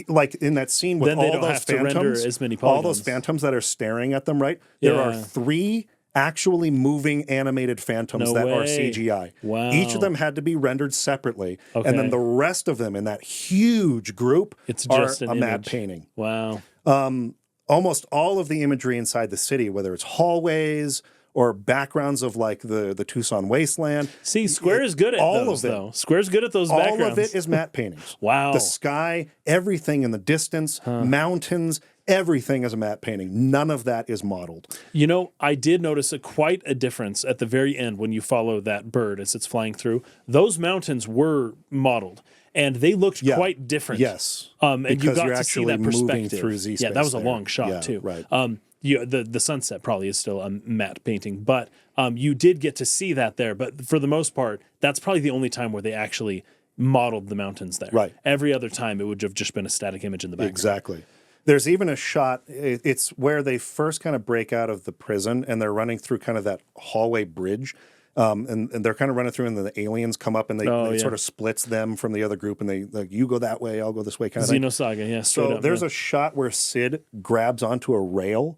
like in that scene with all those phantoms, as many all those phantoms that are staring at them, right? There are 3 actually moving animated phantoms that are CGI. Wow. Each of them had to be rendered separately. And then the rest of them in that huge group are just a matte painting. Wow. Almost all of the imagery inside the city, whether it's hallways or backgrounds of like the Tucson wasteland. See, Square is good at those, though. Square's good at those backgrounds. All of it is matte paintings. Wow. The sky, everything in the distance, mountains, everything is a matte painting. None of that is modeled. I did notice quite a difference at the very end when you follow that bird as it's flying through. Those mountains were modeled, and they looked quite different. Yes. And because you got you're to actually see that perspective. moving through Z-space. Yeah, that was a there. long shot, too. Right. The sunset probably is still a matte painting, but you did get to see that there. But for the most part, that's probably the only time where they actually modeled the mountains there. Right. Every other time, it would have just been a static image in the background. Exactly. There's even a shot, it's where they first kind of break out of the prison and they're running through kind of that hallway bridge. and they're kind of running through, and then the aliens come up, and they sort of splits them from the other group, and they like, you go that way, I'll go this way, kind of thing. Xenosaga, yeah. So there's a shot where Sid grabs onto a rail,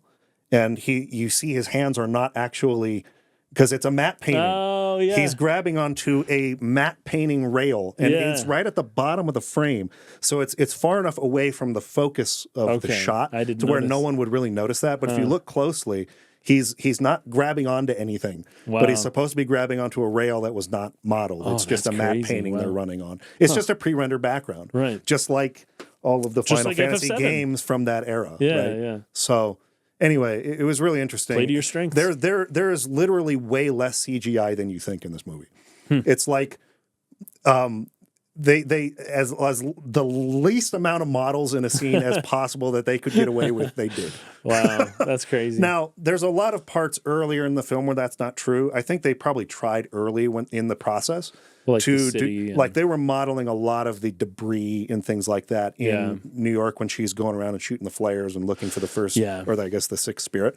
and you see his hands are not actually, because it's a matte painting. Oh, yeah. He's grabbing onto a matte painting rail, and it's right at the bottom of the frame. So it's far enough away from the focus of the shot to where no one would really notice that. But if you look closely, he's not grabbing onto anything, but he's supposed to be grabbing onto a rail that was not modeled. It's just a matte painting they're running on. It's just a pre-rendered background, right? Just like all of the Final Fantasy games from that era. Yeah. So anyway, it was really interesting. Play to your strengths. There is literally way less CGI than you think in this movie. It's like they as the least amount of models in a scene as possible that they could get away with, they did. Wow, that's crazy. Now, there's a lot of parts earlier in the film where that's not true. I think they probably tried early when in the process like to the city do, like they were modeling a lot of the debris and things like that in New York when she's going around and shooting the flares and looking for the first, or I guess the sixth spirit.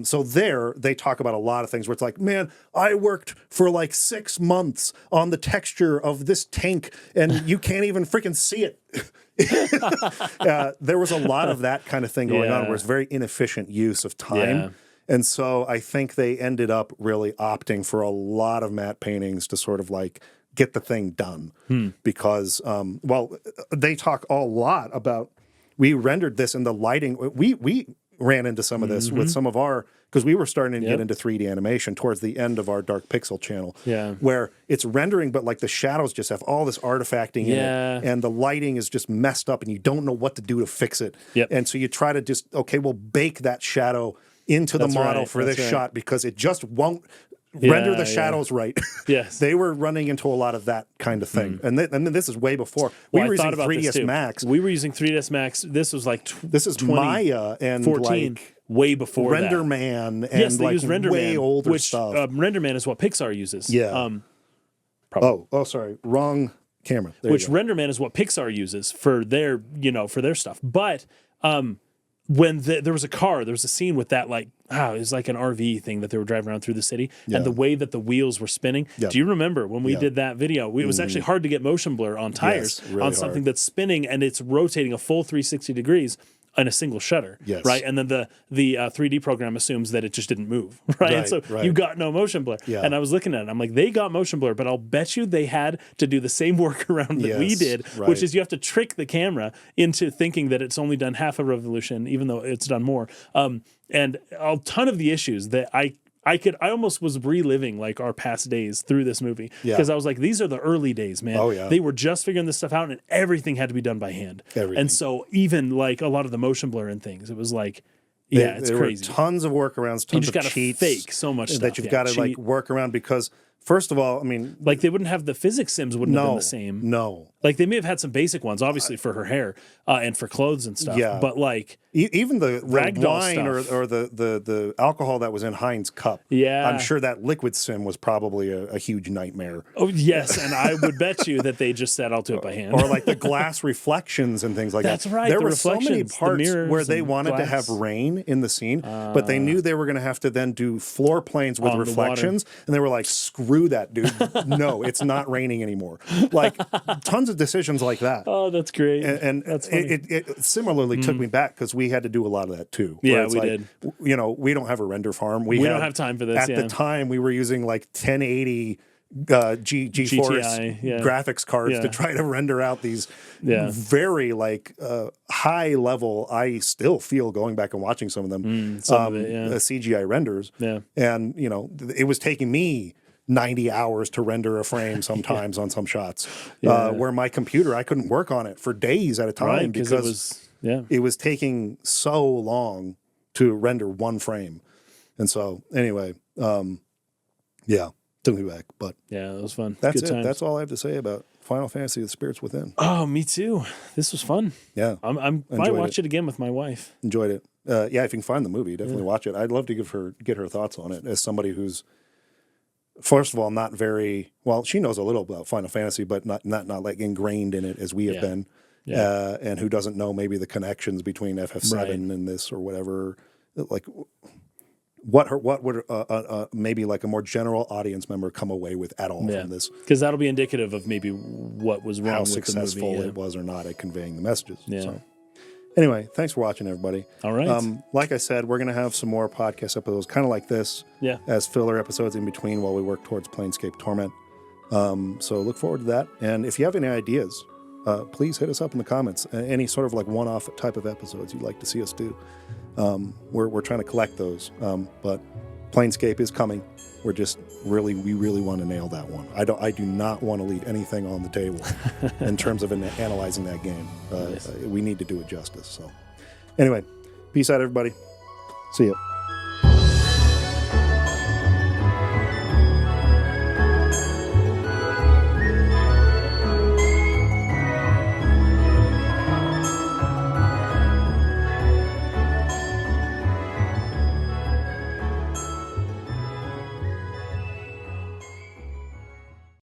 So there, they talk about a lot of things where it's like, man, I worked for like 6 months on the texture of this tank, and you can't even freaking see it. There was a lot of that kind of thing going on where it's very inefficient use of time. Yeah. And so I think they ended up really opting for a lot of matte paintings to sort of like get the thing done. Because, well, they talk a lot about, we rendered this in the lighting. We ran into some of this with some of our, because we were starting to get into 3D animation towards the end of our Dark Pixel channel, where it's rendering, but like the shadows just have all this artifacting in it, and the lighting is just messed up, and you don't know what to do to fix it. And so you try to just, okay, we'll bake that shadow into the model for this shot, because it just won't render the shadows right. Yes. They were running into a lot of that kind of thing. And then this is way before. We were using 3ds Max. We were using 3ds Max. This was like this is Maya and 14, like way before Render that. Man and they like use Render way Man, older which, stuff. Render Man is what Pixar uses. Sorry. Wrong camera. There which Render Man is what Pixar uses for their, for their stuff. But when there was a scene with that, like, it was like an RV thing that they were driving around through the city, and the way that the wheels were spinning. Do you remember when we did that video? It was actually hard to get motion blur on tires on something that's spinning and it's rotating a full 360 degrees in a single shutter, right? And then the 3D program assumes that it just didn't move, right? And so you got no motion blur. And I was looking at it, I'm like, they got motion blur, but I'll bet you they had to do the same workaround that we did, which is you have to trick the camera into thinking that it's only done half a revolution, even though it's done more. And a ton of the issues that I almost was reliving like our past days through this movie, because I was like, these are the early days, man. They were just figuring this stuff out, and everything had to be done by hand. And so even like a lot of the motion blur and things, it was like, it's crazy. Were tons of workarounds, tons of cheats. Fake so much stuff that you've got to like work around, because first of all, I mean, like they wouldn't have the physics sims wouldn't have been the same. No, like they may have had some basic ones, obviously for her hair and for clothes and stuff. But like even the ragdoll wine or the alcohol that was in Heinz cup. I'm sure that liquid sim was probably a huge nightmare. Oh yes, and I would bet you that they just said, "I'll do it by hand." Or like the glass reflections and things like that. That's right. There were so many parts where they wanted to have rain in the scene, but they knew they were going to have to then do floor planes with reflections, and they were like, "Screw that, dude! No, it's not raining anymore." Like tons of decisions like that. Oh, that's great. And that's it similarly took me back, because we had to do a lot of that too. Yeah, we did. We don't have a render farm. We don't have time for this. At the time, we were using like 1080 GeForce graphics cards to try to render out these very like high level. I still feel, going back and watching some of them, CGI renders. And it was taking me 90 hours to render a frame sometimes on some shots, where my computer, I couldn't work on it for days at a time, because it was taking so long to render one frame. And so anyway, took me back, but it was fun. That's Good times. That's all I have to say about Final Fantasy: The Spirits Within. Oh, me too. This was fun. Yeah, I might watch it again with my wife. Enjoyed it. If you can find the movie, definitely watch it. I'd love to get her thoughts on it, as somebody who's, first of all, not very well. She knows a little about Final Fantasy, but not like ingrained in it as we have been, and who doesn't know maybe the connections between FF7 and this or whatever. Like, what would maybe like a more general audience member come away with at all Yeah. from this? Because that'll be indicative of maybe what was wrong How with successful the movie. it was or not at conveying the messages. Yeah. So, anyway, thanks for watching, everybody. All right. Like I said, we're going to have some more podcast episodes, kind of like this, Yeah. as filler episodes in between while we work towards Planescape Torment. So look forward to that. And if you have any ideas, please hit us up in the comments. Any sort of like one-off type of episodes you'd like to see us do. We're trying to collect those, but Planescape is coming. We really want to nail that one. I do not want to leave anything on the table in terms of analyzing that game. Nice. We need to do it justice. So, anyway, peace out, everybody. See ya.